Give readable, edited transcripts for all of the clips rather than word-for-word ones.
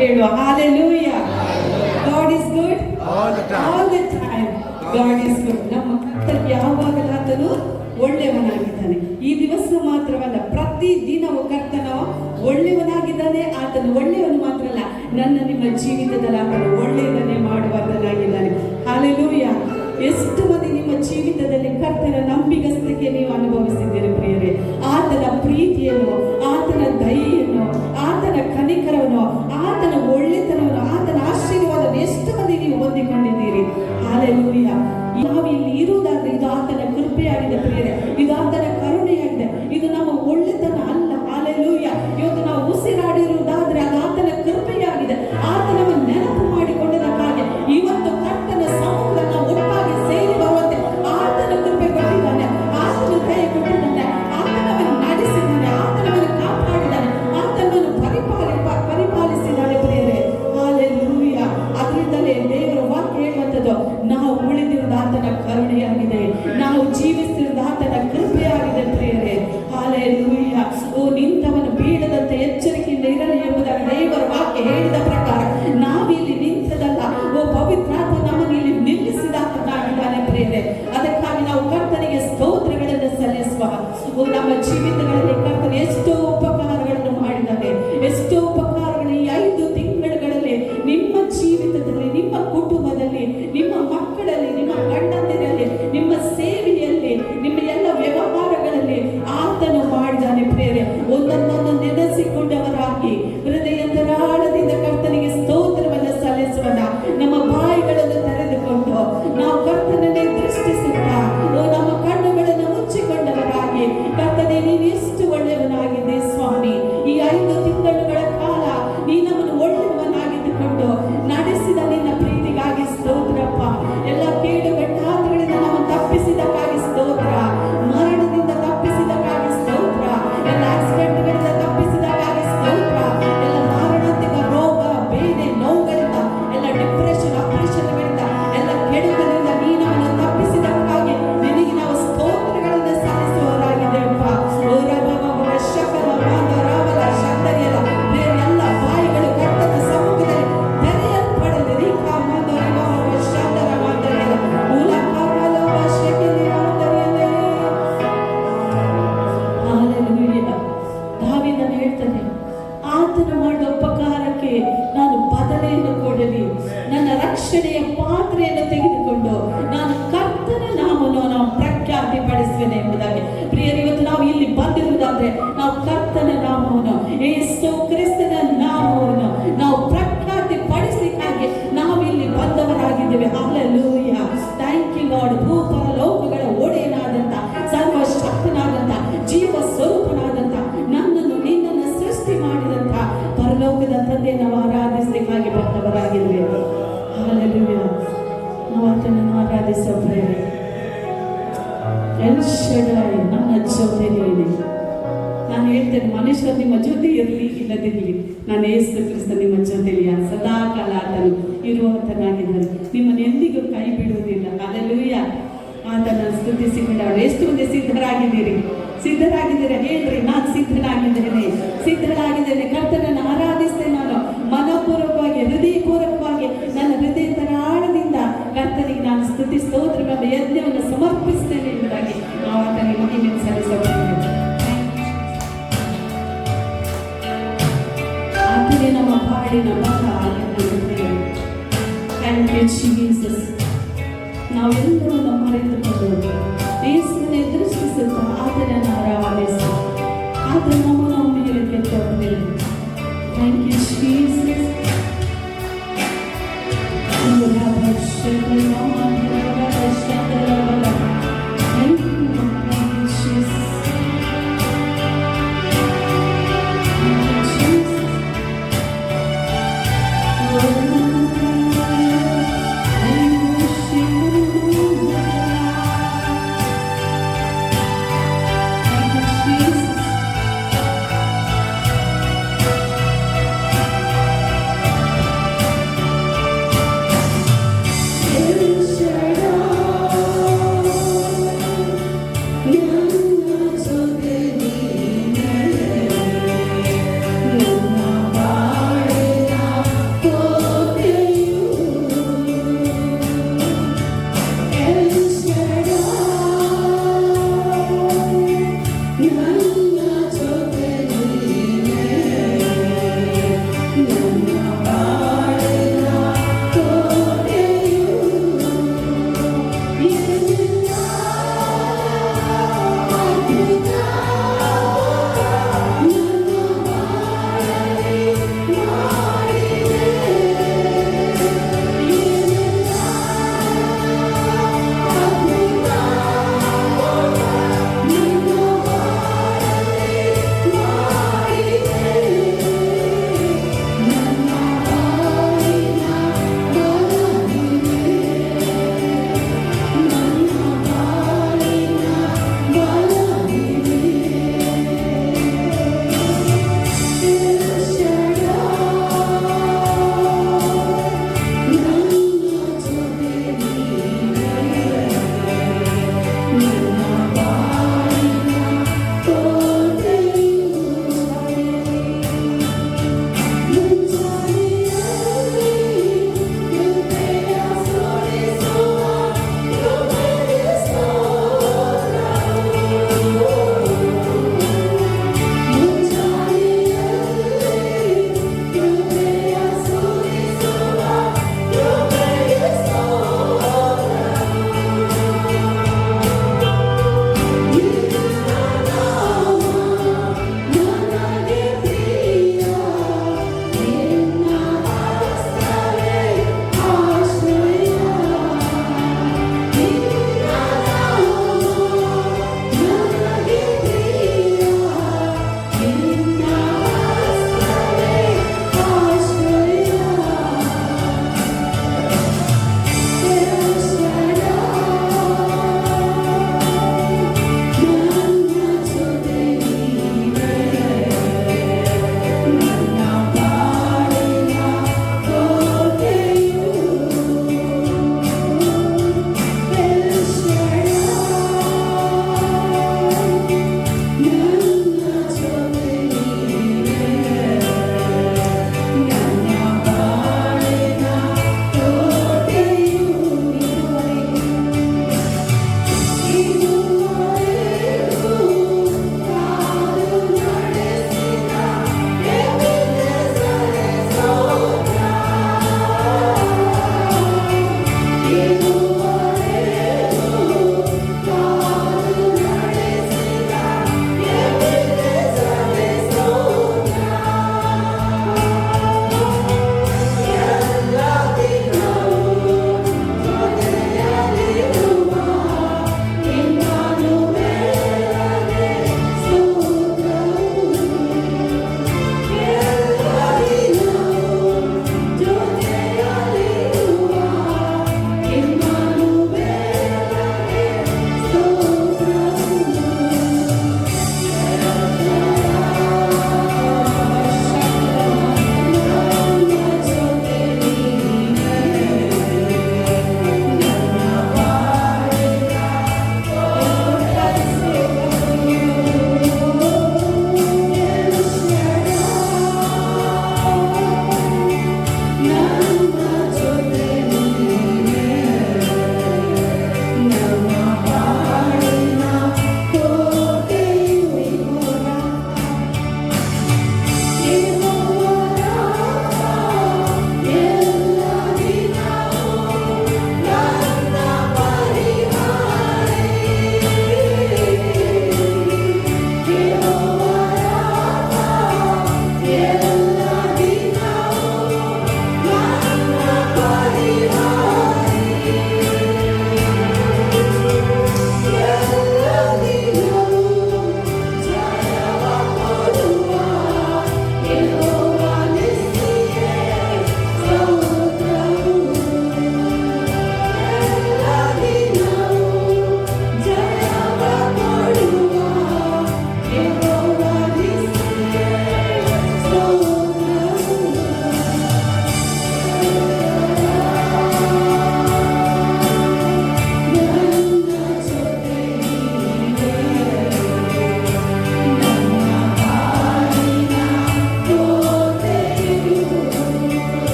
ಹೇಳುವ Hallelujah. God is good all the time. God is good. ನಮ್ಮ ಕರ್ತನು ಯಾವಾಗಲಾದರೂ ಒಳ್ಳೆಯವನಾಗಿದ್ದಾನೆ. ಈ ದಿವಸ ಮಾತ್ರವಲ್ಲ, ಪ್ರತಿ ದಿನವೂ ಕರ್ತನು ಒಳ್ಳೆಯವನಾಗಿದ್ದಾನೆ. ಆತನು ಒಳ್ಳೆಯವನು ಮಾತ್ರ ಅಲ್ಲ, ನನ್ನ ನಿಮ್ಮ ಜೀವಿತದಲ್ಲಿ ಆತನು ಒಳ್ಳೆಯದನ್ನೇ ಮಾಡುವಂತನಾಗಿದ್ದಾನೆ. Hallelujah. ಎಷ್ಟು ಮಂದಿ ನಿಮ್ಮ ಜೀವಿತದಲ್ಲಿ ಕರ್ತನ ನಂಬಿಗಸ್ತಿಕೆ ನೀವು ಅನುಭವಿಸಿದ್ದೀರಿ ಪ್ರಿಯರೇ? ಆತನ ಪ್ರೀತಿಯನ್ನು, ಆತನ ದಯೆಯನ್ನು, ಆತನ ಕನಿಕರವನ್ನು, ಆತನ ಒಳ್ಳೆತನವನ್ನು, ಆತನ ಆಶೀರ್ವಾದವನ್ನು ಎಷ್ಟು ಮಂದಿ ನೀವು ಹೊಂದಿಕೊಂಡಿದ್ದೀರಿ? Hallelujah. ನಾವು ಇಲ್ಲಿ ಇರುವುದಾದ್ರೆ ಇದು ಆತನ ಕೃಪೆಯಾಗಿದೆ ಪ್ರಿಯರೇ, ಇದು ಆತನ ಕರುಣೆಯಾಗಿದೆ, ಇದು ನಮ್ಮ ಒಳ್ಳೆತನ ಅಲ್ಲ. Hallelujah. ಇವತ್ತು ನಾವು ಉಸಿರಾಡಿರುವುದಾದ್ರೆ ಅದು ಆತನ ಕೃಪೆಯಾಗಿದೆ. ಆತನನ್ನು ನೆನಪು ಮಾಡಿಕೊಂಡದಕ್ಕಾಗಿ ಇವತ್ತು ಕರ್ತನ ಸಮ್ಮುಖದಲ್ಲಿ ನಾವು ಒಟ್ಟಾಗಿ ಸೇರಿ ಬರುವಂತೆ ಆತನ ಕೃಪೆ ಕೊಟ್ಟಿದ್ದಾನೆ, ಆತನ ದಯೆ ಕೊಟ್ಟಿದ್ದಾನೆ, ಆತನವನ್ನು ನಡೆಸಿದ್ದಾನೆ, ಆತನವನ್ನು ಕಾಪಾಡಿದ್ದಾನೆ, ಆತನವನ್ನು ಪರಿಪಾಲಿಸಿದ್ದಾನೆ ಪ್ರಿಯರೇ. Hallelujah. ಅದರಿಂದಲೇ ದೇವರ ವಾಕ್ಯ ಹೇಳುವಂಥದ್ದು, ನಾವು ಉಳಿದಿರುವುದು ಆತನ ಕರುಣೆಯಾಗಿದೆ, ನಾವು ಜೀವಿಸುತ್ತಿರುವುದು ಆತನ ಕೃಪೆಯಾಗಿದೆ ಪ್ರಿಯರೇ. Hallelujah. ಓ ನಿಂತವನು ಬೀಳದಂತೆ ಎಚ್ಚರಿಕೆಯಿಂದ ಇರಲಿ ಎಂಬುದಾಗಿ ದೇವರ ವಾಕ್ಯ ಹೇಳಿದ ಪ್ರಕಾರ ನಾವಿಲ್ಲಿ ನಿಂತದಲ್ಲ, ಓ ಪವಿತ್ರಾತ್ಮ ನಮ್ಮನ್ನು ಇಲ್ಲಿ ನಿಲ್ಲಿಸಿದಾತನಾಗಿದ್ದಾನೆ ಪ್ರಿಯರೇ. ಅದಕ್ಕಾಗಿ ನಾವು ಕರ್ತನಿಗೆ ಸ್ತೋತ್ರಗಳನ್ನು ಸಲ್ಲಿಸುವ. ಓ ನಮ್ಮ ಜೀವಿತಗಳಲ್ಲಿ ಕರ್ತನು ಎಷ್ಟೋ ಉಪಕಾರಗಳನ್ನು ಮಾಡಿದ್ದಾನೆ, ಎಷ್ಟೋ ಉಪಕಾರಗಳು ಈ 5 ತಿಂಗಳುಗಳಲ್ಲಿ ನಿಮ್ಮ ಜೀವಿತದಲ್ಲಿ, ನಿಮ್ಮ ಕುಟುಂಬದಲ್ಲಿ, ನಿಮ್ಮ ಮಕ್ಕಳಲ್ಲಿ, ನಿಮ್ಮ ಗಂಡಂದಿರಲ್ಲಿ, ನಿಮ್ಮ ಸೇವೆಯಲ್ಲಿ, ನಿಮ್ಮ ಎಲ್ಲ ವ್ಯವಹಾರಗಳಲ್ಲಿ ಆತನು ಮಾಡಿದ್ದಾನೆ ಪ್ರಿಯರೇ. ಒಂದೊಂದನ್ನು ನೆನೆಸಿಕೊಂಡವರಾಗಿ ಹೃದಯಂತರಾಳದಿಂದ ಕರ್ತನಿಗೆ ಸ್ತೋತ್ರವನ್ನು ಸಲ್ಲಿಸೋಣ. ನಮ್ಮ ಬಾಯಿಗಳನ್ನು ತೆರೆದುಕೊಂಡು ನಾವು ಕರ್ತನನ್ನೇ ದೃಷ್ಟಿಸುತ್ತಾ, ನಮ್ಮ ಕಣ್ಣುಗಳನ್ನು ಮುಚ್ಚಿಕೊಂಡವರಾಗಿ, ಕರ್ತನೇ ನೀನು ಎಷ್ಟು ಒಳ್ಳೆಯವನಾಗಿದೆ ಸ್ವಾಮಿ, ಈ 5 ತಿಂಗಳುಗಳ ಕಾಲ ನೀ ನಮ್ಮನ್ನು ಒಳ್ಳೆಯವನಾಗಿದ್ದುಕೊಂಡು ನಡೆಸಿದ ನಿನ್ನ ಪ್ರೀತಿಗಾಗಿ ಸ್ತೋತ್ರಪ್ಪ. ಎಲ್ಲ ಕೇಡುಗಟ್ಟಾಟಗಳಿಂದ ನಮ್ಮನ್ನು ತಪ್ಪಿಸಿದಕ್ಕಾಗಿ ಸ್ತೋತ್ರ, ಮರಣದಿಂದ ತಪ್ಪಿಸಿದಕ್ಕಾಗಿ ಸ್ತೋತ್ರ, ಎಲ್ಲ ಆಕ್ಸಿಡೆಂಟ್ಗಳಿಂದ ತಪ್ಪಿಸಿದಕ್ಕಾಗಿ ಸ್ತೋತ್ರ, ಎಲ್ಲ ಮಾರಣಾಂತಿಕ ರೋಗ ಬೇರೆ ನೋವುಗಳಿಂದ, ಎಲ್ಲ ಡಿಪ್ರೆಷನ್ ಆಪರೇಷನ್ಗಳಿಂದ, ಎಲ್ಲ ಕೆಡುಕರಿಂದ ನೀ ನಮ್ಮನ್ನು ತಪ್ಪಿಸಿದಕ್ಕಾಗಿ ನಿನಗೆ ನಾವು ಸ್ತೋತ್ರಗಳನ್ನು ಸಲ್ಲಿಸುವವರಾಗಿದ್ದೇವಪ್ಪ. ಎಲ್ಲ ಬಾಯಿಗಳು ಕರ್ತನ ಸಮ್ಮುಖದಲ್ಲಿ ತೆರೆಯಲ್ಪಡಲಿ. ದಾವೀದನು ಹೇಳ್ತಾನೆ, ಆತನು ಮಾಡಿದ ಉಪಕಾರಕ್ಕೆ ನಾನು ಬದಲೆಯನ್ನು ಕೊಡಲಿ, ನನ್ನ ರಕ್ಷಣೆಯ ಪಾತ್ರೆಯನ್ನು ತೆಗೆದುಕೊಂಡು ನಾನು ಕರ್ತನ ನಾಮವನ್ನು ನಾವು ಪ್ರಖ್ಯಾತಿ ಪಡಿಸುತ್ತೇನೆ ಎಂಬುದಾಗಿ. ಪ್ರಿಯರೇ, ಇವತ್ತು ನಾವು ಇಲ್ಲಿ ಬಂದಿರುವುದಾದ್ರೆ ನಾವು ಕರ್ತನ ನಾಮವನ್ನು, ಯೇಸು ಕ್ರಿಸ್ತನ ನಾಮವನ್ನು ನಾವು ಪ್ರಖ್ಯಾತಿ ಪಡಿಸಲಿಕ್ಕಾಗಿ ನಾವು ಇಲ್ಲಿ ಬಂದವರಾಗಿದ್ದೇವೆ. Hallelujah. Thank you Lord. ಭೂಪರ ಲೋಕಗಳ ಒಡೆಯನಾದಂತ, ಸರ್ವಶಕ್ತನಾದಂತ, ಜೀವ ಸ್ವರೂಪನಾದಂತ, ನನ್ನನ್ನು ನಿನ್ನನ್ನು ಸೃಷ್ಟಿ ಮಾಡಿದಂತ ಪರಲೋಕದ ತಂದೆ ನಾವು ಆರಾಧಿಸಲಿಕ್ಕಾಗಿ ಬಂದವರಾಗಿದ್ದೇವೆ. Hallelujah. ನಾವು ಆತನನ್ನು ಆರಾಧಿಸುವ ಪ್ರೇರಣೆ. ಎಲ್ ಶಡಾಯ್ ನನ್ನ ಜೊತೆ ನೀನೆ. ನಾನು ಹೇಳ್ತೇನೆ, ಮನುಷ್ಯರು ನಿಮ್ಮ ಜೊತೆ ಇರಲಿ ಇಲ್ಲದಿರಲಿ, ನಾನು ಯೇಸು ಕ್ರಿಸ್ತ ನಿಮ್ಮ ಜೊತೆಲಿ ಸದಾ ಕಾಲ ಆತನು ಇರುವಂತನಾಗಿದ್ದಾನೆ, ನಿಮ್ಮನ್ನು ಎಂದಿಗೂ ಕೈ ಬಿಡುವುದಿಲ್ಲ. Hallelujah. ಆತನ ಸ್ತುತಿಸಿಕೊಂಡವರು ಎಷ್ಟು ಮಂದಿ ಸಿದ್ಧರಾಗಿದ್ದೀರಾ ಹೇಳ್ರಿ, ನಾನು ಸಿದ್ಧನಾಗಿದ್ದೇನೆ, ಕರ್ತನನ್ನು ಆರಾಧಿಸ್ತೇನೆ. ನಾನು ಮನಪೂರ್ವಕವಾಗಿ, ಹೃದಯಪೂರ್ವಕವಾಗಿ, ನನ್ನ ಹೃದಯದ ಆಳದಿಂದ ಕರ್ತನಿಗೆ ನಾನು ಸ್ತುತಿ ಸ್ತೋತ್ರ ಯಜ್ಞವನ್ನು ಸಮರ್ಪಿಸ್ತೇನೆ ಎಂಬುದಾಗಿ ನಾವು ಆತನಿಗೆ ಮಹಿಮೆಯನ್ನು ಸಲ್ಲಿಸಬಹುದು. ಆತನೇ ನಮ್ಮ ಪಾಡಿನ ಮಗ. Thank you Jesus. ನಾವೆಲ್ಲರೂ ನಮ್ಮ ಮರೆತುಕೊಂಡು ಯೇಸುವಿನ ದೃಷ್ಟಿಸುತ್ತಾ ಆತನನ್ನು ಆರಾಧಿಸಿ, ಆತನ ನಮ್ಮನ್ನು ಮೇಲಕ್ಕೆ ತರುತ್ತೇವೆ. Thank you Jesus. Share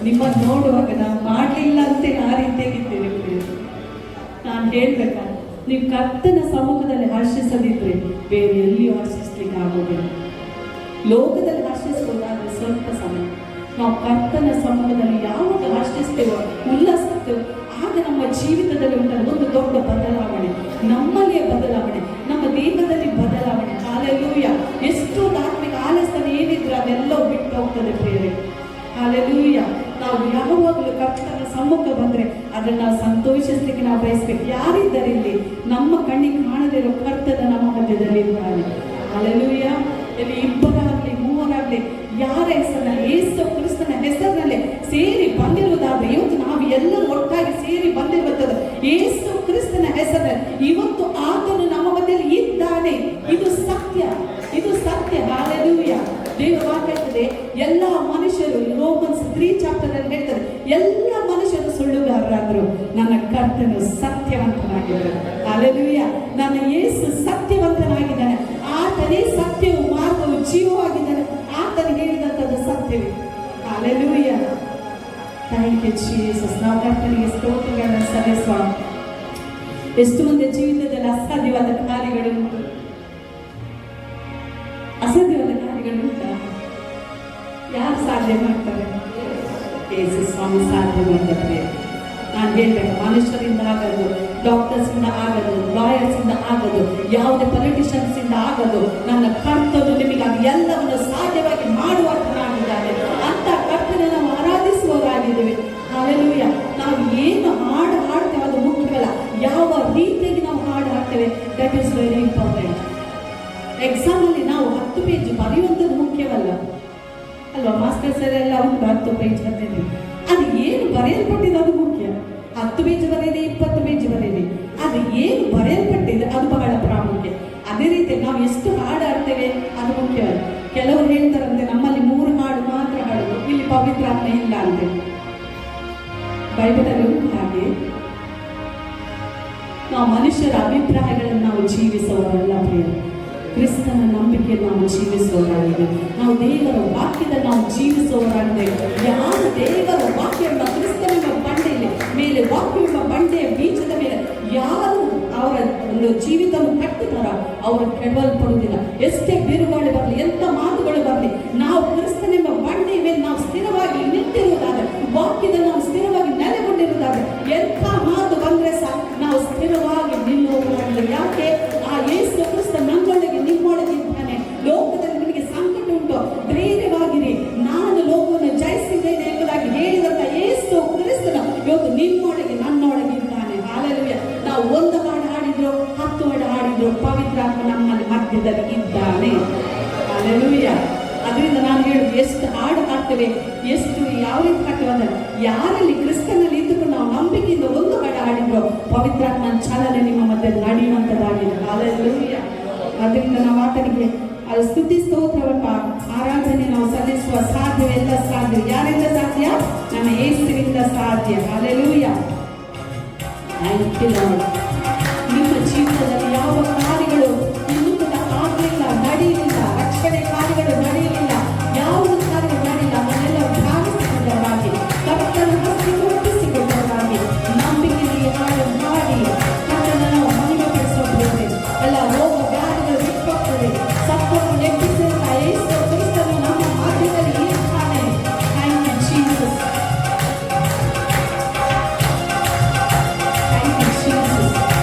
ನಿಮ್ಮನ್ನು ನೋಡುವಾಗ ನಾನು ಮಾಡಲಿಲ್ಲ ಅಂತ ಆ ರೀತಿಯಾಗಿದ್ದೇನೆ ಪ್ರಿಯರೇ. ನಾನು ಹೇಳ್ಬೇಕಾ, ನೀವು ಕರ್ತನ ಸಮ್ಮುಖದಲ್ಲಿ ಹರ್ಷಿಸದಿದ್ರೆ ಬೇರೆ ಎಲ್ಲಿಯೂ ಹರ್ಷಿಸ್ಲಿಕ್ಕೆ ಆಗೋದಿಲ್ಲ. ಲೋಕದಲ್ಲಿ ಹರ್ಷಿಸ್ಬೋದಾದ್ರೆ ಸ್ವಲ್ಪ ಸಮಯ, ನಾವು ಕರ್ತನ ಸಮ್ಮುಖದಲ್ಲಿ ಯಾವಾಗ ಹರ್ಷಿಸ್ತೇವೋ, ಉಲ್ಲಾಸಿಸ್ತೇವೋ, ಆಗ ನಮ್ಮ ಜೀವಿತದಲ್ಲಿ ಉಂಟಾದ ಒಂದು ದೊಡ್ಡ ಬದಲಾವಣೆ, ನಮ್ಮಲ್ಲಿಯೇ ಬದಲಾವಣೆ, ನಮ್ಮ ದೇಹದಲ್ಲಿ ಬದಲಾವಣೆ. ಹಾಲೆಲೂಯ. ಎಷ್ಟು ಧಾರ್ಮಿಕ ಆಲಸ್ಯ ಏನಿದ್ರೆ ಅದೆಲ್ಲವೂ ಬಿಟ್ಟು ಹೋಗ್ತದೆ ಪ್ರಿಯರೇ. ಹಾಲೆಲೂಯ. ನಾವು ಯಾವಾಗಲೂ ಕರ್ತನ ಸಮ್ಮುಖ ಬಂದ್ರೆ ಅದನ್ನ ನಾವು ಸಂತೋಷಿಸ್ಲಿಕ್ಕೆ ನಾವು ಬಯಸ್ಬೇಕು. ಯಾರಿದ್ದಾರೆ ಇಲ್ಲಿ? ನಮ್ಮ ಕಣ್ಣಿಗೆ ಕಾಣದಿರೋ ಕರ್ತನ ನಮ್ಮ ಮಧ್ಯದಲ್ಲಿ ಇದ್ದಾರೆ. ಹಾಲೆಲೂಯ. ಇಲ್ಲಿ ಇಬ್ಬರಾಗ್ಲಿ ಮೂವರಾಗ್ಲಿ ಯಾರ ಹೆಸರಿನಲ್ಲಿ, ಯೇಸು ಕ್ರಿಸ್ತನ ಹೆಸರಿನಲ್ಲಿ ಸೇರಿ ಬಂದಿರುವುದಾದ್ರೆ, ಇವತ್ತು ನಾವು ಎಲ್ಲರೂ ಒಟ್ಟಾಗಿ ಸೇರಿ ಬಂದಿರುತ್ತದೆ ಯೇಸು ಕ್ರಿಸ್ತನ ಹೆಸರಿನಲ್ಲಿ. ಇವತ್ತು ಆತನು ನಮ್ಮ ಮಧ್ಯದಲ್ಲಿ ಇದ್ದಾನೆ. ಇದು ಸತ್ಯ, ಇದು ಸತ್ಯ. ಹಾಲೆಲೂಯ. ದೇವರ ವಾಕ್ಯ ಹೇಳ್ತದೆ, ಎಲ್ಲ ಮನುಷ್ಯರು, ರೋಮನ್ಸ್ 3 ಚಾಪ್ಟರ್ ಅಲ್ಲಿ ಹೇಳ್ತಾರೆ, ಎಲ್ಲ ಮನುಷ್ಯರು ಸುಳ್ಳುಗಾರರಾದ್ರು ನನ್ನ ಕರ್ತನು ಸತ್ಯವಂತನಾಗಿದ್ದಾರೆ. ಹಾಲೆಲೂಯ. ನನ್ನ ಯೇಸು ಸತ್ಯವಂತನಾಗಿದ್ದಾನೆ. ಆತನೇ ಸತ್ಯವು ಮಾರ್ಗವು ಜೀವವಾಗಿದ್ದಾನೆ. ಆತನು ಹೇಳಿದಂಥದ್ದು ಸತ್ಯವೇ. ಹಾಲೆಲೂಯ. Thank you Jesus. ನಾವು ಕರ್ತನಿಗೆ ಸ್ತೋತ್ರಗಳನ್ನು ಸಲ್ಲಿಸೋಣ. ಎಷ್ಟು ಮಂದಿ ಜೀವಿತದಲ್ಲಿ ಅಸಾಧ್ಯವಾದ ಕಾರ್ಯಗಳು ಉಂಟು, ಅಸಾಧ್ಯವಾದ ಕಾರ್ಯಗಳು ಉಂಟ. ಯಾರು ಸಾಧ್ಯ ಮಾಡ್ತಾರೆ? ಯೇಸು ಸ್ವಾಮಿ ಸಾಧ್ಯ ಮಾಡ್ತಾರೆ. ನಾನು ಹೇಳ್ಬೇಕು, ಮನುಷ್ಯರಿಂದ ಆಗೋದು, ಡಾಕ್ಟರ್ಸ್ ಇಂದ ಆಗೋದು, ಲಾಯರ್ಸ್ ಇಂದ ಆಗೋದು, ಯಾವುದೇ ಪೊಲಿಟಿಷಿಯನ್ಸ್ ಇಂದ ಆಗೋದು, ನನ್ನ ಕರ್ತನು ನಿಮಗಾಗಿ ಎಲ್ಲವನ್ನು ಸಾಧ್ಯವಾಗಿ ಮಾಡುವಂತನಾಗಿದ್ದಾನೆ. ಅಂತ ಕರ್ತನ ನಾವು ಆರಾಧಿಸುವವರಾಗಿದ್ದೇವೆ. ಹಾಲೆಲೂಯ. ನಾವು ಏನು ಹಾಡು ಹಾಡ್ತೇವೆ ಅದು ಮುಖ್ಯವಲ್ಲ, ಯಾವ ರೀತಿಯಾಗಿ ನಾವು ಹಾಡು ಹಾಡ್ತೇವೆ, that is very important. Exam ಅಲ್ಲಿ ನಾವು 10 ಪೇಜ್ ಬರೆಯುವಂಥದ್ದು ಮುಖ್ಯವಲ್ಲ ಅಲ್ವಾ? ಮಾಸ್ಟರ್ ಸರ್ ಎಲ್ಲ ಉಂಟು 10 ಪೇಜ್ ಬರ್ತಿದ್ವಿ, ಅದು ಏನು ಬರೆಯಲ್ಪಟ್ಟಿದೆ ಅದು ಮುಖ್ಯ. 10 ಪೇಜ್ ಬರೆಯಲಿ, 20 ಪೇಜ್ ಬರೆಯಲಿ, ಅದು ಏನು ಬರೆಯಲ್ಪಟ್ಟಿದೆ ಅದು ಬಹಳ ಪ್ರಾಮುಖ್ಯ. ಅದೇ ರೀತಿ ನಾವು ಎಷ್ಟು ಹಾಡು ಹಾಡ್ತೇವೆ ಅದು ಮುಖ್ಯವಲ್ಲ. ಕೆಲವರು ಹೇಳ್ತಾರಂತೆ ನಮ್ಮಲ್ಲಿ 3 ಹಾಡು ಮಾತ್ರ ಹಾಡುದು, ಇಲ್ಲಿ ಪವಿತ್ರಾತ್ಮ ಇಲ್ಲ ಅಂತೆ. ಬೈಬಲಲ್ಲಿ ಉಂಟು ಹಾಗೆ. ನಾವು ಮನುಷ್ಯರ ಅಭಿಪ್ರಾಯಗಳನ್ನು ನಾವು ಜೀವಿಸುವವರಲ್ಲ ಪ್ರಿಯರೇ. ಕ್ರಿಸ್ತನ ನಂಬಿಕೆಯನ್ನು ನಾವು ಜೀವಿಸುವವರಾಗಿದೆ. ನಾವು ದೇವರ ವಾಕ್ಯದಲ್ಲಿ ನಾವು ಜೀವಿಸುವವರಾಗಿದೆ. ಯಾರು ದೇವರ ವಾಕ್ಯವೆಂಬ ಕ್ರಿಸ್ತನೆಂಬ ಬಂಡೆಯಲ್ಲಿ ಮೇಲೆ, ವಾಕ್ಯವೆಂಬ ಬಂಡೆಯ ಬೀಜದ ಮೇಲೆ ಯಾರು ಅವರ ಒಂದು ಜೀವಿತವನ್ನು ಕಟ್ಟುತ್ತಾರೋ ಅವರು ಕೆಡವಲ್ಪಡುವುದಿಲ್ಲ. ಎಷ್ಟೇ ಬಿರುಗಾಳಿ ಬರಲಿ, ಎಂಥ ಮಾತುಗಳು ಬರಲಿ, ನಾವು ಕ್ರಿಸ್ತನೆಂಬ ಬಂಡೆಯ ಮೇಲೆ ನಾವು ಸ್ಥಿರವಾಗಿ ನಿಂತಿರುವುದಾದ್ರೆ, ವಾಕ್ಯದಲ್ಲಿ ನಾವು ಸ್ಥಿರವಾಗಿ ನೆಲೆಗೊಂಡಿರುವುದಾದ್ರೆ, ಎಂಥ ಮಾತು ಬಂದ್ರೆ ಸಹ ನಾವು ಸ್ಥಿರವಾಗಿ ನಿಲ್ಲುವುದಾಗಿದೆ. ಯಾಕೆ? ಆ ಯೇಸು ಕ್ರಿಸ್ತ ನಮ್ಮೊಳಗೆ ನಿಮ್ಮೊಳಗೆ ಇದ್ದಾನೆ. ಲೋಕದಲ್ಲಿ ನಿಮಗೆ ಸಂಕಟ ಉಂಟು, ಧೈರ್ಯವಾಗಿರಿ, ನಾನು ಲೋಕವನ್ನು ಜಯಿಸಿದ್ದೇನೆ ಎಂಬುದಾಗಿ ಹೇಳಿದಂತ ಯೇಸು ಕ್ರಿಸ್ತನು ಇವತ್ತು ನಿಮ್ಮೊಳಗೆ ನನ್ನೊಳಗೆ ಇದ್ದಾನೆ. ಹಾಲೆಲೂಯ. ನಾವು 1 ಹಾಡು ಹಾಡಿದ್ರು, 10 ಹಾಡು ಹಾಡಿದ್ರು, ಪವಿತ್ರಾತ್ಮ ನಮ್ಮಲ್ಲಿ ಮಧ್ಯದಲ್ಲಿ ಇದ್ದಾನೆ. ಹಾಲೆಲೂಯ. ಅದರಿಂದ ನಾನು ಹೇಳುದು, ಎಷ್ಟು ಹಾಡು ಹಾಡ್ತೇವೆ, ಎಷ್ಟು ಯಾವ ರೀತಿ ಹಾಡ್ತೇವೆ ಅಂದ್ರೆ, ಯಾರಲ್ಲಿ ಕ್ರಿಸ್ತನಲ್ಲಿ ಇದ್ದುಕೊಂಡು ನಾವು ನಂಬಿಕೆಯಿಂದ 1 ಹಾಡು ಹಾಡಿದ್ರು, ಪವಿತ್ರಾತ್ಮನ ಚಾಲನೆ ನಿಮ್ಮ ಮಧ್ಯೆ ನಡೆಯುವಂಥದ್ದಾಗಿದೆ. ಹಾಲೆಲೂಯ. ಅದರಿಂದ ನಾವು ಆತನಿಗೆ ಸ್ತುತಿ ಸ್ತೋತ್ರವನ್ನ ಆರಾಧನೆ ನಾವು ಸಲ್ಲಿಸುವ ಸಾಧ್ಯವೆಲ್ಲ ಸಾಧ್ಯ. ಯಾರಿಂದ ಸಾಧ್ಯ? ನಮ್ಮ ಯೇಸುವಿನಿಂದ ಸಾಧ್ಯ. ಹಾಲೆಲೂಯ. Thank you lord. ನಿಮ್ಮ ಜೀವಿತದಲ್ಲಿ ಯಾವ ಕಾರ್ಯಗಳು ಇನ್ನೂ ಕೂಡ ಆಗಲಿಲ್ಲ, ನಡೆಯಲಿಲ್ಲ, ರಕ್ಷಣೆ ಕಾರ್ಯಗಳು ನಡೆಯಲಿಲ್ಲ, ಯಾವುದು ಕಾರ್ಯಗಳು ನಡೆಯಿಲ್ಲ, ಅದನ್ನೆಲ್ಲ ಭಾವಿಸಿಕೊಂಡವರಾಗಿ, ಕರ್ತನ ಹಸ್ತಿಗೆ ಒಪ್ಪಿಸಿಕೊಂಡವರಾಗಿ, ನಂಬಿಕೆಯಲ್ಲಿ ಹಾಡು ಮಾಡಿ ಕರ್ತನ ನಾವು ಮಹಿಮೆಪಡಿಸುತ್ತೇವೆ. ಎಲ್ಲ ರೋಗ ವ್ಯಾಧಿಗಳು ಬಿಟ್ಟೋಗ್ತದೆ, ಸತ್ವವನ್ನು ಎಬ್ಬಿಸಿದ ಯೇಸು ಕ್ರಿಸ್ತನು ನಮ್ಮ ಮಧ್ಯದಲ್ಲಿ ಇರ್ತಾನೆ. Thank you Jesus. Thank you Jesus.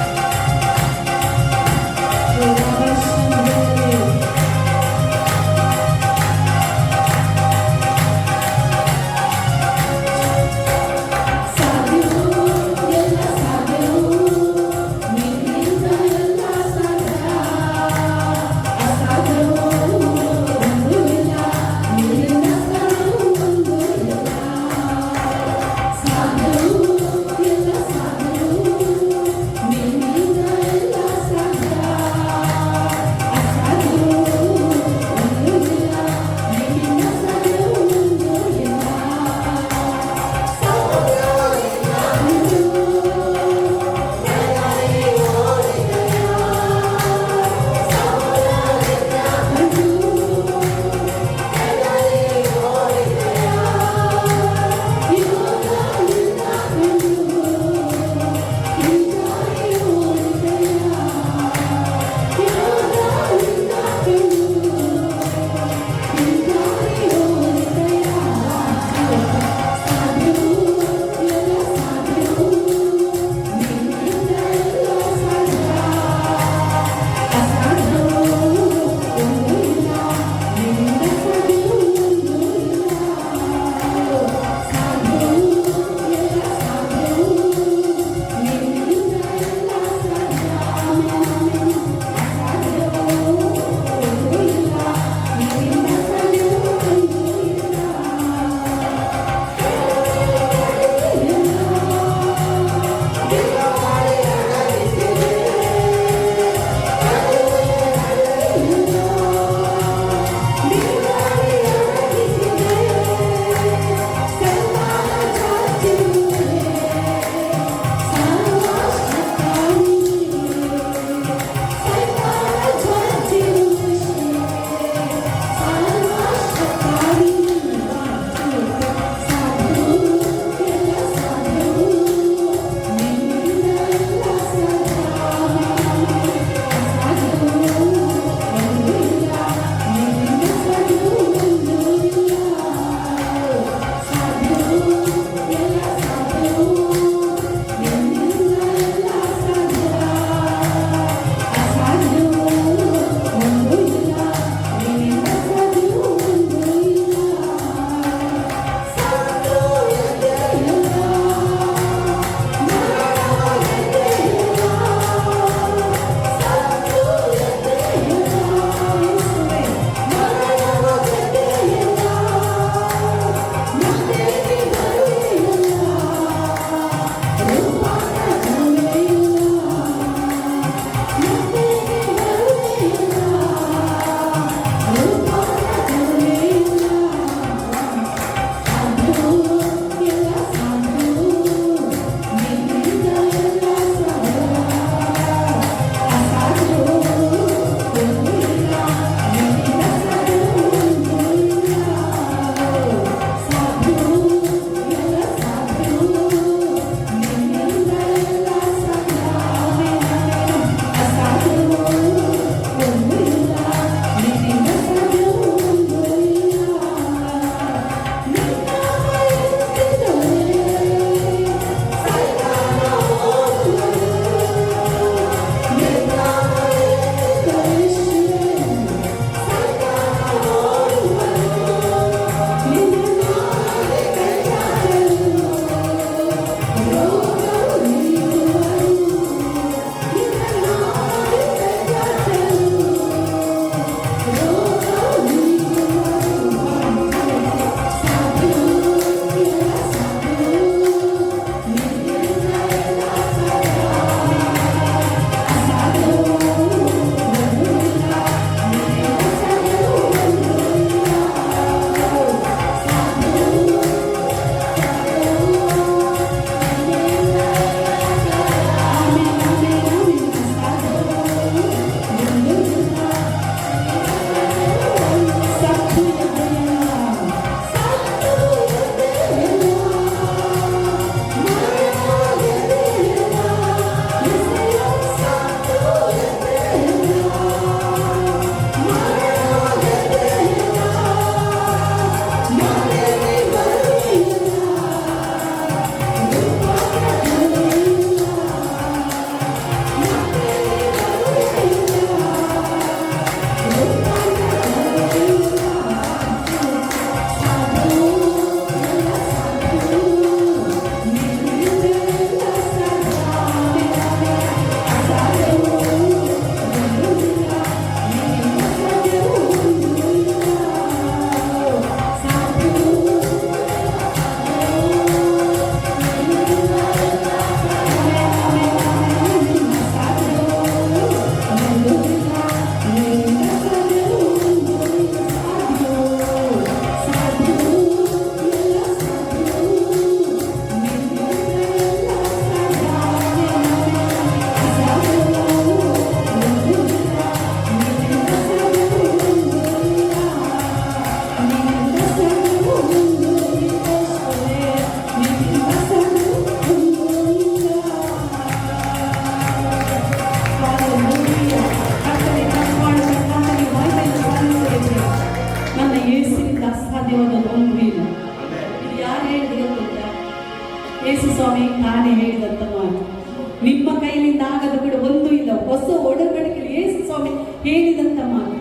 ನಿಮ್ಮ ಕೈಲಿಂದ ಆಗದು ಕೂಡ ಒಂದು ಇಲ್ಲ. ಹೊಸ ಒಡಂಬಡಿಕೆಯಲ್ಲಿ ಯೇಸು ಸ್ವಾಮಿ ಹೇಳಿದಂತ ಮಾತು,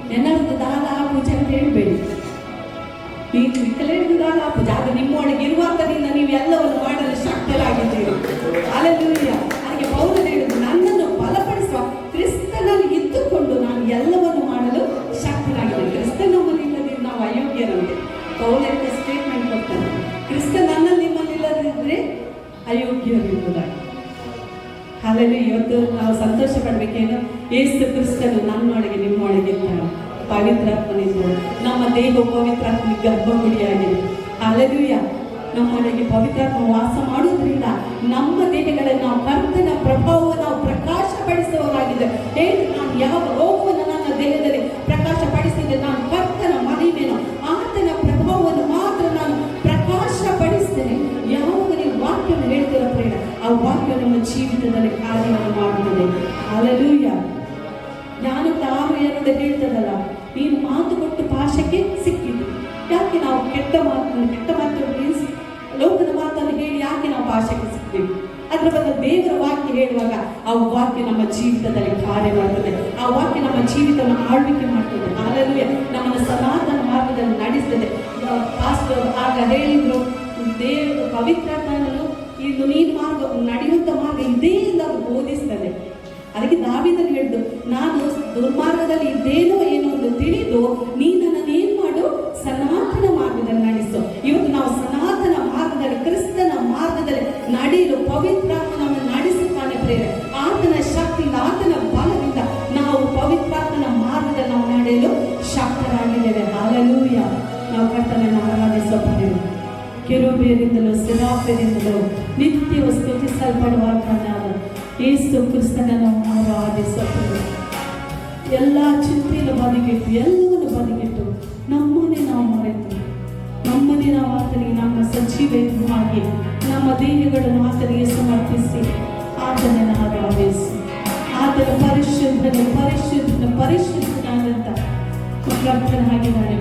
ನೆನದು ದಾನ ಪೂಜೆ ಅಂತ ಹೇಳ್ಬೇಡಿ. ನೀವು ವಿಕಲೇಂದ್ರ ದಾನ ಪೂಜೆ ಅದು ನಿಮ್ಮೊಳಗೆ ಇರುವಾತನಿಂದ ನೀವು ಎಲ್ಲವನ್ನು ಮಾಡಲು ಶಕ್ತರಾಗಿದ್ದೀರಿ. ಹಲ್ಲೆಲೂಯಾ. ಹಾಗೆ ಪೌಲನು ಹೇಳಿದ್ರು, ನನ್ನನ್ನು ಬಲಪಡಿಸುವ ಕ್ರಿಸ್ತನಲ್ಲಿ ಇದ್ದುಕೊಂಡು ನಾನು ಎಲ್ಲವನ್ನು ಮಾಡಲು ಶಕ್ತನಾಗಿದ್ದೇನೆ. ಕ್ರಿಸ್ತ ನಮ್ಮಲ್ಲಿಲ್ಲದೆ ನಾವು ಅಯೋಗ್ಯರಂತೆ. ಪೌಲನಿಗೆ ಸ್ಟೇಟ್ಮೆಂಟ್ ಕೊಡ್ತಾನೆ, ಕ್ರಿಸ್ತ ನನ್ನಲ್ಲಿ ನಿಮ್ಮಲ್ಲಿಲ್ಲದಿದ್ರೆ ಅಯೋಗ್ಯರು ಎಂಬುದಾಗಿ. ಹಾಗಾಗಿ ಇವತ್ತು ನಾವು ಸಂತೋಷ ಪಡ್ಬೇಕೇನು, ಯೇಸು ಕ್ರಿಸ್ತನು ನನ್ನೊಳಗೆ ನಿಮ್ಮೊಳಗೆ ಇದ್ದಾನೆ. ಪವಿತ್ರಾತ್ಮನಿಂದ ನಮ್ಮ ದೇಹ ಪವಿತ್ರಾತ್ಮ ಗರ್ಭಗುಡಿಯಾಗಿದೆ. ಹಾಲೆಲೂಯಾ. ನಮ್ಮೊಳಗೆ ಪವಿತ್ರಾತ್ಮ ವಾಸ ಮಾಡುವುದರಿಂದ ನಮ್ಮ ದೇಹಗಳಲ್ಲಿ ನಾವು ಕರ್ತನ ಪ್ರಭಾವವನ್ನು ನಾವು ಪ್ರಕಾಶಪಡಿಸುವವರಾಗಿದೆ. ಹೇಳಿ, ನಾನು ಯಾವ ರೋಗವನ್ನು ನನ್ನ ದೇಹದಲ್ಲಿ ಪ್ರಕಾಶಪಡಿಸಿದ್ರೆ ನಾನು ಕರ್ತನ ಮಹಿಮೆಯನ್ನು ಆತನ ಪ್ರಭಾವವನ್ನು ಮಾತ್ರ ನಾನು ಪ್ರಕಾಶಪಡಿಸ್ತೇನೆ. ಯಾವಾಗ ನೀವು ವಾಕ್ಯವನ್ನು ಹೇಳ್ತೀರ ಪ್ರೇರ, ಆ ವಾಕ್ಯ ನಮ್ಮ ಜೀವಿತದಲ್ಲಿ ಕಾರ್ಯವನ್ನು ಮಾಡುತ್ತದೆ. ಹಲ್ಲೆಲೂಯಾ. ಜ್ಞಾನಕ್ಕೆ 6:2 ಹೇಳ್ತದಲ್ಲ, ನೀನು ಮಾತು ಕೊಟ್ಟು ಪಾಶಕ್ಕೆ ಸಿಕ್ಕಿದ್ದು. ಯಾಕೆ ನಾವು ಕೆಟ್ಟ ಮಾತು ಮೀನ್ಸ್ ಲೋಕದ ಮಾತನ್ನು ಹೇಳಿ ಯಾಕೆ ನಾವು ಪಾಶಕ್ಕೆ ಸಿಕ್ತೀವಿ? ಅದ್ರ ಬದಲು ದೇವರ ವಾಕ್ಯ ಹೇಳುವಾಗ ಆ ವಾಕ್ಯ ನಮ್ಮ ಜೀವಿತದಲ್ಲಿ ಕಾರ್ಯ ಮಾಡ್ತದೆ. ಆ ವಾಕ್ಯ ನಮ್ಮ ಜೀವಿತವನ್ನು ಆಳ್ವಿಕೆ ಮಾಡ್ತದೆ. ಹಾಲೆಲೂಯಾ. ನಮ್ಮನ್ನು ಸನಾತನ ಮಾರ್ಗದಲ್ಲಿ ನಡೆಸ್ತದೆ. ಪಾಸ್ಟರ್ ಆಗ ಹೇಳಿದ್ರು, ದೇವರು ಪವಿತ್ರಾತ್ಮನನ್ನು ಇದು ನೀನು ಮಾರ್ಗ ನಡೆಯುವಂತ ಮಾರ್ಗ ಇದೇ ಎಂದು ಅದು ಬೋಧಿಸ್ತದೆ. ಅದಕ್ಕೆ ದಾವೀದನು ಹೇಳಿದ್ದು, ನಾನು ದುರ್ಮಾರ್ಗದಲ್ಲಿ ಇದ್ದೇನೋ ಏನೋ ಒಂದು ತಿಳಿದು ನೀನನ್ನು ಏನ್ ಮಾಡು, ಸನಾತನ ಮಾರ್ಗದಲ್ಲಿ ನಡೆಸು. ಇವತ್ತು ನಾವು ಸನಾತನ ಮಾರ್ಗದಲ್ಲಿ, ಕ್ರಿಸ್ತನ ಮಾರ್ಗದಲ್ಲಿ ನಡೆಯಲು ಪವಿತ್ರಾತ್ಮ ನಮ್ಮನ್ನು ನಡೆಸುತ್ತಾನೆ ಪ್ರೇರೆ. ಆತನ ಶಕ್ತಿಯಿಂದ, ಆತನ ಬಲದಿಂದ ನಾವು ಪವಿತ್ರಾತ್ಮನ ಮಾರ್ಗದಲ್ಲಿ ನಾವು ನಡೆಯಲು ಶಕ್ತರಾಗಿದ್ದೇವೆ. ಹಲ್ಲೆಲೂಯಾ. ನಾವು ಕರ್ತನನ್ನು ಆರಾಧಿಸೋಣ. ಕೆರೂಬಿಯರಿಂದಲೂ ಸೆರಾಫಿಯರಿಂದಲೂ ನಿತ್ಯವೂ ಸ್ತುತಿಸಲ್ಪಡುವಂತನಾದ ಯೇಸು ಕ್ರಿಸ್ತನನ್ನು ಆರಾಧಿಸುತ್ತೇವೆ. ಎಲ್ಲ ಚಿಂತೆಯನ್ನು ಬದಿಗಿಟ್ಟು, ಎಲ್ಲವನ್ನು ಬದಿಗಿಟ್ಟು ನಮ್ಮನ್ನೇ ನಾವು ಮರೆತು, ನಮ್ಮನ್ನೇ ನಾವು ಆತನಿಗೆ ನಮ್ಮ ಸಜೀವವಾಗಿ ನಮ್ಮ ದೇಹಗಳನ್ನು ಆತನಿಗೆ ಸಮರ್ಪಿಸಿ ಆತನನ್ನು ಆರಾಧಿಸಿ, ಆತನ ಪರಿಶುದ್ಧನಾದಂತ ಕರ್ತನಾಗಿದ್ದಾನೆ.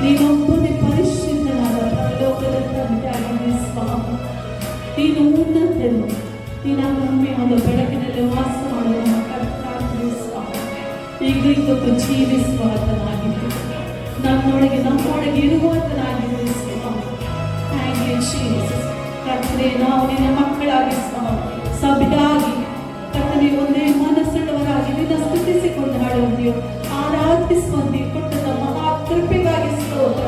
ನೀನೊಬ್ಬನೇ ಪರಿಶುದ್ಧನಾದ ಪರಲೋಕದ ತಂದೆಯಾಗಿದ್ದೀ ಸ್ವಾಮಿ. ನೀನು ಉನ್ನತನು, ನೀನು ನಮ್ಮೆಯಾದ ಬೆಳಕಿನಲ್ಲಿ ವಾಸ ಮಾಡುವ ಕರ್ತನಾಗಿದ್ದೀ ಸ್ವಾಮಿ. ಈಗ ಇವತ್ತು ಜೀವಿಸುವಾತನಾಗಿದ್ದು ನಮ್ಮೊಳಗೆ ಇರುವಾತನಾಗಿದ್ದೀ ಸ್ವಾಮಿ. Thank you Jesus. ಕರ್ತನೇ, ನಾವು ನಿನ್ನ ಮಕ್ಕಳಾಗಿ ಸಭೆಯಾಗಿ ಕರ್ತನೇ ಒಂದೇ ಮನಸ್ಸುಳ್ಳವರಾಗಿ ನಿನ್ನ ಸ್ತುತಿಸಿಕೊಂಡು ಹಾಡುವಂತೆಯೋ ಆರಾಧಿಸುವಂತೆ ಕೊಟ್ಟ ಮಹಾ ಕೃಪೆಗಾಗಿ ಸ್ತೋತ್ರ.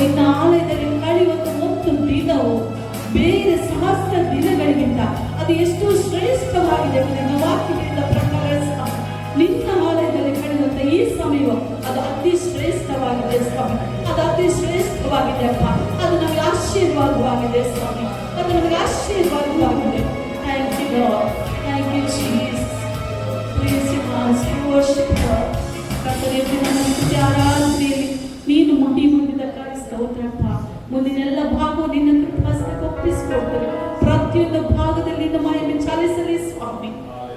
ನಿನ್ನ ಆಲಯದಲ್ಲಿ ಕಳೆಯುವಂತ ಒಂದು ದಿನವು ಬೇರೆ ಸಹಸ್ರ ದಿನಗಳಿಗಿಂತ ಅದು ಎಷ್ಟು ಶ್ರೇಷ್ಠವಾಗಿದೆ. ನಿನ್ನ ವಾಕ್ಯದಿಂದ ಪ್ರಕಾರ ನಿನ್ನ ಆಲಯದಲ್ಲಿ ಕಳೆಯುವಂತ ಈ ಸಮಯವು ಅದು ಅತಿ ಶ್ರೇಷ್ಠವಾಗಿದೆ ಸ್ವಾಮಿ. ಅದು ಅತಿ ಶ್ರೇಷ್ಠವಾಗಿದೆ ಅಪ್ಪ. ಅದು ನಮಗೆ ಆಶೀರ್ವಾದವಾಗಿದೆ ಸ್ವಾಮಿ. ಅದು ನಮಗೆ ಆಶೀರ್ವಾದವಾಗಿದೆ. Thank you Lord. Thank you Jesus. Please you worship God. ಕರ್ತನೇ, ನಮ್ಮ ಸ್ತುತಿ ಆರಾಧನೆಯಲ್ಲಿ ನೀನು ಮಹಿಮೆಯಿಂದಕ್ಕಾಗಿ ಸ್ತೋತ್ರಪ್ಪ. ಮುಂದಿನೆಲ್ಲ ಭಾಗವು ನಿನ್ನ ಕೃಪಾಸನಕ್ಕೆ ಒಪ್ಪಿಸಿಕೊಡ್ತೇವೆ. ಪ್ರತಿಯೊಂದು ಭಾಗದಲ್ಲಿ ನಿನ್ನ ಮಹಿಮೆ ಚಾಲಿಸಲಿ ಸ್ವಾಮಿ.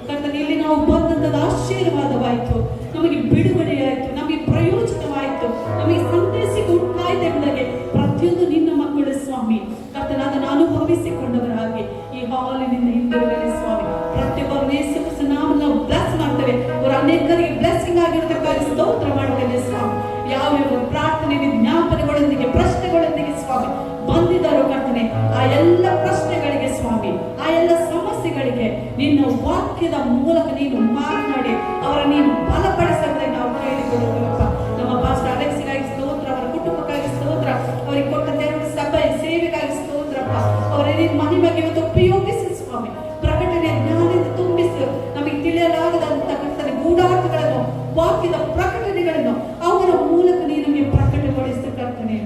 ಕರ್ತನೇ, ಇಲ್ಲಿ ನಾವು ಬಂದಂಥದ್ದು ಆಶೀರ್ವಾದವಾಯಿತು, ನಮಗೆ ಬಿಡುಗಡೆಯಾಯಿತು, ನಮಗೆ ಪ್ರಯೋಜನವಾಯಿತು, ನಮಗೆ ಸಂತೈಸಿಗೆ ಉಂಟಾಯಿತು ಎಂಬುದಾಗೆ ಪ್ರತಿಯೊಂದು ನಿನ್ನ ಮಕ್ಕಳು ಸ್ವಾಮಿ ಕರ್ತನ ಅದನ್ನು ಅನುಭವಿಸಿಕೊಂಡವರಾಗಿ ಈ ಹಾಲಿನಿಂದ ಹಿಂದಿರುಗಲಿ ಸ್ವಾಮಿ. ಪ್ರತಿಯೊಬ್ಬರು ಯೇಸು ಕ್ರಿಸ್ತನ ನಾಮದಲ್ಲಿ ನಾವು ಬ್ಲೆಸ್ ಮಾಡ್ತೇವೆ. ಅವರು ಅನೇಕರಿಗೆ ಬ್ಲೆಸ್ಸಿಂಗ್ ಆಗಿರತಕ್ಕಾಗಿ ಸ್ತೋತ್ರ ಮಾಡ್ತೇವೆ ಸ್ವಾಮಿ. ಯಾವ್ಯಾವ ಪ್ರಾರ್ಥನೆ ವಿಜ್ಞಾಪನೆಗಳೊಂದಿಗೆ ಪ್ರಶ್ನೆಗಳೊಂದಿಗೆ ಸ್ವಾಮಿ ಬಂದಿದ್ದಾರೋ ಕರ್ತನೆ, ಆ ಎಲ್ಲ ಪ್ರಶ್ನೆಗಳಿಗೆ ಸ್ವಾಮಿ, ಆ ಎಲ್ಲ ಸಮಸ್ಯೆಗಳಿಗೆ ನಿನ್ನ ವಾಕ್ಯದ ಮೂಲಕ ನೀನು ಮಾತನಾಡಿ ಅವರ ನೀನು ಬಲಪಡಿಸದೆ ನಾವು ಕೇಳಿಕೊಳ್ಳುತ್ತೇವಪ್ಪ. ನಮ್ಮ ಪಾಸ್ಟರ್ ಅಲೆಕ್ಸಿಗಾಗಿ ಸ್ತೋತ್ರ, ಅವರ ಕುಟುಂಬಕ್ಕಾಗಿ ಸ್ತೋತ್ರ, ಅವರಿಗೆ ಕೊಟ್ಟ ದೇವರ ಸಭೆ ಸೇವೆಗಾಗಿ ಸ್ತೋತ್ರಪ್ಪ. ಅವರ ನೀನು ಮಹಿಮೆಗೆ ಇವತ್ತು ಉಪಯೋಗಿಸಿ ಸ್ವಾಮಿ. ಪ್ರಕಟಣೆ ಜ್ಞಾನದಿಂದ ತುಂಬಿಸಿ ನಮಗೆ ತಿಳಿಯಲಾಗದಂತ ಕರ್ತನೆ ಗೂಢಾರ್ಥಗಳನ್ನು, ವಾಕ್ಯದ ಪ್ರಕಟಣೆಗಳನ್ನು ಅವರ ಮೂಲಕ ನೀನು ಪ್ರಕಟಗೊಳಿಸಿ ಕರ್ತನೆ.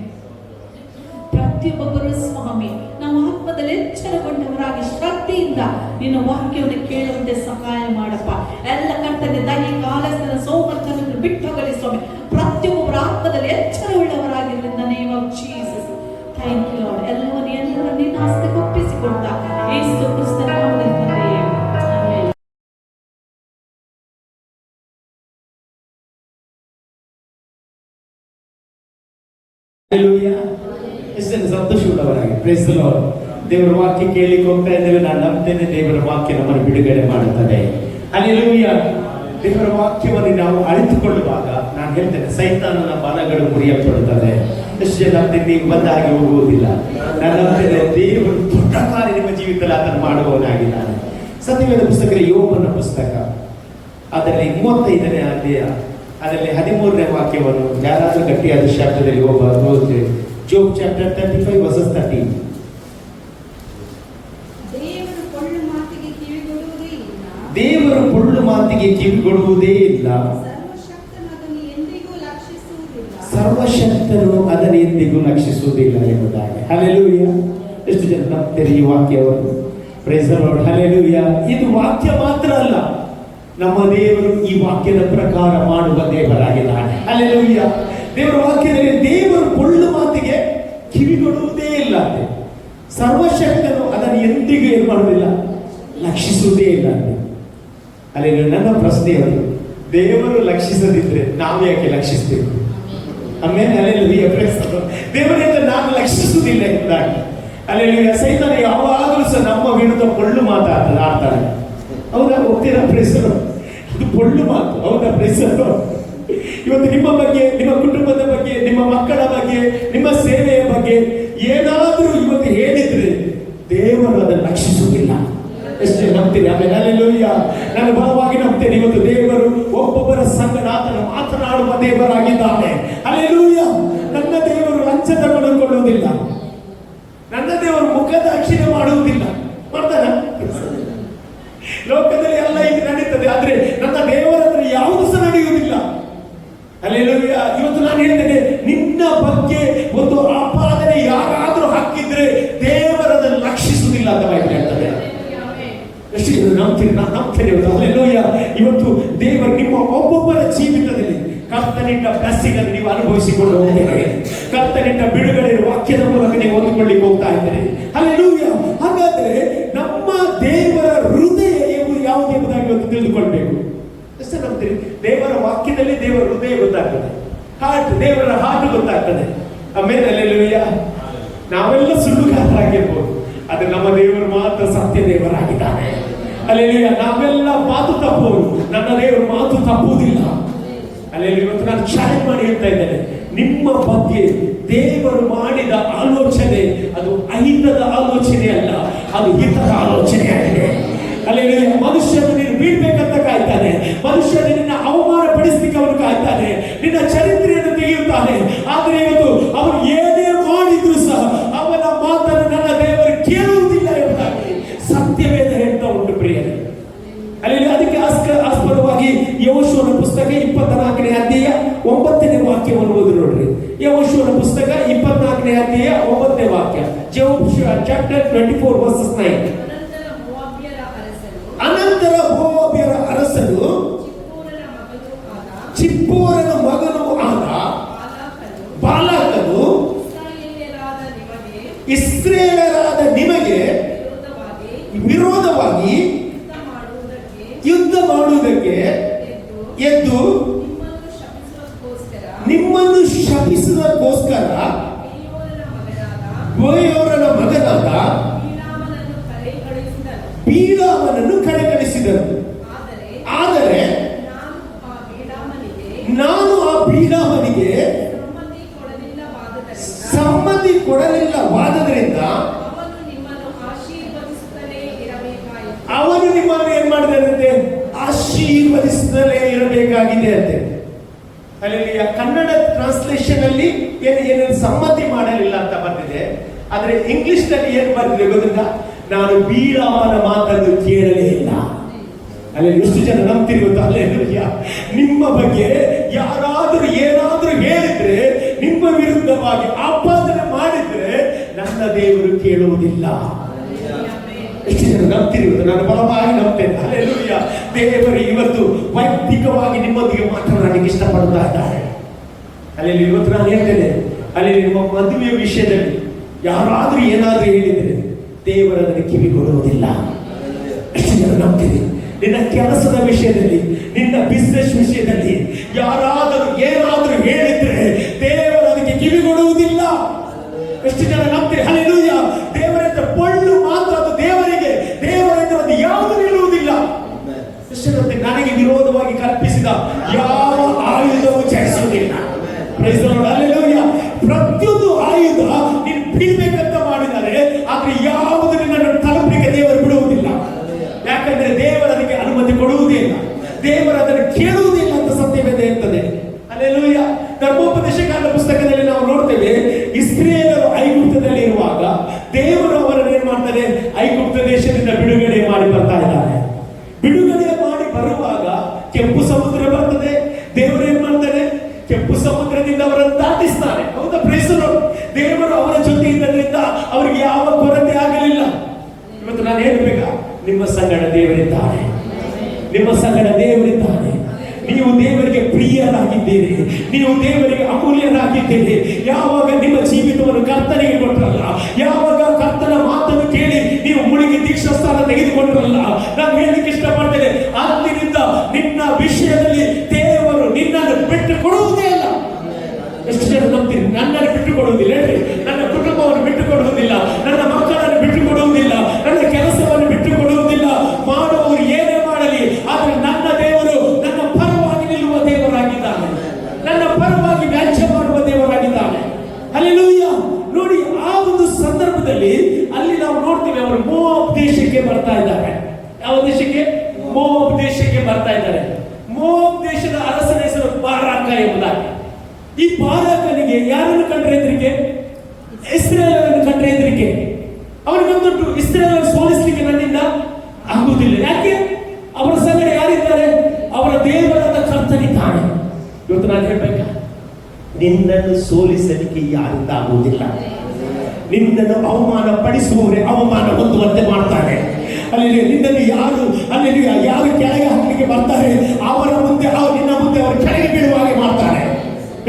ಪ್ರತಿಯೊಬ್ಬರು ಸ್ವಾಮಿ ನಾವು ಆತ್ಮದಲ್ಲಿ ಎಚ್ಚರಗೊಂಡವರಾಗಿ ಶ್ರದ್ಧೆಯಿಂದ ನಿನ್ನ ವಾಕ್ಯವನ್ನು ಕೇಳುವಂತೆ ಸಹಾಯ ಮಾಡಪ್ಪ. ಎಲ್ಲ ಕರ್ತನೆ ದೈಹಿಕ ಆಲಸ್ಯದ ಸೋಮರ್ಥನ ಬಿಟ್ಟುಗಲಿ ಸ್ವಾಮಿ. ಪ್ರತಿಯೊಬ್ಬರ ಆತ್ಮದಲ್ಲಿ ಎಚ್ಚರವುಳ್ಳವರಾಗಿರಲಿಲ್ಲ. Name of Jesus. Thank you Lord. ಎಲ್ಲರೂ ನಿನ್ನ ಹಸ್ತಕ್ಕೆ ಒಪ್ಪಿಸಿಕೊಡ್ತ ಯೇಸು ಕ್ರಿಸ್ತನ ನಾಮದಲ್ಲಿ ತಂದೆಯೇ, ಆಮೆನ್. ಹಲ್ಲೆಲೂಯಾ. ಎಷ್ಟು ಸಂತೋಷವುಳ್ಳವರಾಗಿ ಪ್ರೈಸ್ ದಿ ಲಾರ್ಡ್. ದೇವರ ವಾಕ್ಯ ಕೇಳಿಕ್ಕೆ ಹೋಗ್ತಾ ಇದ್ದೇವೆ. ನಾನು ನಂಬ್ತೇನೆ ದೇವರ ವಾಕ್ಯ ನಮ್ಮನ್ನು ಬಿಡುಗಡೆ ಮಾಡುತ್ತದೆ. ಹಲ್ಲೆಲೂಯಾ. ದೇವರ ವಾಕ್ಯವನ್ನು ನಾವು ಅರಿತುಕೊಳ್ಳುವಾಗ ನಾನು ಹೇಳ್ತೇನೆ, ಸೈತಾನನ ಬಲಗಳು ಮುರಿಯಲ್ಪಡುತ್ತದೆ. ಎಷ್ಟು ಜನ ನೀವು ಬಂದಾಗಿ ಹೋಗುವುದಿಲ್ಲ. ನಾನು ನಂಬ್ತೇನೆ ದೇವರು ದೊಡ್ಡ ಕಾರ್ಯ ನಿಮ್ಮ ಜೀವಿತದಲ್ಲಿ ಆತನು ಮಾಡುವವನಾಗಿದ್ದಾನೆ. ಸತ್ಯವೇದ ಪುಸ್ತಕ ಯೋಬನ ಪುಸ್ತಕ ಅದರಲ್ಲಿ 35ನೇ ಅಧ್ಯಾಯ ಅದರಲ್ಲಿ 13ನೇ ವಾಕ್ಯವನ್ನು ಯಾರಾದರೂ ಗಟ್ಟಿಯಾದ ಶಬ್ದದಲ್ಲಿ ಓದಿದ್ರೆ, ಜೋಬ್ ಚಾಪ್ಟರ್ 35 ವರ್ಸಸ್ 13. ದೇವರು ಪೊಳ್ಳು ಮಾತಿಗೆ ಕಿವಿಗೊಡುವುದೇ ಇಲ್ಲ, ಸರ್ವಶಕ್ತನು ಅದನ್ನು ಎಂದಿಗೂ ಲಕ್ಷಿಸುವುದಿಲ್ಲ ಎಂಬುದಾಗಿ. ಹಲ್ಲೆಲೂಯಾ. ಎಷ್ಟು ಜನ ನಂಬ್ತೀರಿ ಈ ವಾಕ್ಯವನ್ನು? Praise the lord. ಹಲ್ಲೆಲೂಯಾ. ಇದು ವಾಕ್ಯ ಮಾತ್ರ ಅಲ್ಲ, ನಮ್ಮ ದೇವರು ಈ ವಾಕ್ಯದ ಪ್ರಕಾರ ಮಾಡುವ ದೇವರಾಗಿದ್ದಾನೆ. ಹಲ್ಲೆಲೂಯಾ. ದೇವರ ವಾಕ್ಯದಲ್ಲಿ ದೇವರು ಪೊಳ್ಳು ಮಾತಿಗೆ ಕಿವಿಗೊಡುವುದೇ ಇಲ್ಲ, ಸರ್ವಶಕ್ತನು ಅದನ್ನು ಎಂದಿಗೂ ಏನು ಮಾಡುವುದಿಲ್ಲ, ಲಕ್ಷಿಸುವುದೇ ಇಲ್ಲ. ಅಲ್ಲಿ ನನ್ನ ಪ್ರಶ್ನೆ ಅದು, ದೇವರು ಲಕ್ಷಿಸದಿದ್ರೆ ನಾವು ಯಾಕೆ ಲಕ್ಷಿಸಬೇಕು? ಆಮೇಲೆ ಹಲ್ಲೆಲೂಯಾ. ದೇವರಿಂದ ನಾನು ಲಕ್ಷಿಸುವುದಿಲ್ಲ ಎಂಬುದಾಗಿ. ಹಲ್ಲೆಲೂಯಾ. ಸೈತಾನ ಯಾವಾಗಲೂ ಸಹ ನಮ್ಮ ವಿರುದ್ಧ ಪೊಳ್ಳು ಆಡ್ತಾನೆ. ಹೌದಾ? ಹೋಗ್ತೀರಾ ಪ್ರೇಸರು? ಇದು ಪೊಳ್ಳು ಮಾತು. ಹೌದಾ ಪ್ರೇಸರು? ಇವತ್ತು ನಿಮ್ಮ ಬಗ್ಗೆ, ನಿಮ್ಮ ಕುಟುಂಬದ ಬಗ್ಗೆ, ನಿಮ್ಮ ಮಕ್ಕಳ ಬಗ್ಗೆ, ನಿಮ್ಮ ಸೇವೆಯ ಬಗ್ಗೆ ಏನಾದರೂ ಇವತ್ತು ಹೇಳಿದ್ರೆ ದೇವರು ಅದನ್ನು ಲಕ್ಷಿಸುವುದಿಲ್ಲ. ಎಷ್ಟು ನಂಬ್ತೀರಿ? ಆಮೇಲೆ ಹಲ್ಲೆಲೂಯಾ. ನಾನು ಬಲವಾಗಿ ನಂಬ್ತೇನೆ, ಇವತ್ತು ದೇವರು ಒಬ್ಬೊಬ್ಬರ ಸಂಗಡ ಆತನು ಮಾತನಾಡುವ ದೇವರಾಗಿದ್ದಾನೆ. ಹಲ್ಲೆಲೂಯಾ. ನನ್ನ ದೇವರು ಲಂಚ ತಗೊಂಡುಕೊಳ್ಳುವುದಿಲ್ಲ, ನನ್ನ ದೇವರು ಮುಖದಾಕ್ಷಿಣ್ಯ ಮಾಡುವುದಿಲ್ಲ. ಮಾಡ್ತಾನ? ಲೋಕದಲ್ಲಿ ಎಲ್ಲ ಇದು ನಡೀತದೆ, ಆದ್ರೆ ನನ್ನ ದೇವರ ಹತ್ರ ಯಾವುದು ಸಹ ನಡೆಯುವುದಿಲ್ಲ. ಹಲ್ಲೆಲೂಯಾ. ಇವತ್ತು ನಾನು ಹೇಳ್ತೇನೆ, ನಿನ್ನ ಬಗ್ಗೆ ಒಂದು ಆಪಾದನೆ ಯಾರಾದ್ರೂ ಹಾಕಿದ್ರೆ ದೇವರದನ್ನು ಲಕ್ಷಿಸುವುದಿಲ್ಲ ಅಂತ ಬೈಬಲ್ ಹೇಳ್ತದೆ. ಎಷ್ಟು ಜನ ನಂಬ್ತೀರಿ? ನಾನು ನಂಬ್ತೇನೆ. ಹಲ್ಲೆಲೂಯಾ. ಇವತ್ತು ದೇವರು ನಿಮ್ಮ ಒಬ್ಬೊಬ್ಬರ ಜೀವಿತದಲ್ಲಿ ಕರ್ತನಿಟ್ಟ ಬ್ಲೆಸ್ಸಿಂಗ್ ಅನ್ನು ನೀವು ಅನುಭವಿಸಿಕೊಂಡು ಹೋಗ್ತೀರಿ. ಕರ್ತನಿಟ್ಟ ಬಿಡುಗಡೆ ವಾಕ್ಯದ ಮೂಲಕ ನೀವು ಹೊಂದಿಕೊಳ್ಳಿಕ್ಕೆ ಹೋಗ್ತಾ ಇದ್ದೀರಿ. ಹಲ್ಲೆಲೂಯಾ. ಹಾಗಾದ್ರೆ ನಮ್ಮ ದೇವರ ಹೃದಯ ಯಾವುದು ಎಂಬುದಾಗಿ ಇವತ್ತು ತಿಳಿದುಕೊಳ್ಬೇಕು. ಎಷ್ಟು ನಂಬ್ತೀರಿ? ದೇವರ ವಾಕ್ಯದಲ್ಲಿ ದೇವರ ಹೃದಯ ಗೊತ್ತಾಗ್ತದೆ, ದೇವರ ಹಾರ್ಟ್ ಗೊತ್ತಾಗ್ತದೆ. ಆಮೇಲೆ ಅಲ್ಲೆಲ್ಲೂಯ್ಯ. ನಾವೆಲ್ಲ ಸುಳ್ಳುಗಾರರಾಗಿರ್ಬೋದು, ಆದ್ರೆ ನಮ್ಮ ದೇವರು ಮಾತ್ರ ಸತ್ಯ ದೇವರಾಗಿದ್ದಾನೆ. ಅಲ್ಲೆಲ್ಲೂಯ್ಯ. ನಾವೆಲ್ಲ ಮಾತು ತಪ್ಪುವರು, ನನ್ನ ದೇವರು ಮಾತು ತಪ್ಪುವುದಿಲ್ಲ. ಅಲ್ಲೆಲ್ಲ ಇವತ್ತು ನಾನು ಚಾಲೆಂಜ್ ಮಾಡಿ ಹೇಳ್ತಾ ಇದ್ದೇನೆ, ನಿಮ್ಮ ಬಗ್ಗೆ ದೇವರು ಮಾಡಿದ ಆಲೋಚನೆ ಅದು ಅಹಿತದ ಆಲೋಚನೆ ಅಲ್ಲ, ಅದು ಹಿತದ ಆಲೋಚನೆ ಆಗಿದೆ. ಅಲ್ಲಿ ಮನುಷ್ಯನು ನೀನು ಬೀಳ್ಬೇಕಂತ ಕಾಯ್ತಾನೆ, ಮನುಷ್ಯನು ನಿನ್ನ ಅವಮಾನ ಪಡಿಸ್ಲಿಕ್ಕೆ ಅವನು ಕಾಯ್ತಾನೆ, ನಿನ್ನ ಚರಿತ್ರೆಯನ್ನು ತೆಗೆಯುತ್ತಾನೆ. ಆದ್ರೆ ಇವತ್ತು ಅವನು ಏನೇ ಮಾಡಿದ್ರು ಸಹ ಅವನ ಮಾತನ್ನು ನನ್ನ ದೇವರು ಕೇಳುವುದಿಲ್ಲ ಎಂಬುದಾಗಿ ಸತ್ಯವೇದ ಹೇಳ್ತಾ ಉಂಟು ಪ್ರಿಯರೇ. ಅಲ್ಲಿ ಅದಕ್ಕೆ ಆಸ್ಪದವಾಗಿ ಯೆಹೋಶುವನ ಪುಸ್ತಕ 24ನೇ ಅಧ್ಯಾಯ 9ನೇ ವಾಕ್ಯವನ್ನು ಓದಿ ನೋಡ್ರಿ. ಯೆಹೋಶುವನ ಪುಸ್ತಕ 24ನೇ ಅಧ್ಯಾಯ 9ನೇ ವಾಕ್ಯ. Joshua chapter 24 verses 9. ಅನಂತರ ಮೋವಾಬ್ಯರ ಅರಸನು ಚಿಪ್ಪೋರನ ಮಗನೂ ಆದ ಬಾಲಾಕನು ಇಸ್ರಾಯೇಲರಾದ ನಿಮಗೆ ವಿರೋಧವಾಗಿ ಯುದ್ಧ ಮಾಡುವುದಕ್ಕೆ ಎದ್ದು ನಿಮ್ಮನ್ನು ಶಪಿಸುವುದಕ್ಕೋಸ್ಕರ ಬೋಯೋರನ ಮಗನಾದ ಬೀಳಾಮನನ್ನು ಕಡೆಗಣಿಸಿದರು. ಆದರೆ ನಾನು ಆ ಬೀಳಾಮನಿಗೆ ಸಮ್ಮತಿ ಕೊಡಲಿಲ್ಲವಾದ್ದರಿಂದ ಅವನು ನಿಮ್ಮನ್ನು ಏನ್ ಮಾಡಿದಂತೆ ಆಶೀರ್ವದಿಸುತ್ತಲೇ ಇರಬೇಕಾಗಿದೆ ಅಂತೆ. ಅಲ್ಲಿ ಕನ್ನಡ ಟ್ರಾನ್ಸ್ಲೇಷನ್ ಅಲ್ಲಿ ಏನೇನು ಸಮ್ಮತಿ ಮಾಡಲಿಲ್ಲ ಅಂತ ಬಂದಿದೆ, ಆದ್ರೆ ಇಂಗ್ಲಿಷ್ ನಲ್ಲಿ ಏನ್ ಬಂದಿದೆ ಗೊತ್ತಿಲ್ಲ, ನಾನು ಬೀಳಾಮನ ಮಾತನ್ನು ಕೇಳಲೇ ಇಲ್ಲ. ಅಲ್ಲಿ ಎಷ್ಟು ಜನ ನಂಬ್ತಿರಿ ಗೊತ್ತಾ? ಅಲ್ಲೆಲ್ಲೂಯ್ಯ. ನಿಮ್ಮ ಬಗ್ಗೆ ಯಾರಾದರೂ ಏನಾದರೂ ಹೇಳಿದ್ರೆ, ನಿಮ್ಮ ವಿರುದ್ಧವಾಗಿ ಆಪಾದನೆ ಮಾಡಿದ್ರೆ ನನ್ನ ದೇವರು ಕೇಳುವುದಿಲ್ಲ. ಎಷ್ಟು ಜನ ನಂಬ್ತಿರಿ ಗೊತ್ತಾ? ನಾನು ಬಲವಾಗಿ ನಂಬ್ತೇನೆ. ಅಲ್ಲೆಲ್ಲೂಯ್ಯ. ದೇವರು ಇವತ್ತು ವೈಯಕ್ತಿಕವಾಗಿ ನಿಮ್ಮೊಂದಿಗೆ ಮಾತನಾಡಲಿಕ್ಕೆ ಇಷ್ಟಪಡ್ತಾ ಇದ್ದಾರೆ. ಅಲ್ಲಿ ಇವತ್ತು ನಾನು ಹೇಳ್ತೇನೆ, ಅಲ್ಲಿ ನಿಮ್ಮ ಮದುವೆಯ ವಿಷಯದಲ್ಲಿ ಯಾರಾದ್ರೂ ಏನಾದ್ರೂ ಹೇಳಿದ್ರೆ ದೇವರು ಅದನ್ನು ಕಿವಿ ಕೊಡುವುದಿಲ್ಲ. ಎಷ್ಟು ಜನ ನಂಬ್ತೀರಿ? ನಿನ್ನ ಕೆಲಸದ ವಿಷಯದಲ್ಲಿ, ನಿನ್ನ ಬಿಸ್ನೆಸ್ ವಿಷಯದಲ್ಲಿ ಯಾರಾದರೂ ಏನಾದರೂ ಹೇಳಿದ್ರೆ ದೇವರು ಅದಕ್ಕೆ ಕಿವಿ ಕೊಡುವುದಿಲ್ಲ. ಎಷ್ಟು ಜನ ನಂಬ್ತೀರಿ? ಹಲ್ಲೆಲೂಯಾ. ದೇವರಿಂದ ಪೊಳ್ಳು ಮಾತ್ರ ಅದು ದೇವರಿಗೆ, ದೇವರಿಂದ ಅದು ಯಾವುದು ನಿಲ್ಲುವುದಿಲ್ಲ. ಎಷ್ಟು ನಂಬ್ತೀರಿ? ನನಗೆ ವಿರೋಧವಾಗಿ ಕಲ್ಪಿಸಿದ ಯಾವ ಆಯುಧವು ಜಯಿಸುವುದಿಲ್ಲ. Praise the lord. ಹಲ್ಲೆಲೂಯಾ. ಪ್ರತಿಯೊಂದು ಆಯುಧ ನೀನು ಬಿಡಬೇಕಂತ ಮಾಡಿದರೆ, ಆದ್ರೆ ಯಾವುದು ನಿನ್ನನ್ನು ತಲುಪಲಿಕ್ಕೆ ದೇವರು ಬಿಡುವುದಿಲ್ಲ. ಯಾಕಂದ್ರೆ ದೇವರು ಅದಕ್ಕೆ ಅನುಮತಿ ಕೊಡುವುದಿಲ್ಲ, ದೇವರು ಅದನ್ನು ಕೇಳುವುದಿಲ್ಲ ಅಂತ ಸತ್ಯವೇದ ಇರ್ತದೆ. ಹಲ್ಲೆಲೂಯಾ. ಧರ್ಮೋಪದೇಶಕಾರರ ಪುಸ್ತಕದಲ್ಲಿ ನಾವು ನೋಡ್ತೇವೆ, ಇಸ್ರಾಯೇಲರು ಐಗುಪ್ತದಲ್ಲಿ ಇರುವಾಗ ದೇವರು ಅವರನ್ನು ಏನ್ ಮಾಡ್ತಾರೆ, ಐಗುಪ್ತ ದೇಶದಿಂದ ಬಿಡುಗಡೆ ಮಾಡಿ ಬರ್ತಾ ಇದ್ದಾರೆ. ಬಿಡುಗಡೆ ಮಾಡಿ ಬರುವಾಗ ಕೆಂಪು ಸಮುದ್ರ ಬರ್ತದೆ. ದೇವರು ಏನ್ ಮಾಡ್ತಾರೆ, ಕೆಂಪು ಸಮುದ್ರದಿಂದ ಅವರನ್ನು ದಾಟಿಸ್ತಾರೆ. ಹೌದಾ? Praise the lord. ದೇವರು ಅವರ ಜೊತೆ ಇದ್ದದ್ರಿಂದ ಅವರಿಗೆ ಯಾವ ಕೊರತೆ ಆಗಲಿಲ್ಲ. ಇವತ್ತು ನಾನು ಹೇಳ್ಬೇಕಾ, ನಿಮ್ಮ ಸಂಗಡ ದೇವರಿದ್ದಾನೆ, ನಿಮ್ಮ ಸಂಗಡ ದೇವರಿದ್ದಾನೆ. ನೀವು ದೇವರಿಗೆ ಪ್ರಿಯರಾಗಿದ್ದೀರಿ, ನೀವು ದೇವರಿಗೆ ಅಮೂಲ್ಯರಾಗಿದ್ದೀರಿ. ಯಾವಾಗ ನಿಮ್ಮ ಜೀವಿತವನ್ನು ಕರ್ತನಿಗೆ ಕೊಟ್ಟರಲ್ಲ, ಯಾವಾಗ ಕರ್ತನ ಮಾತನ್ನು ಕೇಳಿ ನೀವು ಮುಳುಗಿ ದೀಕ್ಷಾಸ್ಥಾನ ತೆಗೆದುಕೊಂಡ್ರಲ್ಲ, ನಾನು ಹೇಳಲಿಕ್ಕೆ ಇಷ್ಟಪಡ್ತೇನೆ, ಅಂದಿನಿಂದ ನಿನ್ನ ವಿಷಯದಲ್ಲಿ ದೇವರು ನಿನ್ನನ್ನು ಬಿಟ್ಟು ಕೊಡುವುದೇ ಇಲ್ಲ. ಎಷ್ಟು ಜನ ನಂಬ್ತೀರಿ? ನನ್ನನ್ನು ಬಿಟ್ಟು ಕೊಡುವುದಿಲ್ಲ ಹೇಳ್ರಿ. ನನ್ನ ಕುಟುಂಬವನ್ನು ಬಿಟ್ಟು ಕೊಡುವುದಿಲ್ಲ, ನನ್ನ ಮಕ್ಕಳನ್ನು ಬಿಟ್ಟು ಕೊಡುವುದಿಲ್ಲ, ನನ್ನ ಕೆಲಸವನ್ನು ಬಿಟ್ಟು ಕೊಡುವುದಿಲ್ಲ. ಮಾಡುವವರು ಏನೇ ಮಾಡಲಿ, ಆದ್ರೆ ನನ್ನ ದೇವರು ನನ್ನ ಪರವಾಗಿ ನಿಲ್ಲುವ ದೇವರಾಗಿದ್ದಾನೆ, ನನ್ನ ಪರವಾಗಿ ವ್ಯಾಜ್ಯ ಮಾಡುವ ದೇವರಾಗಿದ್ದಾನೆ. ಹಲ್ಲೆಲೂಯಾ. ನೋಡಿ, ಆ ಒಂದು ಸಂದರ್ಭದಲ್ಲಿ ಅಲ್ಲಿ ನಾವು ನೋಡ್ತೀವಿ, ಅವರು ಮೋವಾಬ್ ದೇಶಕ್ಕೆ ಬರ್ತಾ ಇದ್ದಾರೆ. ಯಾವ ದೇಶಕ್ಕೆ? ಮೋವಾಬ್ ದೇಶಕ್ಕೆ ಬರ್ತಾ ಇದ್ದಾರೆ. ಮೋವಾಬ್ ದೇಶದ ಅರಸನ ಹೆಸರು ಬಾರಾಕ ಎಂಬುದಾಗಿ. ಈ ಬಾರಾಕನಿಗೆ ಯಾರನ್ನು ಕಂಡ್ರೆ ಹೆದರಿಕೆ? ಇಸ್ರಾಯೇಲರನ್ನು ಕಂಡ್ರೆ ಹೆದರಿಕೆ. ಅವನಿಗೊಂದುಂಟು, ಇಸ್ರಾಯೇಲರನ್ನು ಸೋಲಿಸಲಿಕ್ಕೆ ನನ್ನಿಂದ ಆಗುವುದಿಲ್ಲ. ಯಾಕೆ? ಅವರ ಸಂಗಡ ಯಾರಿದ್ದಾರೆ? ಅವರ ದೇವರಾದ ಕರ್ತನಿದ್ದಾನೆ. ಇವತ್ತು ನಾನು ಹೇಳ್ಬೇಕಾ, ನಿನ್ನನ್ನು ಸೋಲಿಸಲಿಕ್ಕೆ ಯಾರಿಂದ ಆಗುವುದಿಲ್ಲ. ನಿನ್ನನ್ನು ಅವಮಾನ ಪಡಿಸುವವರೇ ಅವಮಾನ ಹೊಂದುವಂತೆ ಮಾಡ್ತಾರೆ. ಅಲ್ಲಿ ನಿನ್ನನ್ನು ಯಾರು ಕೆಳಗೆ ಹಾಕಲಿಕ್ಕೆ ಬರ್ತಾರೆ, ಅವರ ಮುಂದೆ ನಿನ್ನ ಮುಂದೆ ಅವರು ಕೆಳಗೆ ಬೀಳುವ ಹಾಗೆ ಮಾಡ್ತಾರೆ.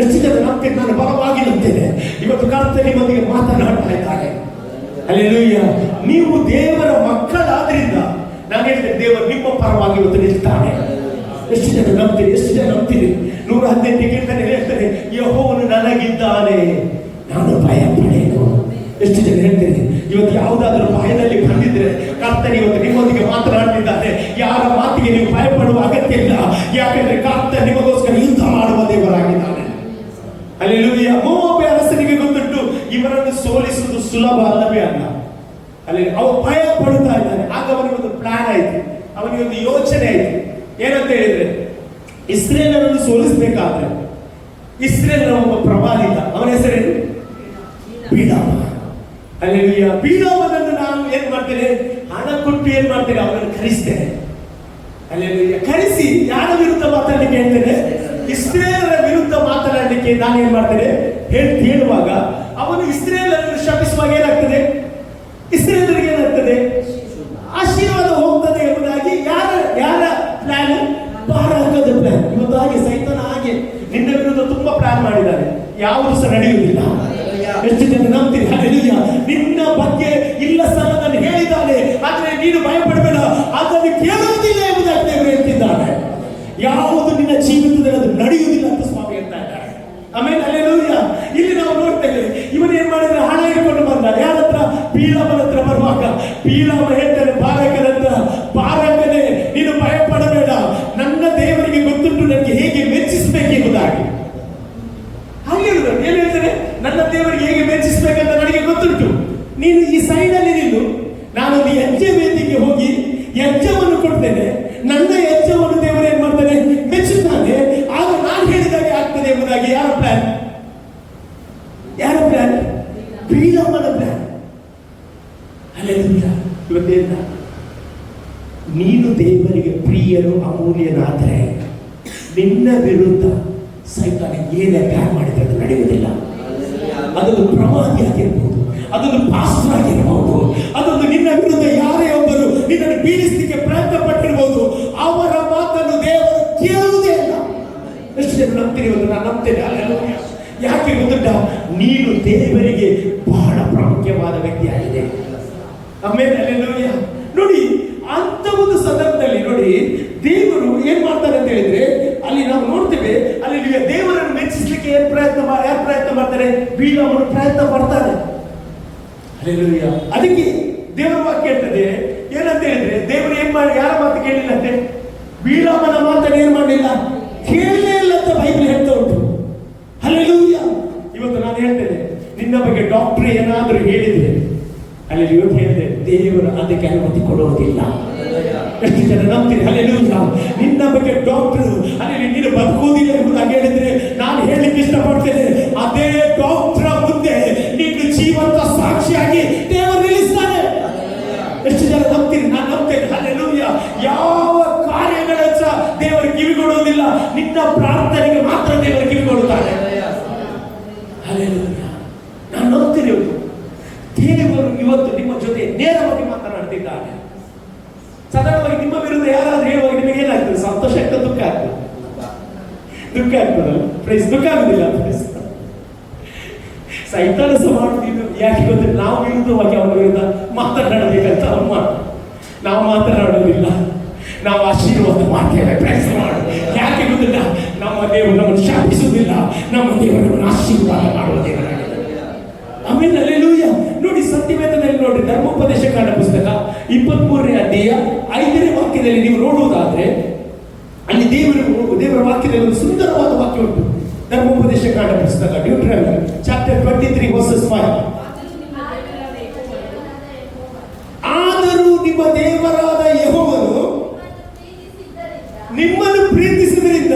ಎಷ್ಟು ಜನ ನಂಬ್ತೇನೆ? ನಾನು ಬಲವಾಗಿ ನಂಬ್ತೇನೆ. ಇವತ್ತು ಕರ್ತನ ನಿಮ್ಮೊಂದಿಗೆ ಮಾತನಾಡ್ತಾ ಇದ್ದಾರೆ. ಹಲ್ಲೆಲೂಯಾ. ನೀವು ದೇವರ ಮಕ್ಕಳಾದ್ರಿಂದ ನಾನು ಹೇಳಿದೆ, ದೇವರು ನಿಮ್ಮ ಪರವಾಗಿ ಇವತ್ತು ನಿಲ್ತಾನೆ. ಎಷ್ಟು ಜನ ನಂಬ್ತೀರಿ? ಎಷ್ಟು ಜನ ನಂಬ್ತೀರಿ? 115 ಕೀರ್ತನೆ ಹೇಳ್ತಾರೆ, ಯೆಹೋವನು ನನಗಿದ್ದಾನೆ, ನಾನು ಭಯ ಪಡೆಯನು. ಎಷ್ಟು ಜನ ಹೇಳ್ತೀರಿ? ಇವತ್ತು ಯಾವುದಾದ್ರೂ ಭಯದಲ್ಲಿ ಬಂದಿದ್ರೆ ಕರ್ತನು ಇವತ್ತು ನಿಮ್ಮೊಂದಿಗೆ ಮಾತನಾಡ್ತಿದ್ದಾನೆ. ಯಾರ ಮಾತಿಗೆ ನೀವು ಭಯ ಪಡುವ ಅಗತ್ಯ ಇಲ್ಲ, ಯಾಕಂದ್ರೆ ಕರ್ತನು ನಿಮಗೋಸ್ಕರ ಯುದ್ಧ ಮಾಡುವ ದೇವರಾಗಿದ್ದಾನೆ. ಹಲ್ಲೆಲೂಯಾ. ಮೋವಾಬ್ ಅರಸನಿಗೆ ಗೊತ್ತುಂಟು, ಇವರನ್ನು ಸೋಲಿಸುವುದು ಸುಲಭ ಅಲ್ಲವೇ ಅಲ್ಲ. ಅಲ್ಲಿ ಅವ ಭಯ ಪಡುತ್ತಾ ಇದ್ದಾನೆ. ಆಗ ಅವನಿಗೊಂದು ಪ್ಲಾನ್ ಆಯ್ತು, ಅವನಿಗೊಂದು ಯೋಚನೆ ಆಯ್ತು. ಏನಂತ ಹೇಳಿದ್ರೆ, ಇಸ್ರೇಲರನ್ನು ಸೋಲಿಸಬೇಕಾದ್ರೆ ಇಸ್ರೇಲರ ಒಬ್ಬ ಪ್ರವಾದಿ ಇದ್ದ, ಅವನ ಹೆಸರೇನು? ಬೀಳಾಮ. ಹಲ್ಲೆಲೂಯಾ. ಬೀಳಾಮನನ್ನು ನಾನು ಏನ್ ಮಾಡ್ತೇನೆ, ಹಣ ಕೊಟ್ಟು ಏನ್ ಮಾಡ್ತೇನೆ, ಅವನನ್ನು ಕರೆಸ್ತೇನೆ. ಹಲ್ಲೆಲೂಯಾ. ಕರೆಸಿ ಯಾರ ವಿರುದ್ಧ ಮಾತಾಡ್ಲಿಕ್ಕೆ ಹೇಳ್ತೇನೆ? ಇಸ್ರೇಲರ ವಿರುದ್ಧ ಮಾತನಾಡಲಿಕ್ಕೆ ನಾನು ಏನ್ ಮಾಡ್ತೇನೆ ಹೇಳುವಾಗ, ಅವನು ಇಸ್ರೇಲರನ್ನು ಶಪಿಸುವಾಗ ಏನಾಗ್ತದೆ? ಇಸ್ರೇಲರಿಗೆ ಏನಾಗ್ತದೆ? ಆಶೀರ್ವಾದ ಹೋಗ್ತದೆ ಎಂಬುದಾಗಿ ಯಾರ ಪ್ಲಾನ್? ಬಾರಾಕದ ಪ್ಲಾನ್. ಇವತ್ತು ಹಾಗೆ ಸೈತಾನ ಹಾಗೆ ನಿನ್ನ ವಿರುದ್ಧ ತುಂಬಾ ಪ್ಲಾನ್ ಮಾಡಿದ್ದಾರೆ, ಯಾವುದು ಸಹ ನಡೆಯುವುದಿಲ್ಲ. ಎಷ್ಟು ಜನ ನಂಬ್ತೀರಿ? ಹಲ್ಲೆಲೂಯಾ. ನಿನ್ನ ಬಗ್ಗೆ ಇಲ್ಲ ಸಲ್ಲದನ್ನು ಹೇಳಿದ್ದಾನೆ, ಆದ್ರೆ ನೀನು ಭಯಪಡಬೇಡ, ಅದನ್ನು ಕೇಳುವುದಿಲ್ಲ ಎಂಬುದಾಗಿ ದೇವರು ಹೇಳ್ತಿದ್ದಾನೆ. ಯಾವುದು ನಿನ್ನ ಜೀವಿತದಲ್ಲಿ ಅದು ನಡೆಯುವುದಿಲ್ಲ ಅಂತ ಸ್ವಾಮಿ ಹೇಳ್ತಾ ಇದ್ದಾರೆ. ಆಮೇಲೆ ಹಲ್ಲೆಲೂಯಾ. ಇಲ್ಲಿ ನಾವು ನೋಡ್ತೇವೆ, ಇವನು ಏನ್ ಮಾಡಿದ್ರೆ ಹಣ ಇಟ್ಕೊಂಡು ಬಂದ. ಯಾರ ಹತ್ರ? ಬೀಳಾಮನ ಹತ್ರ ಬರುವಾಗ ಬೀಳಾಮ ಹೇಳ್ತಾರೆ ಬಾರಾಕನ ಹತ್ರ, ಬಾರಾಕನೇ ನೀನು ಭಯ ಪಡಬೇಡ, ನನ್ನ ದೇವರಿಗೆ ಗೊತ್ತುಂಟು ನನಗೆ ಹೇಗೆ ಮೆಚ್ಚಿಸಬೇಕೆಂಬುದಾಗಿ. ಹಾಗೆ ಹೇಳಿದ್ರು. ಏನ್ ಹೇಳ್ತಾರೆ? ನನ್ನ ದೇವರಿಗೆ ಹೇಗೆ ಮೆಚ್ಚಿಸಬೇಕಂತ ನನಗೆ ಗೊತ್ತುಂಟು, ನೀನು ಈ ಸೈಡಲ್ಲಿ ನಿಲ್ಲು, ನಾನೊಂದು ಹೆಜ್ಜೆ ವೇದಿಗೆ ಹೋಗಿ ಯಜ್ಞವನ್ನು ಕೊಡ್ತೇನೆ, ನನ್ನ ಯಜ್ಞವನ್ನು ದೇವರು ಏನ್ ಮಾಡ್ತಾನೆ? ಮೆಚ್ಚುತ್ತಾನೆ. ಆಗ ನಾನು ಹೇಳಿದಾಗೆ ಆಗ್ತದೆ ಎಂಬುದಾಗಿ. ಯಾರ ಪ್ಲಾನ್? ಯಾರ ಪ್ಲಾನ್? ಬೀಳಾಮನ ಪ್ಲಾನ್. ಹಲ್ಲೆಲೂಯಾ. ಇವತ್ತೇನ, ನೀನು ದೇವರಿಗೆ ಪ್ರಿಯನು ಅಮೂಲ್ಯನಾದರೆ ನಿನ್ನ ವಿರುದ್ಧ ಸೈತಾನ ಏನೇ ಪ್ಲಾನ್ ಮಾಡಿದ್ರೆ ಅದು ನಡೆಯುವುದಿಲ್ಲ. ಅದೊಂದು ಪ್ರವಾದಿ ಆಗಿರ್ಬಹುದು, ಅದೊಂದು ಪಾಸ್ಟರ್ ಆಗಿರಬಹುದು, ಅದೊಂದು ನಿನ್ನ ವಿರುದ್ಧ ಯಾರೇ ಒಬ್ಬರು ನಿನ್ನನ್ನು ಬೀಳಿಸಲಿಕ್ಕೆ ಪ್ರಯತ್ನ ಪಟ್ಟಿರಬಹುದು, ಅವರ ಮಾತನ್ನು ದೇವರು ಕೇಳುವುದೇ ಇಲ್ಲ. ಎಷ್ಟು ಜನ ನಂಬ್ತೀರಿ? ಇವತ್ತು ನಾನು ನಂಬ್ತೇನೆ. ಹಲ್ಲೆಲೂಯಾ. ಯಾಕೆ ಗೊತ್ತುಂಟ? ನೀನು ದೇವರಿಗೆ ಬಹಳ ಪ್ರಾಮುಖ್ಯವಾದ ವ್ಯಕ್ತಿಯಾಗಿದೆ. ಆಮೇಲೆ ಹಲ್ಲೆಲೂಯಾ. ನೋಡಿ, ಅಂತ ಒಂದು ಸಂದರ್ಭದಲ್ಲಿ ನೋಡಿ ದೇವರು ಏನ್ ಮಾಡ್ತಾರೆ ಅಂತ ಹೇಳಿದ್ರೆ, ಅಲ್ಲಿ ನಾವು ನೋಡ್ತೇವೆ, ಅಲ್ಲಿ ದೇವರನ್ನು ಮೆಚ್ಚಿಸಲಿಕ್ಕೆ ಯಾರು ಪ್ರಯತ್ನ ಮಾಡ್ತಾರೆ? ಬೀಳಾಮನು ಪ್ರಯತ್ನ ಪಡ್ತಾನೆ. ಹಲ್ಲೆಲೂಯಾ. ಅದಕ್ಕೆ ದೇವರ ವಾಕ್ಯ ಹೇಳ್ತದೆ ಏನಂತ ಹೇಳಿದ್ರೆ, ದೇವರು ಏನ್ ಮಾಡಿ ಯಾರ ಮಾತು ಕೇಳಿಲ್ಲ ಅಂತೆ? ಬೀಳಾಮನ ಮಾತನ್ನು ಏನ್ ಮಾಡಲಿಲ್ಲ, ಕೇಳಲೇ ಇಲ್ಲ ಅಂತ ಬೈಬಲ್ ಹೇಳ್ತಾ ಉಂಟು. ಹಲ್ಲೆಲೂಯಾ. ಇವತ್ತು ನಾನು ಹೇಳ್ತೇನೆ, ನಿನ್ನ ಬಗ್ಗೆ ಡಾಕ್ಟರ್ ಏನಾದರೂ ಹೇಳಿದ್ರೆ, ಅಲ್ಲಿ ಇವತ್ತು ಹೇಳಿದೆ, ದೇವರು ಅದಕ್ಕೆ ಅನುಮತಿ ಕೊಡುವುದಿಲ್ಲ. ಎಷ್ಟು ಜನ ನಂಬ್ತೀರಿ? ಹಲ್ಲೆಲೂಯಾ. ನಿನ್ನ ಬಗ್ಗೆ ಡಾಕ್ಟರ್ ಅಲ್ಲಿ ನೀನು ಬದುಕುವುದಿಲ್ಲ ಎಂಬುದಾಗಿ ಹೇಳಿದ್ರೆ, ನಾನು ಹೇಳಲಿಕ್ಕೆ ಇಷ್ಟಪಡ್ತೇನೆ, ಅದೇ ಡಾಕ್ಟರ್ ಮುಂದೆ ನೀನು ಜೀವಂತ ಸಾಕ್ಷಿಯಾಗಿ ದೇವರು ನಿಲ್ಲಿಸ್ತಾನೆ. ಎಷ್ಟು ಜನ ನಂಬ್ತೀರಿ? ನಾನು ನಂಬ್ತೇನೆ. ಹಲ್ಲೆಲೂಯಾ. ಯಾವ ಕಾರ್ಯಗಳ ದೇವರು ಕಿವಿಗೊಡುವುದಿಲ್ಲ, ನಿನ್ನ ಪ್ರಾರ್ಥನೆಗೆ ಮಾತ್ರ ದೇವರು ಕಿವಿಗೊಡುತ್ತಾನೆ. ಹಲ್ಲೆಲೂಯಾ. ನಾನು ನಂಬ್ತೀನಿ. ದೇವರು ಇವತ್ತು ನಿಮ್ಮ ಜೊತೆ ನೇರವಾಗಿ ಮಾತನಾಡ್ತಿದ್ದಾನೆ. ಸಾಧಾರಣವಾಗಿ ನಿಮ್ಮ ವಿರುದ್ಧ ಯಾರಾದ್ರೂ ಹೇಳುವಾಗ ನಿಮಗೆ ಏನಾಗ್ತದೆ? ಸಂತೋಷ ಆಗ್ತದೆ? ದುಃಖ ಆಗ್ತದೆ? ದುಃಖ ಆಗ್ತದಲ್ಲ? ಪ್ರೈಸ್. ದುಃಖ ಆಗುದಿಲ್ಲ? ಸೈತಾನ ಸಹ ಮಾಡುತ್ತಿದ್ದು ಯಾಕೆ ಗೊತ್ತಿಲ್ಲ, ನಾವು ವಿರುದ್ಧವಾಗಿ ಅವನ ವಿರುದ್ಧ ಮಾತನಾಡಬೇಕಂತ ಅವ್ನು ಮಾಡ್ತಾರೆ. ನಾವು ಮಾತನಾಡೋದಿಲ್ಲ, ನಾವು ಆಶೀರ್ವಾದ ಮಾಡ್ತೇವೆ. ಪ್ರಯತ್ನ ಮಾಡು. ಯಾಕೆ ಗೊತ್ತಿಲ್ಲ? ನಮ್ಮ ದೇವರು ನಮ್ಮನ್ನು ಶಾಪಿಸುವುದಿಲ್ಲ, ನಮ್ಮ ದೇವರು ನಮ್ಮನ್ನು ಆಶೀರ್ವಾದ ಮಾಡುವ ದೇವರಾಗಿದೆ. ಆಮೇಲೆ ಹಲ್ಲೆಲೂಯಾ. ನೋಡಿ, ಸತ್ಯವೇದದಲ್ಲಿ ನೋಡಿ, ಧರ್ಮೋಪದೇಶ ಕಾಂಡ ಪುಸ್ತಕ 23ನೇ ಅಧ್ಯಾಯ 5ನೇ ವಾಕ್ಯದಲ್ಲಿ ನೀವು ನೋಡುವುದಾದ್ರೆ, ಅಲ್ಲಿ ದೇವರ ವಾಕ್ಯದಲ್ಲಿ ಒಂದು ಸುಂದರವಾದ ವಾಕ್ಯ ಉಂಟು. ಧರ್ಮೋಪದೇಶ ಕಾಂಡ ಪುಸ್ತಕ ಡ್ಯೂಟರಾನಮಿ ಚಾಪ್ಟರ್ 23 ವರ್ಸಸ್ 5. ಆದರೂ ನಿಮ್ಮ ದೇವರಾದ ಯೆಹೋವನು ನಿಮ್ಮನ್ನು ಪ್ರೀತಿಸಿದ್ರಿಂದ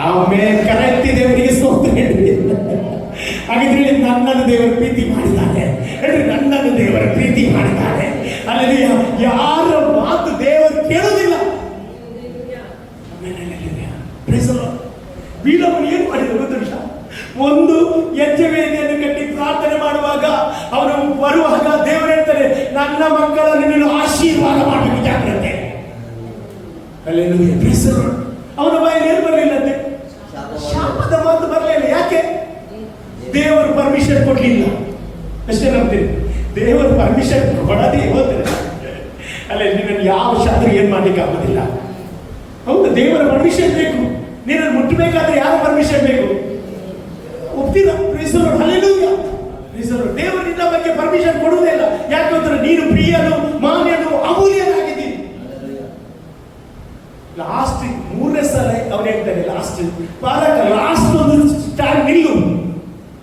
ಆಮೇಲೆ ಕರೆಕ್ಟ್ ದೇವರಿಗೆ ಸ್ತೋತ್ರ ಹೇಳ್ರಿ. ಹಾಗಿದ್ರೆ ನನ್ನನ್ನು ದೇವರ ಪ್ರೀತಿ ಮಾಡಿದ್ದಾನೆ ಹೇಳ್ರಿ, ನನ್ನನ್ನು ದೇವರ ಪ್ರೀತಿ ಮಾಡಿದ್ದಾನೆ. ಅಲ್ಲಿ ಯಾರ ಮಾತು ದೇವರು ಕೇಳುವುದಿಲ್ಲ. ಬೀಳಾಮನು ಏನು ಮಾಡಿದ್ರು ಗೊತ್ತಿಲ್ಲ? ಒಂದು ಯಜ್ಞವೇದಿಯನ್ನು ಕಟ್ಟಿ ಪ್ರಾರ್ಥನೆ ಮಾಡುವಾಗ, ಅವನು ಬರುವಾಗ ದೇವರು ಹೇಳ್ತಾರೆ, ನನ್ನ ಮಕ್ಕಳನ್ನು ನೀನು ಆಶೀರ್ವಾದ ಮಾಡಬೇಕು, ಜಾಗ್ರತೆ. ಹಲ್ಲೆಲೂಯಾ. ಅವನ ಬಾಯಲ್ಲಿ ಏನು ಬರಲಿಲ್ಲ ಅಂತೆ? ಶಾಪದ ಮಾತು ಬರಲಿಲ್ಲ. ಯಾಕೆ? ದೇವರು ಪರ್ಮಿಷನ್ ಕೊಡ್ಲಿಲ್ಲ. ಅಷ್ಟೇ ನಂಬ್ತೀನಿ. ದೇವರು ಪರ್ಮಿಷನ್ ಕೊಡದೆ ಹೋದ್ರೆ ಅಲ್ಲೇ ನಿನ್ನನ್ನು ಯಾವ ಶಾಸ್ತ್ರ ಏನ್ ಮಾಡ್ಲಿಕ್ಕೆ ಆಗೋದಿಲ್ಲ. ಹೌದು, ದೇವರ ಪರ್ಮಿಷನ್ ಬೇಕು. ನೀನನ್ನು ಮುಟ್ಟಬೇಕಾದ್ರೆ ಯಾರ ಪರ್ಮಿಷನ್ ಬೇಕು? ಒಪ್ತೀರಾ? ಹಲ್ಲೆಲೂಯಾ. ದೇವರು ನಿನ್ನ ಬಗ್ಗೆ ಪರ್ಮಿಷನ್ ಕೊಡುವುದೇ ಇಲ್ಲ. ಯಾಕಂದ್ರೆ ನೀನು ಪ್ರಿಯನು, ಮಾನ್ಯನು, ಅಮೂಲ್ಯನಾಗಿದ್ದೀನಿ. ಲಾಸ್ಟ್ 3ನೇ ಸಲ ಅವ್ರು ಹೇಳ್ತಾರೆ, ಲಾಸ್ಟ್ ಒಂದು ಸ್ಟಾರ್ಟ್ ನಿಲ್ಲು.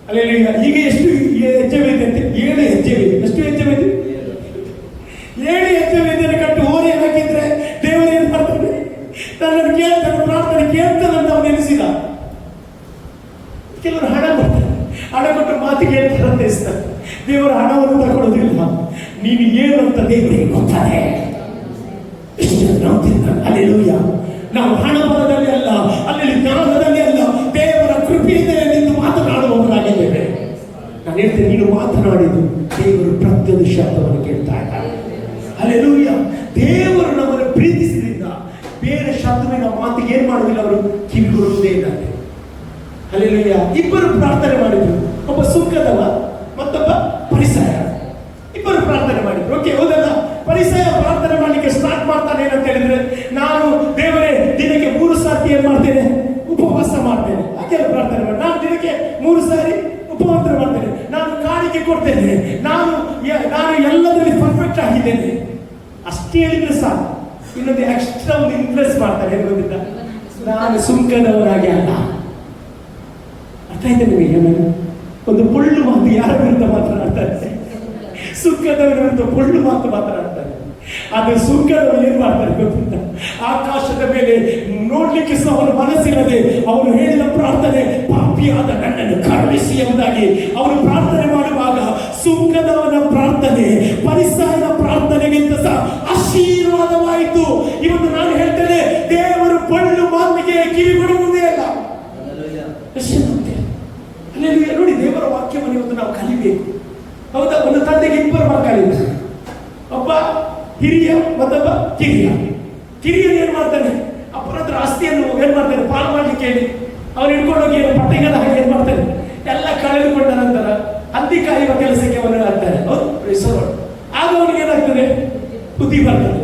ಅಲ್ಲೆಲೂಯಾ. ಈಗ ಎಷ್ಟು ಹೆಜ್ಜೆ ಬೇದೆ ಅಂತ? 7 ಹೆಜ್ಜೆ ಬೇದೆ. ಎಷ್ಟು ಹೆಜ್ಜೆ ಬೇದೆ? 7 ಹೆಜ್ಜೆ ಬೇದೆಯನ್ನು ಕಟ್ಟು ಓರೆ ಹಾಕಿದ್ರೆ ದೇವರು ಏನ್ ಮಾಡ್ತಾನೆ? ತನ್ನನ್ನು ಕೇಳ್ತಾನೆ, ಪ್ರಾರ್ಥನೆ ಕೇಳ್ತಾನೆ ಅಂತ ಅವನು ಎನಿಸಿದ. ಕೆಲವರು ಹಣ ಕೊಡ್ತಾರೆ, ಹಣ ಕೊಟ್ಟು ಮಾತು ಕೇಳ್ತಾರೆ ಅಂತ ಇಸ್ತಾರೆ. ದೇವರ ಹಣವನ್ನು ತಗೊಳ್ಳೋದಿಲ್ಲ. ನೀನು ಏನು ಅಂತ ದೇವರಿಗೆ ಗೊತ್ತಾನೆ. ಹಲ್ಲೆಲೂಯಾ. ನಾವು ಹಣ ಬಲದಲ್ಲಿ ಅಲ್ಲ, ಅಲ್ಲಿ ಜ್ಞಾನದಲ್ಲಿ ಅಲ್ಲ, ದೇವರ ಕೃಪೆಯಿಂದ ನಿಂತು ಮಾತನಾಡುವವರಾಗಿದ್ದೇವೆ. ನಾನು ಹೇಳ್ತೇನೆ, ನೀನು ಮಾತನಾಡಿದ್ದು ದೇವರು ಪ್ರತಿಯೊಂದು ಶಬ್ದವನ್ನು ಕೇಳ್ತಾ ಇದ್ದಾರೆ. ಹಲ್ಲೆಲೂಯಾ. ದೇವರು ನಮ್ಮನ್ನು ಪ್ರೀತಿಸಿದ್ರಿಂದ ಬೇರೆ ಶಬ್ದವಿನ ಮಾತಿಗೆ ಏನ್ ಮಾಡುವುದಿಲ್ಲ, ಅವರು ಕಿವಿಗೊಡುವುದೇ ಇಲ್ಲ. ಹಲ್ಲೆಲೂಯಾ. ಇಬ್ಬರು ಪ್ರಾರ್ಥನೆ ಮಾಡಿದ್ರು, ಒಬ್ಬ ಸುಂಕದವ ಮತ್ತೊಬ್ಬ ಪರಿಸಯ. ಇಬ್ಬರು ಪ್ರಾರ್ಥನೆ ಮಾಡಿದ್ರು. ಓಕೆ, ಹೌದಲ್ಲ? ಪರಿಸಯ ಪ್ರಾರ್ಥನೆ ಮಾಡ್ಲಿಕ್ಕೆ ಸ್ಟಾರ್ಟ್ ಮಾಡ್ತಾನೆ ಏನಂತ ಹೇಳಿದ್ರೆ, ನಾನು ದೇವರೇ ದಿನಕ್ಕೆ 3 ಸಾರಿ ಏನ್ ಮಾಡ್ತೇನೆ? ಉಪವಾಸ ಮಾಡ್ತೇನೆ. ಹಾಗೆಲ್ಲ ಪ್ರಾರ್ಥನೆ ಮಾಡಿ. ನಾನು ದಿನಕ್ಕೆ 3 ಸಾರಿ ಉಪವಾಸ ಮಾಡ್ತೇನೆ. ನಾನು ಕಾಣಿಕೆ ಕೊಡ್ತೇನೆ. ನಾನು ಎಲ್ಲದರಲ್ಲಿ ಪರ್ಫೆಕ್ಟ್ ಆಗಿದ್ದೇನೆ. ಅಷ್ಟೇ ಹೇಳಿದ್ರೆ ಸಾಕು. ಇನ್ನೊಂದು ಎಕ್ಸ್ಟ್ರಾ ಒಂದು ಇನ್ಫ್ಲುಯೆನ್ಸ್ ಮಾಡ್ತಾರೆ. ಏನು ಗೊತ್ತಿಲ್ಲ, ನಾನು ಸುಂಕದವರಾಗಿ ಅಲ್ಲ. ಅರ್ಥ ಆಯ್ತು ನಿಮಗೆ? ಒಂದು ಪೊಳ್ಳು ಮಾತು ಯಾರ ವಿರುದ್ಧ ಮಾತನಾಡ್ತಾರೆ? ಸುಂಕದವರ ವಿರುದ್ಧ ಪೊಳ್ಳು ಮಾತು ಮಾತನಾಡ್ತಾರೆ. ಆದ್ರೆ ಸುಂಕದವರು ಏನ್ ಮಾಡ್ತಾರೆ ಗೊತ್ತಿಲ್ಲ, ಆಕಾಶದ ಮೇಲೆ ನೋಡ್ಲಿಕ್ಕೆ ಸಹ ಅವರ ಮನಸ್ಸಿಲ್ಲದೆ ಅವರು ಹೇಳಿದ ಪ್ರಾರ್ಥನೆ, ಪಾಪಿಯಾದ ನನ್ನನ್ನು ಕರುಣಿಸಿ ಎಂಬುದಾಗಿ ಅವರು ಪ್ರಾರ್ಥನೆ ಮಾಡುವಾಗ ಸುಂಕದವನ ಪ್ರಾರ್ಥನೆ ಪರಿಸರದ ಪ್ರಾರ್ಥನೆಗಿಂತ ಸಹ ಆಶೀರ್ವಾದವಾಯಿತು. ಇವತ್ತು ನಾನು ಹೇಳ್ತೇನೆ, ದೇವರು ಪೊಳ್ಳು ಮಾತಿಗೆ ಕಿವಿ ಕೊಡುವುದೇ ಇಲ್ಲ. ನೋಡಿ, ದೇವರ ವಾಕ್ಯವನ್ನು ಇವತ್ತು ನಾವು ಕಲಿಬೇಕು. ಹೌದಾ? ಒಂದು ತಂದೆಗೆ 2 ಮಕ್ಕಳಿದ್ದಾರೆ. ಒಬ್ಬ ಹಿರಿಯ ಮತ್ತೊಬ್ಬ ಕಿರಿಯ. ಕಿರಿಯನು ಏನ್ ಮಾಡ್ತಾನೆ? ಅಪ್ಪನ ಹತ್ರ ಆಸ್ತಿಯನ್ನು ಏನ್ ಮಾಡ್ತಾನೆ? ಪಾಲು ಮಾಡ್ಲಿಕ್ಕೆ ಹೇಳಿ ಅವ್ರು ಹಿಡ್ಕೊಂಡೋಗಿ ಪಟ್ಟೆಗೆಲ್ಲ ಹಾಗೆ ಏನ್ ಮಾಡ್ತಾನೆ? ಎಲ್ಲ ಕಳೆದುಕೊಂಡ ನಂತರ ಹಂದಿ ಕಾಯುವ ಕೆಲಸಕ್ಕೆ ಅವನು ಆಗ್ತಾನೆ. ಹೌದು, ಆಗ ಅವನಿಗೆ ಏನಾಗ್ತದೆ? ಬುದ್ಧಿ ಬರ್ತದೆ.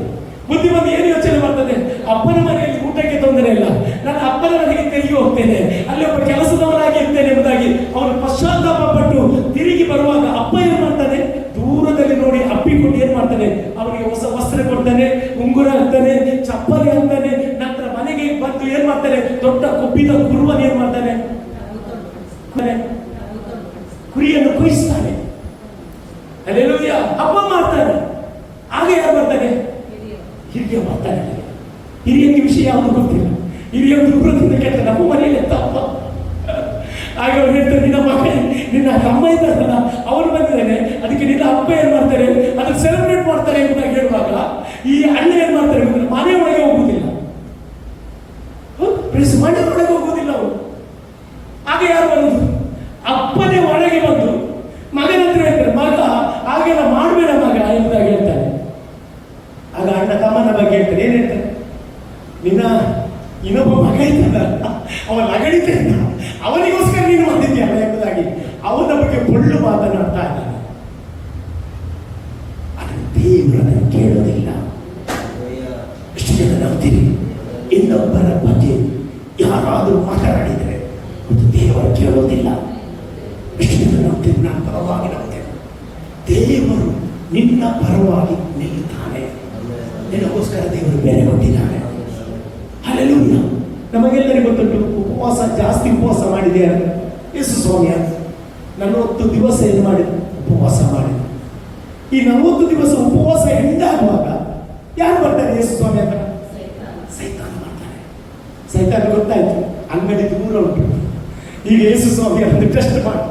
ಬುದ್ಧಿ ಬಂದು ಏನು ಯೋಚನೆ ಮಾಡ್ತದೆ? ಅಪ್ಪನ ಮನೆಯಲ್ಲಿ ಊಟಕ್ಕೆ ತೊಂದರೆ ಇಲ್ಲ, ನಾನು ಅಪ್ಪನ ಮನೆಗೆ ತಿರುಗಿ ಹೋಗ್ತೇನೆ, ಅಲ್ಲಿ ಒಬ್ಬ ಕೆಲಸದವನಾಗಿ ಇರ್ತೇನೆ ಎಂಬುದಾಗಿ ಅವನು ಪಶ್ಚಾತ್ತಾಪ ಪಟ್ಟು ತಿರುಗಿ ಬರುವಾಗ ಅಪ್ಪ ಏನ್ ಮಾಡ್ತಾನೆ? ದೂರದಲ್ಲಿ ನೋಡಿ ಅಪ್ಪಿಕೊಂಡು ಏನ್ ಮಾಡ್ತಾನೆ? ಅವನಿಗೆ ಹೊಸ ವಸ್ತ್ರ ಕೊಡ್ತಾನೆ, ಉಂಗುರ ಹಾಕ್ತಾನೆ, ಚಪ್ಪಲಿ ಹಾಕ್ತಾನೆ. ನಂತರ ಮನೆಗೆ ಬಂದು ಏನ್ ಮಾಡ್ತಾನೆ? ದೊಡ್ಡ ಕೊಬ್ಬಿದ ಕುರುವನ್ ಏನ್ ಮಾಡ್ತಾನೆ? ಕುರಿಯನ್ನು ಕೊಯ್ಸ್ತಾನೆ. ಹಲ್ಲೆಲೂಯಾ. ಹಬ್ಬ ಮಾಡ್ತಾನೆ. ಆಗ ಯಾರು ಬರ್ತಾನೆ? ಹಿರಿಯ ಬರ್ತಾನೆ. ಹಿರಿಯನಿಗೆ ವಿಷಯ ಯಾವುದು ಗೊತ್ತಿಲ್ಲ. ಹಿರಿಯ ದುರ್ಬಲದಿಂದ ಕೆಟ್ಟ ನಮ್ಮ ಮನೆಯಲ್ಲಿ ತಪ್ಪ. ಆಗ ಅವ್ರು ಹೇಳ್ತಾರೆ, ನಿನ್ನ ಮಗ, ನಿನ್ನ ತಮ್ಮ ಇದ್ದಾರಲ್ಲ ಅವನು ಬಂದಿದ್ದಾನೆ, ಅದಕ್ಕೆ ನಿನ್ನ ಅಪ್ಪ ಏನ್ ಮಾಡ್ತಾರೆ? ಅದನ್ನು ಸೆಲೆಬ್ರೇಟ್ ಮಾಡ್ತಾರೆ ಎಂಬುದಾಗಿ ಹೇಳುವಾಗ ಈ ಅಣ್ಣ ಏನ್ ಮಾಡ್ತಾರೆ? ಮನೆ ಒಳಗೆ ಹೋಗುವುದಿಲ್ಲ. ಮನೆ ಒಳಗೆ ಹೋಗುವುದಿಲ್ಲ ಅವರು. ಆಗ ಯಾರು ಬರುವುದು? ಅಪ್ಪನೇ ಒಳಗೆ ಬಂದು ಮಗನ ಹತ್ರ ಹೇಳ್ತಾರೆ, ಮಗ ಹಾಗೆಲ್ಲ ಮಾಡಬೇಡ ಮಗ ಎಂಬುದಾಗಿ ಹೇಳ್ತಾರೆ. ಆಗ ಅಣ್ಣ ತಮ್ಮನ ಬಗ್ಗೆ ಹೇಳ್ತಾರೆ. ಏನ್ ಹೇಳ್ತಾರೆ? ನಿನ್ನ ಇನ್ನೊಬ್ಬ ಮಗ ಇದ್ದಾನ, ಅವನ ಅಗಡಿತ ಅವನಿಗೋಸ್ಕರ ನೀನು ಮಾಡಿದ್ಯಲ್ಲ ಎಂಬುದಾಗಿ ಅವನ ಬಗ್ಗೆ ಪೊಳ್ಳು ಮಾತನಾಡ್ತಾ ಇದ್ದಾನೆ. ಅದನ್ನು ದೇವರನ್ನು ಕೇಳೋದಿಲ್ಲ. ಎಷ್ಟು ಜನ ನಂಬ್ತೀರಿ? ಇನ್ನೊಬ್ಬರ ಬಗ್ಗೆ ಯಾರಾದರೂ ಮಾತನಾಡಿದರೆ ಅದು ದೇವರು ಕೇಳೋದಿಲ್ಲ. ಎಷ್ಟು ಜನ ನಂಬ್ತೀರಿ? ನನ್ನ ಪರವಾಗಿ ನಂಬ್ತೇನೆ. ದೇವರು ನಿನ್ನ ಪರವಾಗಿ ನಿಲ್ಲುತ್ತಾನೆ. ನಿನಗೋಸ್ಕರ ದೇವರು ಬೇರೆ ಕೊಟ್ಟಿದ್ದಾನೆ. ಹಲ್ಲೆಲೂಯಾ. ನಮಗೆಲ್ಲರಿಗೂ ಗೊತ್ತುಂಟು, ಉಪವಾಸ ಜಾಸ್ತಿ ಉಪವಾಸ ಮಾಡಿದೆ ಯೇಸು ಸ್ವಾಮಿ. 40 ದಿವಸ ಏನು ಮಾಡಿದ? ಉಪವಾಸ ಮಾಡಿದ. ಈ 40 ದಿವಸ ಉಪವಾಸ ಎಂಡಾಗುವಾಗ ಯಾರು ಬರ್ತಾರೆ ಯೇಸು ಸ್ವಾಮಿ ಹತ್ರ? ಸೈತಾನ ಬರ್ತಾನೆ. ಸೈತಾನ ಗೊತ್ತಾಯ್ತು, ಅಂಗಡಿ ದೂರ ಉಂಟು. ಈಗ ಯೇಸು ಸ್ವಾಮಿ ಅದನ್ನು ಟೆಸ್ಟ್ ಮಾಡಿ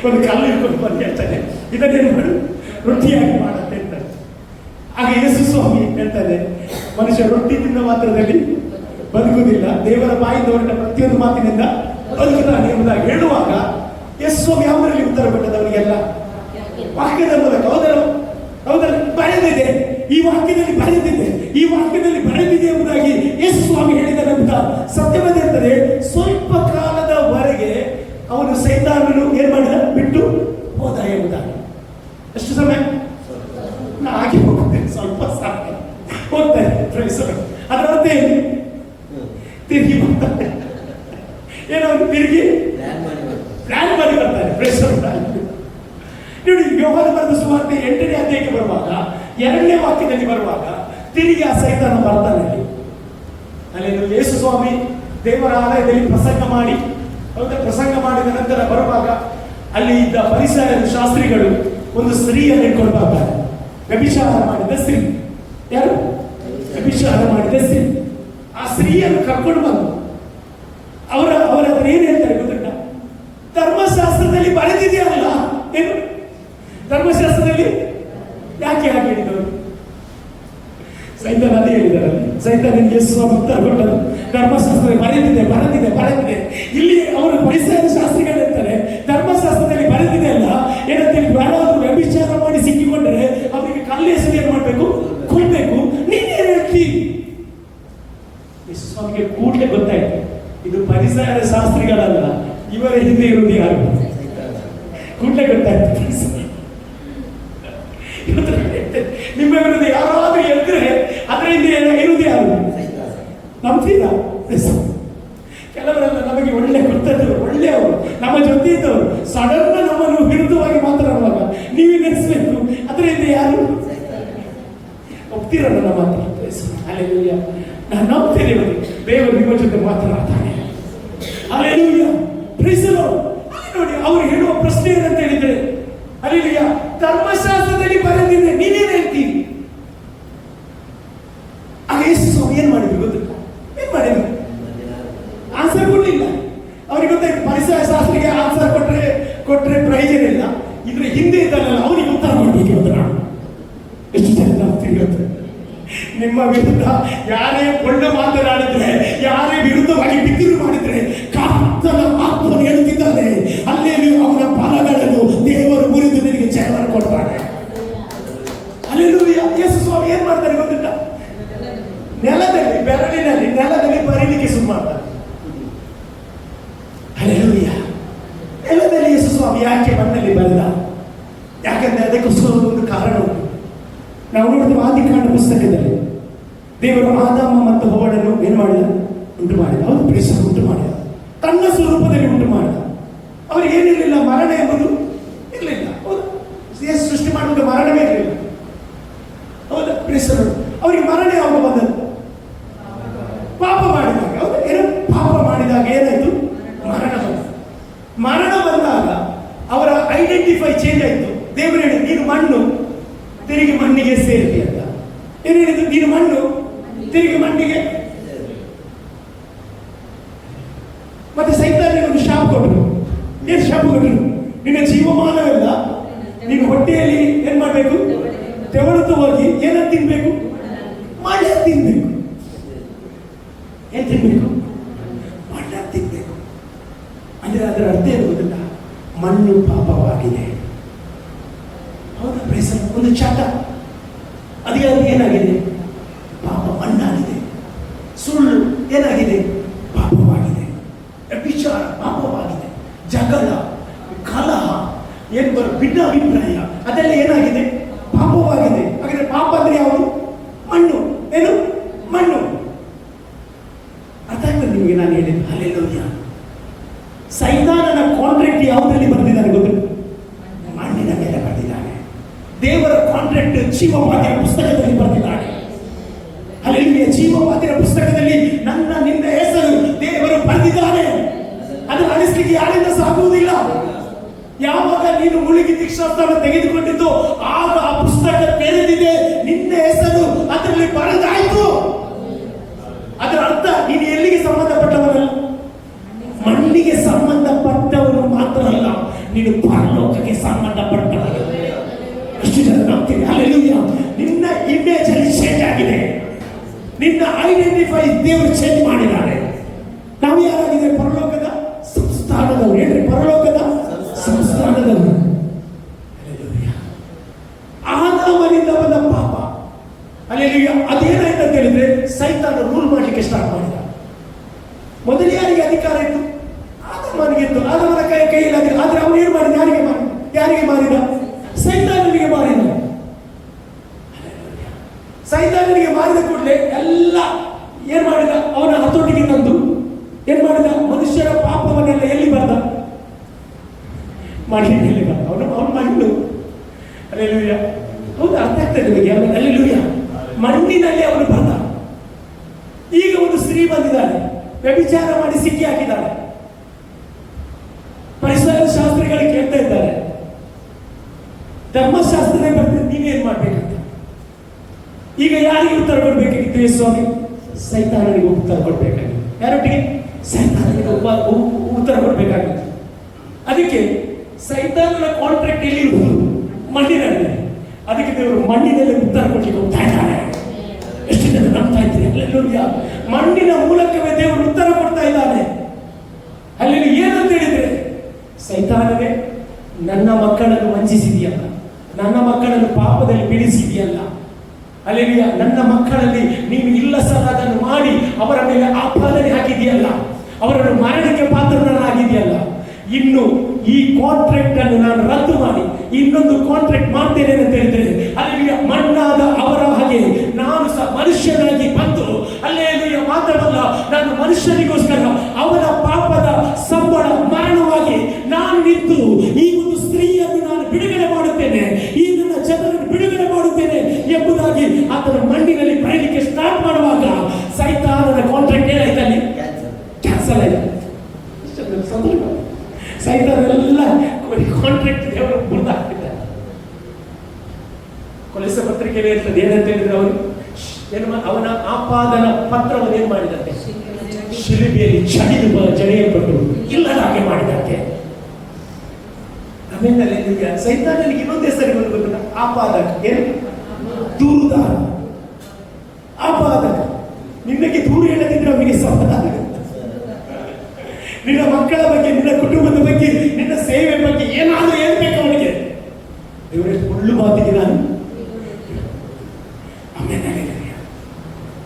ಒಂದು ಕಲ್ಲು ಇಟ್ಕೊಂಡು ಬಂದು ಹೇಳ್ತಾನೆ, ಇದನ್ನೇನು ಮಾಡು, ರೊಟ್ಟಿಯಾಗಿ ಮಾಡತ್ತೆ ಹೇಳ್ತಾರೆ. ಆಗ ಯೇಸು ಸ್ವಾಮಿ ಹೇಳ್ತಾನೆ, ಮನುಷ್ಯ ರೊಟ್ಟಿ ತಿನ್ನ ಮಾತ್ರದಲ್ಲಿ ಬದುಕುವುದಿಲ್ಲ, ದೇವರ ಬಾಯಿಂದ ಹೊರಟ ಪ್ರತಿಯೊಂದು ಮಾತಿನಿಂದ ಬದುಕುತ್ತಾನೆ ಎಂಬುದಾಗಿ ಹೇಳುವಾಗ ಯೇಸು ಸ್ವಾಮಿ ಅವರಲ್ಲಿ ಉತ್ತರ ಕೊಟ್ಟದವರಿಗೆಲ್ಲ ವಾಕ್ಯದ ಮೂಲಕ. ಹೌದಲ್ಲ? ಬರೆದಿದೆ, ಈ ವಾಕ್ಯದಲ್ಲಿ ಬರೆದಿದೆ, ಈ ವಾಕ್ಯದಲ್ಲಿ ಬರೆದಿದೆ ಎಂಬುದಾಗಿ ಯೇಸು ಸ್ವಾಮಿ ಹೇಳಿದಂತ ಸತ್ಯವೇದಿರ್ತದೆ. ಸ್ವಲ್ಪ ಕಾಲದವರೆಗೆ ಅವನು ಸೈತಾನನು ಏನ್ ಮಾಡಿದ? ಬಿಟ್ಟು ಹೋದ ಎಂಬುದಾಗಿ. ಎಷ್ಟು ಸಮಯ? ನಾ ಹಾಗೆ ಹೋಗ್ತೇನೆ, ಸ್ವಲ್ಪ ಸಾಕು ಹೋಗ್ತಾರೆ ಪ್ರೊಫೆಸರ್. ಅದರ ಅರ್ಥ ಏನು? ತಿರುಗಿ ಬರ್ತಾರೆ, ಏನೋ ಒಂದು ತಿರುಗಿ ಪ್ಲಾನ್ ಮಾಡಿ ಬರ್ತಾರೆ ಪ್ರೊಫೆಸರ್. ನೋಡಿ, ಯೋಹಾನ ಬರೆದ ಸುವಾರ್ತೆ 8ನೇ ಅಧ್ಯಾಯಕ್ಕೆ ಬರುವಾಗ 2ನೇ ವಾಕ್ಯದಲ್ಲಿ ಬರುವಾಗ ತಿರುಗಿ ಆ ಸೈತಾನ ಬರ್ತಾನೆ. ಅಲ್ಲಿ ಯೇಸು ಸ್ವಾಮಿ ದೇವರ ಆಲಯದಲ್ಲಿ ಪ್ರಸಂಗ ಮಾಡಿ, ಪ್ರಸಂಗ ಮಾಡಿದ ನಂತರ ಬರುವಾಗ ಅಲ್ಲಿ ಇದ್ದ ಫರಿಸಾಯರು ಶಾಸ್ತ್ರಿಗಳು ಒಂದು ಸ್ತ್ರೀಯನ್ನು ಇಟ್ಕೊಂಡು ಬರ್ತಾರೆ. ವ್ಯಭಿಚಾರ ಮಾಡಿದ ಸ್ತ್ರೀ. ಯಾರು? ವ್ಯಭಿಚಾರ ಮಾಡಿದ ಸ್ತ್ರೀ. ಆ ಸ್ತ್ರೀಯನ್ನು ಕರ್ಕೊಂಡು ಬಂದು ಅವರ ಏನ್ ಹೇಳ್ತಾರೆ ಗೊತ್ತುಂಟ? ಧರ್ಮಶಾಸ್ತ್ರದಲ್ಲಿ ಬರೆದಿದೆಯಲ್ಲ. ಏನು ಧರ್ಮಶಾಸ್ತ್ರದಲ್ಲಿ? ಯಾಕೆ ಹಾಗೆ ಹೇಳಿದವರು? ಸೈತಾನ ಅದೇ ಹೇಳಿದಾರಲ್ಲ, ಸೈತಾನ ಯೇಸು ಉತ್ತರ ಕೊಟ್ಟರು, ಧರ್ಮಶಾಸ್ತ್ರದಲ್ಲಿ ಬರೆದಿದೆ. ಇಲ್ಲಿ ಅವರು ಫರಿಸಾಯರ ಶಾಸ್ತ್ರಿಗಳು ಹೇಳ್ತಾರೆ, ಧರ್ಮಶಾಸ್ತ್ರದಲ್ಲಿ ಬರೆದಿದೆ ಅಲ್ಲ, ಏನಂತೇಳಿ ಯಾರಾದ್ರೂ ವ್ಯಭಿಚಾರ ಮಾಡಿ ಸಿಕ್ಕಿಕೊಂಡ್ರೆ ಅವರಿಗೆ ಕಲ್ಲೆಸೆದು ಏನ್ ಮಾಡ್ಬೇಕು? ಕೊಲ್ಬೇಕು. ನೀನೇನ್ ಹೇಳ್ತಿ? ಯೇಸು ಸ್ವಾಮಿಗೆ ಕೂಡಲೇ ಗೊತ್ತಾಯ್ತು, ಇದು ಫರಿಸಾಯರ ಶಾಸ್ತ್ರಿಗಳಲ್ಲ, ಇವರ ಹಿಂದೆ ಇರುವುದು ಯಾರು? ಕೂಡಲೇ ಗೊತ್ತಾಯ್ತು. ನಿಮ್ಮ ವಿರುದ್ಧ ಯಾರಾದ್ರೂ ಎದ್ರೆ ಅದರ ಹಿಂದೆ ಇರುವುದು ಯಾರು? ನಂಬ್ತೀರಾ? ಕೆಲವರೆಲ್ಲ ನಮಗೆ ಒಳ್ಳೆ ಗೊತ್ತದ್ದು, ಒಳ್ಳೆಯವರು, ನಮ್ಮ ಜೊತೆ ಇದ್ದವರು, ಸಡನ್ ನಮ್ಮನ್ನು ವಿರುದ್ಧವಾಗಿ ಮಾತನಾಡುವಾಗ ನೀವು ನೆನೆಸಬೇಕು, ಅದರ ಹಿಂದೆ ಯಾರು? ಒಪ್ತೀರ ನನ್ನ ಮಾತು? ಹಲ್ಲೆಲೂಯಾ. ನಾನು ನಂಬ್ತೇನೆ, ದೇವರು ನಿಮ್ಮ ಜೊತೆ ಮಾತನಾಡ್ತಾನೆ. ಹಲ್ಲೆಲೂಯಾ. Praise the lord. ನೋಡಿ, ಅವರು ಹೇಳುವ ಪ್ರಶ್ನೆ ಏನಂತ ಹೇಳಿದ್ರೆ, ಹಲ್ಲೆಲೂಯಾ, ಧರ್ಮಶಾಸ್ತ್ರದಲ್ಲಿ ಬರೆದಿದೆ, ನೀನೇನು ಹೇಳ್ತೀನಿ? ಆಗ ಯೇಸು ಸ್ವಾಮಿ ಏನ್ ಮಾಡಿದ್ರು ಗೊತ್ತಿಲ್ಲ, ಏನ್ ಮಾಡಿದ್ರು? ಆನ್ಸರ್ ಕೊಡ್ಲಿಲ್ಲ. ಅವ್ರಿಗೆ ಗೊತ್ತಾಯ್ತು, ಫರಿಸಾಯ ಶಾಸ್ತ್ರಿಗೆ ಆನ್ಸರ್ ಕೊಟ್ರೆ ಪ್ರಯೋಜನ ಇಲ್ಲ, ಇದ್ರ ಹಿಂದೆ ಇದ್ದಲ್ಲ ಅವನಿಗೆ ಉತ್ತರ ಕೊಡ್ಬೇಕು ಅಂತ. ನಾನು ಎಷ್ಟು ಜನ ಗೊತ್ತು, ನಿಮ್ಮ ವಿರುದ್ಧ ಯಾರೇ ಒಳ್ಳೆ ಮಾತನಾಡಿದ್ರೆ, ಯಾರೇ ವಿರುದ್ಧವಾಗಿ ಬಿತ್ತಿರು ಮಾಡಿದ್ರೆ, ಕರ್ತನ ಆತ್ಮನು ಹೇಳುತ್ತಿದ್ದಾನೆ, ಅಲ್ಲೇ ಅವನ ಫಲಗಳನ್ನು ದೇವರು ಮುರಿದು ನಿನಗೆ ಜಯವನ್ನು ಕೊಡ್ತಾನೆ. ಹಲ್ಲೆಲೂಯಾ. ಯೇಸು ಸ್ವಾಮಿ ಏನ್ ಮಾಡ್ತಾರೆ ಗೊತ್ತಿಲ್ಲ, ನೆಲದಲ್ಲಿ ಬರೀಲಿಕ್ಕೆ ಶುರು ಮಾಡ್ತಾರೆ. ಹಲ್ಲೆಲೂಯಾ. ನೆಲದಲ್ಲಿ ಯೇಸು ಸ್ವಾಮಿ ಯಾಕೆ ಮಣ್ಣಲ್ಲಿ ಬರೆದ? ಯಾಕಂದ್ರೆ ಅದಕ್ಕೋಸ್ಕರ ಒಂದು ಕಾರಣ ಉಂಟು. ನಾವು ನೋಡಿದ ಆದಿಕಾಂಡ ಪುಸ್ತಕದಲ್ಲಿ ದೇವರು ಆದಾಮ ಮತ್ತು ಹವ್ವಳನ್ನು ಏನ್ ಮಾಡಿದ? ಉಂಟು ಮಾಡಿದ. ಅವರು ಪ್ರೇಷ ಉಂಟು ಮಾಡಿದ, ತನ್ನ ಸ್ವರೂಪದಲ್ಲಿ ಉಂಟು ಮಾಡಿದ. ಅವ್ರಿಗೆ ಏನಿರಲಿಲ್ಲ, ಮರಣ ಎಂಬುದು ಇರಲಿಲ್ಲ. ಹೌದಾ? ಸೃಷ್ಟಿ ಮಾಡುವಾಗ ಮರಣವೇ ಇರಲಿಲ್ಲ. ಹೌದಾ? ಪ್ರೇಷರು ಅವರಿಗೆ ಮರಣ ಯಾವಾಗ ಬಂದದ್ದು? ಪಾಪ ಮಾಡಿದಾಗ. ಹೌದಾ? ಏನು ಪಾಪ ಮಾಡಿದಾಗ ಏನಾಯ್ತು? ಮರಣ ಬಂದ. ಮರಣ ಬಂದಾಗ ಅವರ ಐಡೆಂಟಿಫೈ ಚೇಂಜ್ ಆಯ್ತು. ದೇವರು ಹೇಳಿ, ನೀನು ಮಣ್ಣು, ತಿರುಗಿ ಮಣ್ಣಿಗೆ ಸೇರಿದೆ ಅಂತ. ಏನು ಹೇಳಿದ್ರು? ನೀನು ಮಣ್ಣು, ತಿರುಗಿ ಮಣ್ಣಿಗೆ. ಮತ್ತೆ ಸೈತಾನಿಗೆ ಒಂದು ಶಾಪ ಕೊಟ್ಟರು. ಏನು ಶಾಪ ಕೊಟ್ಟರು? ನಿನ್ನ ಜೀವಮಾನವೆಲ್ಲ ನೀನು ಹೊಟ್ಟೆಯಲ್ಲಿ ಏನ್ ಮಾಡ್ಬೇಕು? ತೆವಳುತ್ತಾ ಹೋಗಿ ಏನನ್ನ ತಿನ್ಬೇಕು? ಮಣ್ಣು ತಿನ್ಬೇಕು. ಏನ್ ತಿನ್ಬೇಕು? ಮಣ್ಣು ತಿನ್ಬೇಕು. ಅಂದ್ರೆ ಅದರ ಅರ್ಥ ಏನು ಗೊತ್ತಿಲ್ಲ, ಮಣ್ಣು ಪಾಪವಾಗಿದೆ. ಹೌದಾ? ಪ್ರೈಸರ್ ಒಂದು ಚಟ, ಅದೇ ಏನಾಗಿದೆ? ಪಾಪ ಮಣ್ಣಾಗಿದೆ. ಸುಳ್ಳು ಏನಾಗಿದೆ? ಪಾಪವಾಗಿದೆ. ವಿಚಾರ ಪಾಪವಾಗಿದೆ. ಜಗಳ, ಕಲಹ, ಭಿನ್ನಾಭಿಪ್ರಾಯ, ಅದೆಲ್ಲ ಏನಾಗಿದೆ? ಪಾಪವಾಗಿದೆ. ಹಾಗಾದ್ರೆ ಪಾಪ ಅಂದ್ರೆ ಯಾವುದು? ಮಣ್ಣು. ಏನು? ಮಣ್ಣು. ಅರ್ಥ ಆಗ್ತದೆ ನಿಮಗೆ ನಾನು ಹೇಳಿದ್ದು? ಹಲ್ಲೆಲೂಯಾ. ಸೈತಾನನ ಕಾಂಟ್ರಾಕ್ಟ್ ಯಾವುದರಲ್ಲಿ ಬರೆದಿದ್ದಾನೆ ಗೊತ್ತು? ಮಣ್ಣಿನ ಮೇಲೆ ಬರೆದಿದ್ದಾನೆ. ದೇವರ ಕಾಂಟ್ರಾಕ್ಟ್ ಜೀವವಾದಿಯ ಪುಸ್ತಕದಲ್ಲಿ ಬರೆದಿದ್ದಾನೆ. ಹಲ್ಲೆಲೂಯಾ. ಜೀವವಾದಿಯ ಪುಸ್ತಕದಲ್ಲಿ ನನ್ನ ನಿನ್ನ ಹೆಸರು ದೇವರು ಬರೆದಿದ್ದಾನೆ. ಅದನ್ನು ಅಳಿಸ್ಲಿಕ್ಕೆ ಯಾರಿಂದ ಸಾಗುವುದಿಲ್ಲ. ಯಾವಾಗ ನೀನು ಮುಳುಗಿ ದೀಕ್ಷಾಸ್ಥಾನ ತೆಗೆದುಕೊಂಡಿದ್ದು ಆಗ ಆ ಪುಸ್ತಕ ತೆರೆದಿದೆ, ನಿನ್ನ ಹೆಸರು ಅದರಲ್ಲಿ ಬರೆದಾಯ್ತು. ಅದರ ಅರ್ಥ ನೀನು ಎಲ್ಲಿಗೆ ಸಂಬಂಧಪಟ್ಟವನಲ್ಲ, ಮಣ್ಣಿಗೆ ಸಂಬಂಧಪಟ್ಟವರು ಮಾತ್ರ ಅಲ್ಲ, ನೀನು ಪರಲೋಕಕ್ಕೆ ಸಂಬಂಧಪಟ್ಟವರು. ಎಷ್ಟು ಜನ ನಂಬ್ತೀರಿ? ಹಲ್ಲೆಲೂಯಾ. ನಿನ್ನ ಇಮೇಜ್ ಅಲ್ಲಿ ಚೇಂಜ್ ಆಗಿದೆ, ನಿನ್ನ ಐಡೆಂಟಿಫೈ ದೇವರು ಚೇಂಜ್ ಮಾಡಿದ್ದಾರೆ. ನಾವು ಯಾರಾಗಿದೆ? ಪರಲೋಕದ ಸಂಸ್ಥಾನದವರು. ಹೇಳ್ರಿ, ಪರಲೋಕದ ಸಂಸ್ಥಾನದವರು. ಆದಾಮನಿಂದ ಬಂದ ಪಾಪ. ಹಲ್ಲೆಲೂಯಾ. ಅದೇನಾಯ್ತು ಅಂತ ಹೇಳಿದ್ರೆ, ಸೈತಾನ ರೂಲ್ ಮಾಡಲಿಕ್ಕೆ ಸ್ಟಾರ್ಟ್ ಮಾಡಿದ. ಮೊದಲು ಯಾರಿಗೆ ಅಧಿಕಾರ ಇತ್ತು? ಆದಾಮನಿಗೆ ಇತ್ತು. ಆದಾಮನ ಕೈಯಲ್ಲಿ. ಆದ್ರೆ ಅವನು ಏನು ಮಾಡಿದ? ಯಾರಿಗೆ ಮಾಡಿದ? ಸೈತಾನನಿಗೆ ಸೈತಾನನಿಗೆ ಮಾರಿದ ಕೂಡಲೇ ಎಲ್ಲ ಏನ್ ಮಾಡಿದ, ಅವನ ಹತೋಟಿಗೆ ತಂದು ಏನ್ ಮಾಡಿದ, ಮನುಷ್ಯರ ಪಾಪವನ್ನೆಲ್ಲ ಎಲ್ಲಿ ಬರ್ದ, ಮಣ್ಣಿನಲ್ಲಿ ಬರ್ದ. ಅವನು ಮಣ್ಣು. ಅಲ್ಲೆಲೂಯ. ಹೌದು, ಅರ್ಥ ಆಗ್ತದೆ ನಿಮಗೆ? ಅಲ್ಲೆಲೂಯ. ಮಣ್ಣಿನಲ್ಲಿ ಅವನು ಬರ್ದ. ಈಗ ಒಂದು ಸ್ತ್ರೀ ಬಂದಿದ್ದಾಳೆ, ವ್ಯಭಿಚಾರ ಮಾಡಿ ಸಿಕ್ಕಿ ಹಾಕಿದ್ದಾಳೆ. ಪರಿಸರ ಶಾಸ್ತ್ರಿಗಳು ಕೇಳ್ತಾ ಇದ್ದಾರೆ, ಧರ್ಮಶಾಸ್ತ್ರನೇ ಬರ್ತದೆ, ನೀವೇನ್ ಮಾಡ್ಬೇಕಂತ. ಈಗ ಯಾರಿಗೆ ಉತ್ತರ ಕೊಡ್ಬೇಕಾಗಿತ್ತು ಸ್ವಾಮಿ? ಸೈತಾನನಿಗೆ ಉತ್ತರ ಕೊಡ್ಬೇಕಾಗಿತ್ತು. ಯಾರೊಟ್ಟಿಗೆ? ಸೈತಾನನಿಗೆ ಉತ್ತರ ಕೊಡ್ಬೇಕಾಗಿತ್ತು. ಅದಕ್ಕೆ ಸೈತಾನನ ಕಾಂಟ್ರಾಕ್ಟ್ ಎಲ್ಲಿ ಇರುವುದು? ಮಣ್ಣಿನಲ್ಲಿ. ಅದಕ್ಕೆ ದೇವರು ಮಣ್ಣಿನಲ್ಲಿ ಉತ್ತರ ಕೊಡ್ಲಿಕ್ಕೆ ಹೋಗ್ತಾ ಇದ್ದಾರೆ. ಎಷ್ಟು ಜನ ನಂಬ್ತಾ ಇದ್ದೀರಿ? ಅಲ್ಲೆಲ್ಲೂಯ್ಯ. ಮಣ್ಣಿನ ಮೂಲಕವೇ ದೇವರು ಉತ್ತರ ಕೊಡ್ತಾ ಇದ್ದಾನೆ. ಅಲ್ಲಿ ಏನಂತ ಹೇಳಿದ್ರೆ, ಸೈತಾನವೇ, ನನ್ನ ಮಕ್ಕಳನ್ನು ವಂಚಿಸಿದೆಯಲ್ಲ, ನನ್ನ ಮಕ್ಕಳನ್ನು ಪಾಪದಲ್ಲಿ ಬೀಳಿಸಿದೆಯಲ್ಲ, ಅಲ್ಲೆಲೂಯ್ಯ, ನನ್ನ ಮಕ್ಕಳಲ್ಲಿ ನೀನು ಇಲ್ಲ ಸಲ್ಲದನ್ನು ಮಾಡಿ ಅವರ ಮೇಲೆ ಆಪಾದನೆ ಹಾಕಿದೆಯಲ್ಲ, ಅವರನ್ನು ಮರಣಕ್ಕೆ ಪಾತ್ರನಾಗಿದೆಯಲ್ಲ, ಇನ್ನು ಈ ಕಾಂಟ್ರಾಕ್ಟ್ ಅನ್ನು ನಾನು ರದ್ದು ಮಾಡಿ ಇನ್ನೊಂದು ಕಾಂಟ್ರಾಕ್ಟ್ ಮಾಡ್ತೇನೆ ಅಂತ ಹೇಳಿದ್ರೆ, ಅಲ್ಲೆಲೂಯ್ಯ, ಮಣ್ಣಾದ ಅವರ ಹಾಗೆ ನಾನು ಸಹ ಮನುಷ್ಯನಾಗಿ ಬಂದು, ಅಲ್ಲೆಲೂಯ್ಯ, ಮಾತ್ರವಲ್ಲ, ನಾನು ಮನುಷ್ಯನಿಗೋಸ್ಕರ ಅವನ ಪಾಪದ ಸಂಬಳ ಮರಣವಾಗಿ ನಾನು ನಿಂತು ಈ ಒಂದು ಸ್ತ್ರೀಯನ್ನು ನಾನು ಬಿಡುಗಡೆ ಮಾಡುತ್ತೇನೆ, ಈ ನನ್ನ ಜನರನ್ನು ಬಿಡುಗಡೆ ಮಾಡುತ್ತೇನೆ ಎಂಬುದಾಗಿ ಆತನ ಮಣ್ಣಿನಲ್ಲಿ ಬರೀಲಿಕ್ಕೆ ಸ್ಟಾರ್ಟ್ ಮಾಡುವಾಗ ಸೈತಾನನ ಕಾಂಟ್ರಾಕ್ಟ್ ಏನಾಯ್ತಲ್ಲಿ? ಕ್ಯಾನ್ಸಲ್ ಆಯ್ತು. ಸೈತಾನೆಲ್ಲ ಕಾಂಟ್ರಾಕ್ಟ್ ದೇವರು ಮುರಿದಾಕ್ತಿದ್ದಾರೆ. ಕೊಲೆಸ ಪತ್ರಿಕೆಯಲ್ಲಿ ಇರ್ತದೆ, ಏನಂತ ಹೇಳಿದ್ರೆ ಅವರು ಅವನ ಆಪಾದನ ಪತ್ರವನ್ನು ಏನ್ ಮಾಡಿದಂತೆ? ಶಿಲುಬೆಯಲ್ಲಿ ಜಡಿಯಲ್ಪಟ್ಟು ಇಲ್ಲದ ಹಾಗೆ ಮಾಡಿದಂತೆ. ಆಮೇಲೆ ಸೈತಾನನಿಗೆ ಇನ್ನೊಂದು ಹೆಸರು ಗೊತ್ತಿಲ್ಲ, ಆಪಾದಕ. ಏನು? ದೂರುದಾರ, ಆಪಾದಕ. ನಿನ್ನಕ್ಕೆ ದೂರು ಹೇಳದಿದ್ರೆ ಅವನಿಗೆ ಸಮಾಧಾನ. ನಿನ್ನ ಮಕ್ಕಳ ಬಗ್ಗೆ, ನಿನ್ನ ಕುಟುಂಬದ ಬಗ್ಗೆ, ನಿನ್ನ ಸೇವೆ ಬಗ್ಗೆ ಏನಾದರೂ ಹೇಳ್ಬೇಕು ಅವನಿಗೆ. ದೇವರೇ, ಮುಳ್ಳು ಮಾತಿಗೆ ನಾನು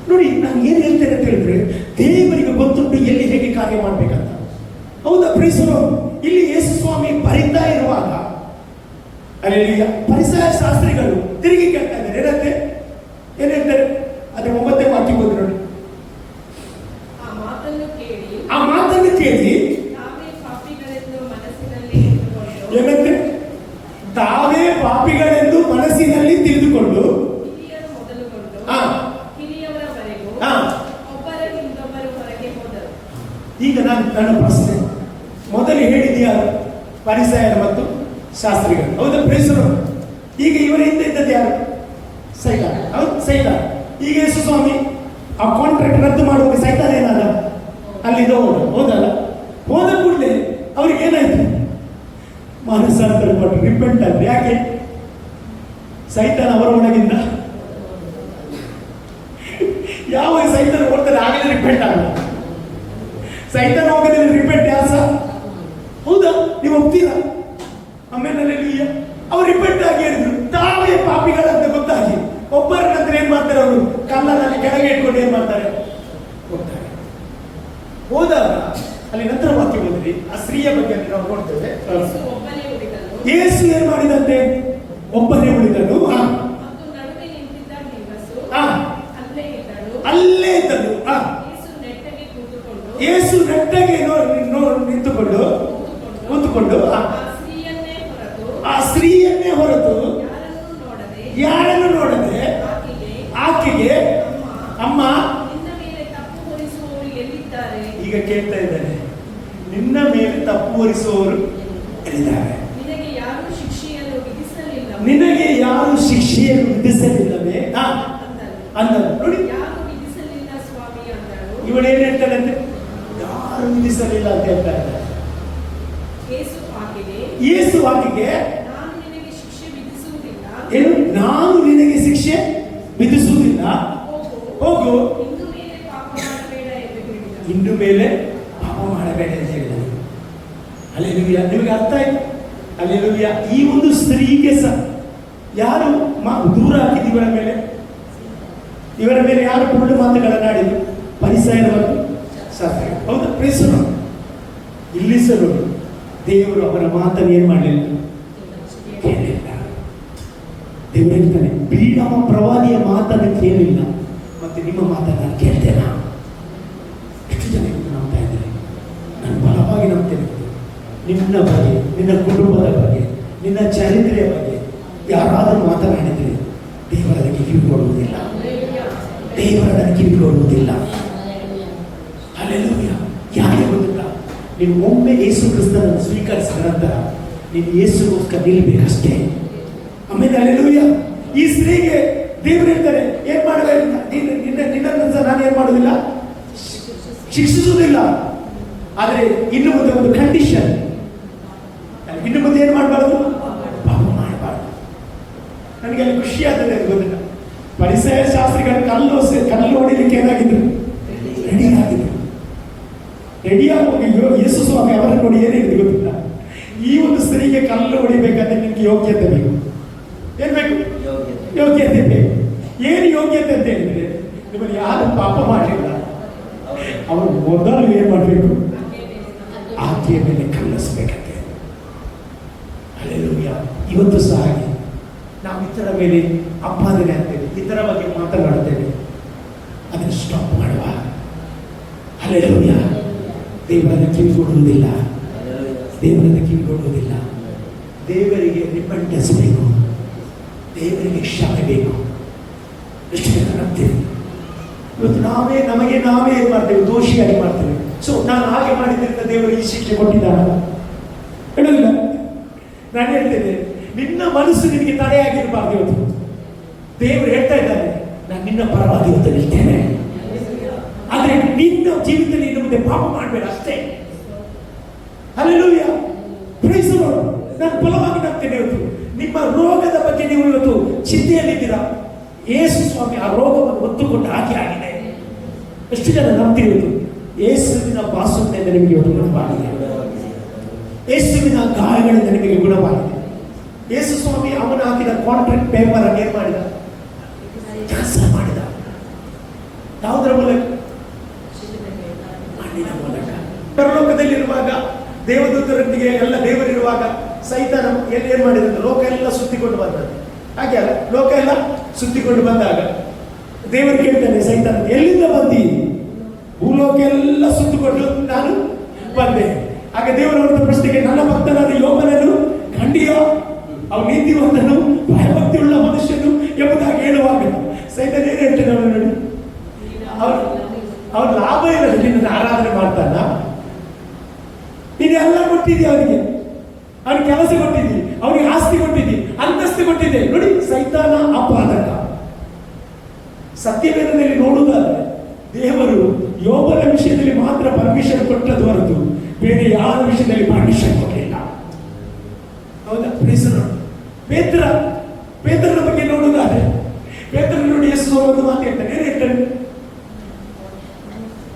ನೋಡಿ, ನಾನು ಏನ್ ಹೇಳ್ತೇನೆ ಅಂತ ಹೇಳಿದ್ರೆ, ದೇವರಿಗೆ ಗೊತ್ತುಂಟು ಎಲ್ಲಿ ಹೇಗೆ ಕಾರ್ಯ ಮಾಡ್ಬೇಕಂತ. ಹೌದಾ ಪ್ರೀಸರು? ಇಲ್ಲಿ ಯೇಸು ಸ್ವಾಮಿ ಬರಿತಾ ಇರುವಾಗ ಅಲ್ಲಿ ಪರಿಸರ ಶಾಸ್ತ್ರಿಗಳು ತಿರುಗಿ ಕೇಳ್ತಾ ಇದ್ದಾರೆ. ಏನಂತೆ? ಏನ್ ಹೇಳ್ತಾರೆ? ಅದ್ರ 9ನೇ ವಾಕ್ಯ ಬಂದು ನೋಡಿ. ಆ ಮಾತನ್ನು ಕೇಳಿ ಏನಂತೆ? ತಾವೇ ಪಾಪಿಗಳೆಂದು ಮನಸ್ಸಿನಲ್ಲಿ ತಿಳಿದುಕೊಂಡು ಈಗ ನನ್ನ ಪ್ರಶ್ನೆ, ಮೊದಲು ಹೇಳಿದ್ಯಾ ಪರಿಸರ ಮತ್ತು ಶಾಸ್ತ್ರಿಗಳು, ಹೌದಾ ಪ್ರೇಸರು? ಈಗ ಇವರ ಹಿಂದೆ ಇದ್ದದ್ದು ಯಾರು? ಸೈತಾನ. ಹೌದು, ಸೈತಾನ. ಈಗ ಯೇಸು ಸ್ವಾಮಿ ಆ ಕಾಂಟ್ರಾಕ್ಟ್ ರದ್ದು ಮಾಡುವಾಗ ಸೈತಾನ ಏನಾದ? ಅಲ್ಲಿಂದ ಹೋದ. ಹೌದಲ್ಲ? ಹೋದ ಕೂಡಲೇ ಅವ್ರಿಗೆ ಏನಾಯ್ತು? ಮಾನಸಾಂತರ ಪಟ್ಟು ರಿಪೆಂಟ್ ಆದ್ರೆ. ಯಾಕೆ? ಸೈತಾನ ಅವರ ಒಳಗಿಂದ ಯಾವ ಸೈತಾನ ಕೊಡ್ತಾರೆ ಆಗಲೇ ರಿಪೆಂಟ್ ಆಗಲ್ಲ. ಸೈತಾನ ಹೋಗದಲ್ಲಿ ರಿಪೆಂಟ್ ಯಾರು ಸಹ? ಹೌದಾ? ನೀವು ಒಪ್ತೀರಾ? ಆಮೇಲೆ ಅವ್ರು ರಿಪೆಂಟ್ ಆಗಿ ಹೇಳಿದ್ರು, ತಾವೇ ಪಾಪಿಗಳಂತ ಗೊತ್ತಾಗಿ ಒಬ್ಬರ ನಂತರ ಏನ್ ಮಾಡ್ತಾರೆ? ಅವರು ಕಲ್ಲನಲ್ಲಿ ಕೆಳಗೆ ಇಟ್ಕೊಂಡು ಏನ್ ಮಾಡ್ತಾರೆ? ಹೋಗ್ತಾರೆ. ಹೋದಾಗ ಅಲ್ಲಿ ನಂತರ ವಾಕ್ಯ ಬಂದ್ರಿ, ಆ ಸ್ತ್ರೀಯ ಬಗ್ಗೆ ನಾವು ನೋಡ್ತೇವೆ. ಯೇಸು ಏನ್ ಮಾಡಿದಂತೆ? ಒಬ್ಬನೇ ಉಳಿದನು. ಅಲ್ಲೇ ಇದ್ದನು. ಯೇಸು ನೆಟ್ಟಗೆ ನಿಂತುಕೊಂಡು ಕೂತುಕೊಂಡು ಆ ಸ್ತ್ರೀಯನ್ನೇ ಹೊರತು ಯಾರನ್ನು ನೋಡದೆ ಆಕೆಗೆ, ಅಮ್ಮ, ಈಗ ಕೇಳ್ತಾ ಇದ್ದಾರೆ, ನಿನ್ನ ಮೇಲೆ ತಪ್ಪು ಹೊರಿಸುವವರು ಎಲ್ಲಿದ್ದಾರೆ? ನಿನಗೆ ಯಾರು ಶಿಕ್ಷೆಯನ್ನು ವಿಧಿಸಲಿಲ್ಲವೇ ಅಂದ. ನೋಡಿ, ಇವಳೇನ್ ಹೇಳ್ತಾಳೆ ಅಂದ್ರೆ, ಯಾರು ವಿಧಿಸಲಿಲ್ಲ ಅಂತ ಹೇಳ್ತಾ ಇದ್ದಾರೆ. ಯೇಸು ಆಕೆಗೆ, ಏನು? ನಾನು ನಿನಗೆ ಶಿಕ್ಷೆ ವಿಧಿಸುವುದಿಲ್ಲ, ಹೋಗು, ಇನ್ನು ಮೇಲೆ ಪಾಪ ಮಾಡಬೇಡ ಅಂತ ಹೇಳಿದರು. ಅಲ್ಲೆಲೂಯ್ಯ. ನಿಮಗೆ ಅರ್ಥ ಆಯ್ತು? ಅಲ್ಲೆಲೂಯ್ಯ. ಈ ಒಂದು ಸ್ತ್ರೀಗೆ ಸಹ ಯಾರು ದೂರ ಹಾಕಿದ್ದು ಇವರ ಮೇಲೆ ಯಾರು ಸುಳ್ಳು ಮಾತುಗಳನ್ನಾಡಿದ್ರು? ಪರಿಸರ ಮತ್ತು ಶಾಸ್ತ್ರ. ಹೌದಾ ಪ್ರೇಸರು? ಇಲ್ಲಿ ಸರು ದೇವರು ಅವರ ಮಾತನ್ನು ಏನ್ ಮಾಡಲಿಲ್ಲ, ಕೇಳಿಲ್ಲ. ದೇವರು ಹೇಳ್ತಾನೆ, ಬೀಳಮ ಪ್ರವಾದಿಯ ಮಾತನ್ನು ಕೇಳಿ ಮತ್ತೆ ನಿಮ್ಮ ಮಾತನ್ನು ನಾನು ಕೇಳ್ತೇನಾ? ಎಷ್ಟು ಜನ ಇದನ್ನು ನಂಬ್ತಾ ಇದ್ದಾರೆ? ನಾನು ಬಲವಾಗಿ ನಂಬ್ತೇನೆ. ನಿನ್ನ ಬಗ್ಗೆ, ನಿನ್ನ ಕುಟುಂಬದ ಬಗ್ಗೆ, ನಿನ್ನ ಚರಿತ್ರೆಯ ಬಗ್ಗೆ ಯಾರಾದರೂ ಮಾತನಾಡಿದರೆ ದೇವರದಕ್ಕೆ ಕಿವಿ ಕೊಡುವುದಿಲ್ಲ. ದೇವರದಕ್ಕೆ ಕಿವಿ ಕೊಡುವುದಿಲ್ಲ. ಹಲ್ಲೆಲೂಯ. ಯಾಕೆ ಗೊತ್ತಿಲ್ಲ? ನೀನು ಒಮ್ಮೆ ಯೇಸು ಕ್ರಿಸ್ತನನ್ನು ಸ್ವೀಕರಿಸಿದ ನಂತರ ನೀನು ಯೇಸುಗೋಸ್ಕರ ನಿಲ್ಲಬೇಕಷ್ಟೇ. ಆಮೇಲೆ ಹಲ್ಲೆಲೂಯ. ಈ ಸ್ತ್ರೀಗೆ ದೇವರು ಹೇಳ್ತಾರೆ, ಏನ್ ಮಾಡಬೇಕು? ನಿನ್ನನ್ನು ಸಹ ನಾನು ಏನ್ ಮಾಡುವುದಿಲ್ಲ, ಶಿಕ್ಷಿಸುವುದಿಲ್ಲ. ಆದರೆ ಇನ್ನು ಮುಂದೆ ಒಂದು ಕಂಡೀಷನ್, ಇನ್ನು ಮುಂದೆ ಏನು ಮಾಡಬಾರ್ದು? ಪಾಪ ಮಾಡಬಾರ್ದು. ನನಗೆ ಅಲ್ಲಿ ಖುಷಿ ಆಗ್ತದೆ. ಗೊತ್ತಿಲ್ಲ, ಪರಿಸರ ಶಾಸ್ತ್ರಿಗಳ ಕಲ್ಲು ಹೊಡಿಲಿಕ್ಕೆ ಏನಾಗಿದ್ರು? ರೆಡಿ ಆಗಿದ್ರು. ರೆಡಿಯಾಗಿ ಹೋಗಿ ಯೇಸು ಸ್ವಾಮಿ ಅವರನ್ನು ನೋಡಿ ಏನಿದೆ ಗೊತ್ತಿಲ್ಲ, ಈ ಒಂದು ಸ್ತ್ರೀಗೆ ಕಲ್ಲು ಹೊಡಿಬೇಕಾದ್ರೆ ನಿಮ್ಗೆ ಯೋಗ್ಯತೆ ಬೇಕು. ಏನ್ ಬೇಕು? ಯೋಗ್ಯತೆ ಬೇಕು. ಏನು ಯೋಗ್ಯತೆ ಅಂತ ಹೇಳಿದ್ರೆ, ನಿಮ್ಮಲ್ಲಿ ಯಾರು ಪಾಪ ಮಾಡಲಿಲ್ಲ ಅವರು ಮೊದಲು ಏನ್ ಮಾಡಬೇಕು? ಆಕೆಯ ಮೇಲೆ ಕಲ್ಲಿಸಬೇಕಂತೆ. ಹಲ್ಲೆಲೂಯ. ಇವತ್ತು ಸಹ ಹಾಗೆ ನಾವು ಇತರ ಮೇಲೆ ಅಪಾದನೆ ಆಗ್ತೇವೆ, ಇತರ ಬಗ್ಗೆ ಮಾತನಾಡ್ತೇವೆ. ಅದನ್ನು ಸ್ಟಾಪ್ ಮಾಡುವ. ಹಲ್ಲೆಲೂಯ. ದೇವರನ್ನು ಕಿವಿಗೊಡುವುದಿಲ್ಲ. ದೇವರನ್ನು ಕಿವಿಗೊಡುವುದಿಲ್ಲ. ದೇವರಿಗೆ ರಿಪೆಂಟೆನ್ಸ್ ಬೇಕು. ದೇವರಿಗೆ ಕ್ಷಮೆ ಬೇಕು. ಎಷ್ಟು ಜನ ನಂಬ್ತೇವೆ? ಇವತ್ತು ನಮಗೆ ನಾವೇ ಏನು ಮಾಡ್ತೇವೆ? ದೋಷಿಯಾಗಿ ಮಾಡ್ತೇವೆ. ಸೊ ನಾನು ಹಾಗೆ ಮಾಡಿದ್ರಿಂದ ದೇವರು ಈ ಶಿಕ್ಷೆ ಕೊಟ್ಟಿದ್ದಾನ? ಹೇಳುವುದಿಲ್ಲ. ನಾನು ಹೇಳ್ತೇನೆ, ನಿನ್ನ ಮನಸ್ಸು ನಿನಗೆ ತಡೆಯಾಗಿರಬಾರ್ದು. ಇವತ್ತು ದೇವರು ಹೇಳ್ತಾ ಇದ್ದಾನೆ, ನಾನು ನಿನ್ನ ಪರವಾಗಿ ಇವತ್ತು ನಿಲ್ತೇನೆ. ಆದ್ರೆ ನಿನ್ನ ಜೀವಿತದಲ್ಲಿ ಇನ್ನು ಮುಂದೆ ಪಾಪ ಮಾಡಬೇಡ ಅಷ್ಟೇ. ಹಲ್ಲೆಲೂಯ. Praise the lord. ನಾನು ಬಲವಾಗಿ ನಂಬ್ತೇನೆ. ಇವತ್ತು ನಿಮ್ಮ ರೋಗದ ಬಗ್ಗೆ ನೀವು ಇವತ್ತು ಚಿಂತೆಯಲ್ಲಿದ್ದೀರಾ? ಯೇಸು ಸ್ವಾಮಿ ಆ ರೋಗವನ್ನು ಹೊತ್ತುಕೊಂಡು ಹಾಕಿ ಆಗಿದೆ. ಎಷ್ಟು ಜನ ನಂಬ್ತೀವಿ? ಇವತ್ತು ಯೇಸುವಿನ ಬಾಸುವಿನಿಂದ ನಿಮಗೆ ಇವತ್ತು ಗುಣವಾಗಿದೆ. ಯೇಸುವಿನ ಗಾಯಗಳಿಂದ ನಿಮಗೆ ಗುಣವಾಗಿದೆ. ಯೇಸು ಸ್ವಾಮಿ ಅವನು ಹಾಕಿದ ಕಾಂಟ್ರಾಕ್ಟ್ ಪೇಪರ್ ಅನ್ನು ಏನ್ ಮಾಡಿದ? ಕ್ಯಾನ್ಸಲ್ ಮಾಡಿದ. ಯಾವುದರ ಮೂಲಕ? ಮಣ್ಣಿನ ಮೂಲಕ. ಪರಲೋಕದಲ್ಲಿರುವಾಗ ದೇವದೂತರೊಂದಿಗೆ ಎಲ್ಲ ದೇವರಿರುವಾಗ ಸೈತಾನ ಏನ್ ಮಾಡಿದ? ಲೋಕ ಎಲ್ಲ ಸುತ್ತಿಕೊಂಡು ಬಂದದ್ದು. ಹಾಗೆ ಅಲ್ಲ, ಲೋಕ ಎಲ್ಲ ಸುತ್ತಿಕೊಂಡು ಬಂದಾಗ ದೇವರು ಕೇಳ್ತಾನೆ ಸೈತಾನ, ಎಲ್ಲಿಂದ ಬಂದಿ? ಭೂಲೋಕ ಎಲ್ಲ ಸುತ್ತಿಕೊಂಡು ನಾನು ಬಂದೆ. ಆಗ ದೇವರವರ ಪ್ರಶ್ನೆಗೆ, ನನ್ನ ಭಕ್ತನಾದ ಯೋಬನನ್ನು ಕಂಡಿಯೋ? ಅವನು ನೀತಿವಂತನು, ಭಯಭಕ್ತಿ ಉಳ್ಳ ಮನುಷ್ಯನು ಎಂಬುದಾಗಿ ಹೇಳುವಾಗ ಸೈತಾನ ಏನ್ ಹೇಳ್ತಾನೆ? ಅವನು ನೋಡಿ, ಅವ್ರ ಲಾಭ ಇಲ್ಲ. ನಿನ್ನನ್ನು ಆರಾಧನೆ ಮಾಡ್ತಾನ? ನೀನೆಲ್ಲ ಕೊಟ್ಟಿದ್ದೀಯ ಅವನಿಗೆ, ಅವನಿಗೆ ಕೆಲಸ ಕೊಟ್ಟಿದ್ದಿ, ಅವನಿಗೆ ಆಸ್ತಿ ಕೊಟ್ಟಿದ್ದಿ, ಅಂತಸ್ತು ಕೊಟ್ಟಿದ್ದೆ. ನೋಡಿ, ಸೈತಾನ ಅಪಾದಕ. ಸತ್ಯವೇದದಲ್ಲಿ ನೋಡುವುದಾದ್ರೆ ದೇವರು ಯೋಬನ ವಿಷಯದಲ್ಲಿ ಮಾತ್ರ ಪರ್ಮಿಷನ್ ಕೊಟ್ಟದ್ದು ಹೊರತು ಬೇರೆ ಯಾರ ವಿಷಯದಲ್ಲಿ ಪರ್ಮಿಷನ್ ಕೊಡಲಿಲ್ಲ. ಹೌದಾ? ಪೇತ್ರನ ಬಗ್ಗೆ ನೋಡುವುದಾದ್ರೆ ಪೇತ್ರನ ನೋಡಿ ಯೇಸು ಒಂದು ಮಾತು ಹೇಳ್ತಾನೆ. ಏನ್ ಹೇಳ್ತಾನೆ?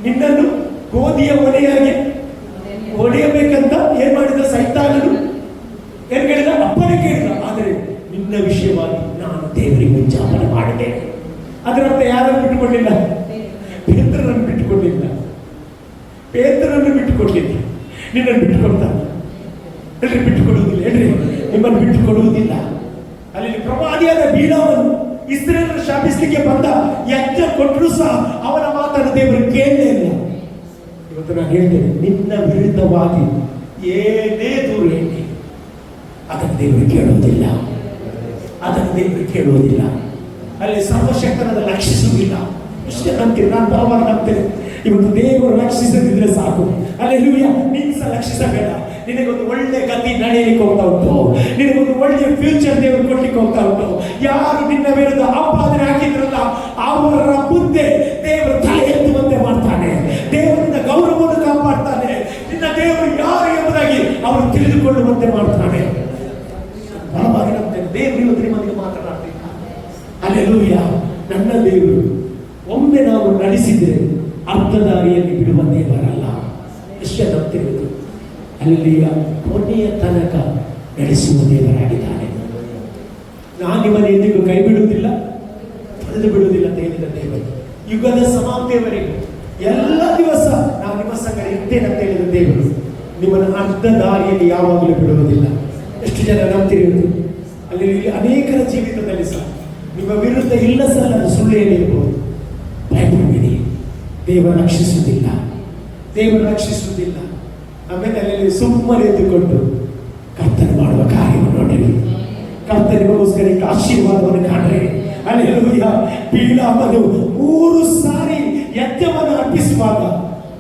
ನಿನ್ನನ್ನು ಗೋಧಿಯ ಒಡೆಯಾಗಿ ಹೊಡೆಯಬೇಕಂತ ಏನ್ ಮಾಡಿದ ಸೈತಾನನು? ಏನ್ ಕೇಳಿದ? ಅಪ್ಪನೇ ಕೇಳಿದ. ಆದರೆ ನಿನ್ನ ವಿಷಯವಾಗಿ ನಾನು ದೇವರಿಗೆ ಉಚ್ಚಾಪನೆ ಮಾಡಿದೆ. ಅದರರ್ಥ ಯಾರನ್ನು ಬಿಟ್ಟುಕೊಂಡಿಲ್ಲ? ಪೇತ್ರನನ್ನು ಬಿಟ್ಟುಕೊಂಡಿಲ್ಲ. ಪೇತ್ರನನ್ನು ಬಿಟ್ಟುಕೊಡ್ಲಿಲ್ಲ. ನಿನ್ನನ್ನು ಬಿಟ್ಟುಕೊಡ್ತಾನೆ. ಎಲ್ರಿ ಬಿಟ್ಟುಕೊಡುವುದಿಲ್ಲ? ಹೇಳ್ರಿ, ನಿಮ್ಮನ್ನು ಬಿಟ್ಟುಕೊಡುವುದಿಲ್ಲ. ಅಲ್ಲಿ ಪ್ರವಾದಿಯಾದ ಬೀಳಾಮನು ಇಸ್ರೇಲನ್ನು ಶಾಪಿಸಲಿಕ್ಕೆ ಬಂದ, ಯಜ್ಞ ಕೊಟ್ಟರು ಸಹ ಅವನ ಮಾತನ್ನು ದೇವರು ಕೇಳಲೇ ಇಲ್ಲ. ಇವತ್ತು ನಾನು ಹೇಳ್ತೇನೆ, ನಿನ್ನ ವಿರುದ್ಧವಾಗಿ ಏನೇ ದೂರ ಹೇಳಿ ಅದನ್ನು ದೇವರು ಕೇಳುವುದಿಲ್ಲ. ಅದನ್ನು ದೇವರು ಕೇಳುವುದಿಲ್ಲ. ಅಲ್ಲಿ ಸರ್ವಶಕ್ತನನ್ನು ರಕ್ಷಿಸುವುದಿಲ್ಲ. ಇಷ್ಟೇ ನಂಬ್ತೀನಿ. ನಾನು ಬಲವಾಗಿ ನಂಬ್ತೇನೆ. ಇವತ್ತು ದೇವರು ರಕ್ಷಿಸದಿದ್ರೆ ಸಾಕು. ಹಲ್ಲೆಲೂಯ. ನೀನು ಸಹ ರಕ್ಷಿಸಬೇಡ. ನಿನಗೊಂದು ಒಳ್ಳೆ ಗತಿ ನಡೆಯಲಿಕ್ಕೆ ಹೋಗ್ತಾ ಉಂಟು. ನಿನಗೊಂದು ಒಳ್ಳೆ ಫ್ಯೂಚರ್ ದೇವರು ಕೊಡ್ಲಿಕ್ಕೆ ಹೋಗ್ತಾ ಉಂಟು. ಯಾರು ನಿನ್ನ ವಿರುದ್ಧ ಆಪಾದನೆ ಹಾಕಿದ್ರಲ್ಲ, ಅವರ ಮುಂದೆ ದೇವರು ತಲೆ ಎತ್ತುವಂತೆ ಮಾಡ್ತಾನೆ. ದೇವರಿಂದ ಗೌರವವನ್ನು ಕಾಪಾಡ್ತಾನೆ. ನಿನ್ನ ದೇವರು ಯಾರು ಎಂಬುದಾಗಿ ಅವರು ತಿಳಿದುಕೊಳ್ಳುವಂತೆ ಮಾಡ್ತಾನೆ. ಬಲವಾಗಿ ನಂಬ್ತೇನೆ. ದೇವರು ಇವತ್ತು ನಿಮ್ಮೊಂದಿಗೆ ಮಾತನಾಡ್ತಿದ್ದ. ಹಲ್ಲೆಲೂಯ. ನನ್ನ ದೇವರು ಒಮ್ಮೆ ನಾವು ನಡೆಸಿದ್ರೆ ಅರ್ಧ ದಾರಿಯಲ್ಲಿ ಬಿಡುವ ದೇವರಲ್ಲ. ಎಷ್ಟೇ ನಂಬ್ತಿರುವುದು. ಅಲ್ಲಿಯ ಕೊನೆಯ ತನಕ ನಡೆಸುವ ದೇವರಾಗಿದ್ದಾನೆ. ನಾನು ನಿಮ್ಮನ್ನು ಎಂದಿಗೂ ಕೈ ಬಿಡುವುದಿಲ್ಲ, ತೊರೆದು ಬಿಡುವುದಿಲ್ಲ ಅಂತ ಹೇಳಿದ ದೇವರು. ಯುಗದ ಸಮಾಪ್ತಿಯವರೆಗೂ ಎಲ್ಲ ದಿವಸ ನಾವು ನಿಮ್ಮ ಸಂಗ ಇರ್ತೇನೆ ಅಂತ ಹೇಳಿದ ದೇವರು ನಿಮ್ಮನ್ನು ಅರ್ಧ ದಾರಿಯಲ್ಲಿ ಯಾವಾಗಲೂ ಬಿಡುವುದಿಲ್ಲ. ಎಷ್ಟು ಜನ ನಂಬ್ತಿರುವುದು? ಅಲ್ಲಿ ಅನೇಕರ ಜೀವಿತದಲ್ಲಿ ಸಹ ನಿಮ್ಮ ವಿರುದ್ಧ ಇಲ್ಲ ಸಲ್ಲ ಸುಳ್ಳು ಹೇಳಿರ್ಬೋದು. ಭಯಪಡಬೇಡಿ. ದೇವರು ರಕ್ಷಿಸುವುದಿಲ್ಲ, ದೇವರು ರಕ್ಷಿಸುವುದಿಲ್ಲ. ಆಮೇಲೆ ಅಲ್ಲಿ ಸುಮ್ಮನೆ ಎದ್ದುಕೊಂಡು ಕರ್ತನೆ ಮಾಡುವ ಕಾರ್ಯವನ್ನು ನೋಡಿರಿ, ಕರ್ತನಿಗೋಸ್ಕರ ಆಶೀರ್ವಾದವನ್ನು ಕಾಣ್ರಿ. ಹಲ್ಲೆಲೂಯ. ಬಿಳಾಮನು 3 ಸಾರಿ ಯಜ್ಞವನ್ನು ಅರ್ಪಿಸುವಾಗ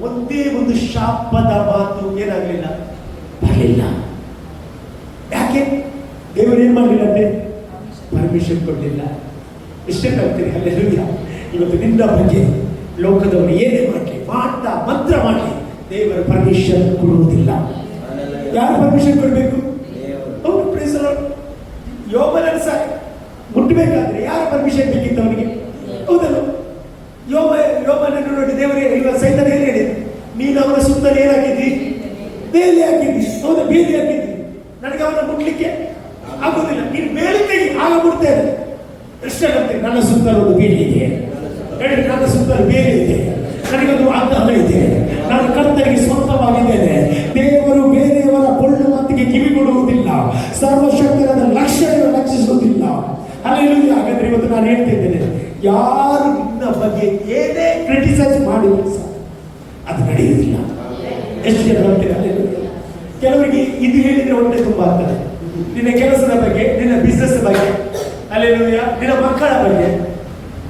ಒಂದೇ ಒಂದು ಶಾಪದ ಮಾತು ಏನಾಗಲಿಲ್ಲ, ಬರಲಿಲ್ಲ. ಯಾಕೆ? ದೇವರು ಏನ್ ಮಾಡಲಿಲ್ಲಂತೆ? ಪರ್ಮಿಷನ್ ಕೊಡಲಿಲ್ಲ. ಇಷ್ಟೇ ಕಲ್ತೀರಿ. ಹಲ್ಲೆಲೂಯ. ಇವತ್ತು ನಿನ್ನ ಬಗ್ಗೆ ಲೋಕದವರು ಏನೇ ಮಾಡಲಿ, ಮಾಡ್ತಾ ಮಂತ್ರ ಮಾಡಲಿ, ದೇವರ ಪರ್ಮಿಷನ್ ಕೊಡುವುದಿಲ್ಲ. ಯಾರು ಪರ್ಮಿಷನ್ ಕೊಡಬೇಕು? ಹೌದು, ಪ್ರೈಸ್ ದಿ ಲಾರ್ಡ್. ಯೋಬನನ್ನು ಸಹ ಮುಟ್ಟಬೇಕಾದ್ರೆ ಯಾರು ಪರ್ಮಿಷನ್ ಬೇಕಿತ್ತು ಅವನಿಗೆ? ಹೌದಲ್ಲ? ಯೋಬನನ್ನು ನೋಡಿ ದೇವರೇ, ಈಗ ಸೈತಾನ ಏನು ಹೇಳಿದ್ರು? ನೀನು ಅವನ ಸುತ್ತಲೇ ಏನಾಕಿದ್ದಿ? ಬೇಲಿ ಹಾಕಿದ್ದಿ. ಹೌದಾ? ಬೇಲಿ ಹಾಕಿದ್ದಿ. ನನಗೆ ಅವನ ಮುಟ್ಲಿಕ್ಕೆ ಆಗುದಿಲ್ಲ, ನೀನು ಬೇಲಿ ತೆಗಿ, ಆಗ ಮುಟ್ತೇನೆ. ಎಷ್ಟಾಗತ್ತೆ? ನನ್ನ ಸುತ್ತಲೂ ಒಂದು ಬೇಲಿ ಇದೆ, ನನ್ನ ಸುತ್ತಲೂ ಬೇಲಿ ಇದೆ, ನನಗೊಂದು ವಾಗ್ದಾನ ಇದೆ, ನಾನು ಕರ್ತನಿಗೆ ಸ್ವಂತವಾಗಿದ್ದೇನೆ. ದೇವರು ಬೇರೆಯವರ ಪೊಳ್ಳು ಮಾತಿಗೆ ಕಿವಿಗೊಡುವುದಿಲ್ಲ, ಸರ್ವಶಕ್ತರಾದ ಲಕ್ಷ್ಯವನ್ನು ರಕ್ಷಿಸುವುದಿಲ್ಲ. ಹಲ್ಲೆಲೂಯಾ. ಹಾಗಾದ್ರೆ ಇವತ್ತು ನಾನು ಹೇಳ್ತಿದ್ದೇನೆ, ಯಾರು ನಿನ್ನ ಬಗ್ಗೆ ಏನೇ ಕ್ರಿಟಿಸೈಸ್ ಮಾಡಿದ್ರು ಸಹ ಅದು ನಡೆಯುವುದಿಲ್ಲ. ಎಷ್ಟು ಜನ ಹೇಳ್ತೀರಾ? ಕೆಲವರಿಗೆ ಇದು ಹೇಳಿದ್ರೆ ಹೊಟ್ಟೆ ತುಂಬ ಆಗ್ತದೆ. ನಿನ್ನ ಕೆಲಸದ ಬಗ್ಗೆ, ನಿನ್ನ ಬಿಸ್ನೆಸ್ ಬಗ್ಗೆ, ಹಲ್ಲೆಲೂಯಾ, ನಿನ್ನ ಮಕ್ಕಳ ಬಗ್ಗೆ,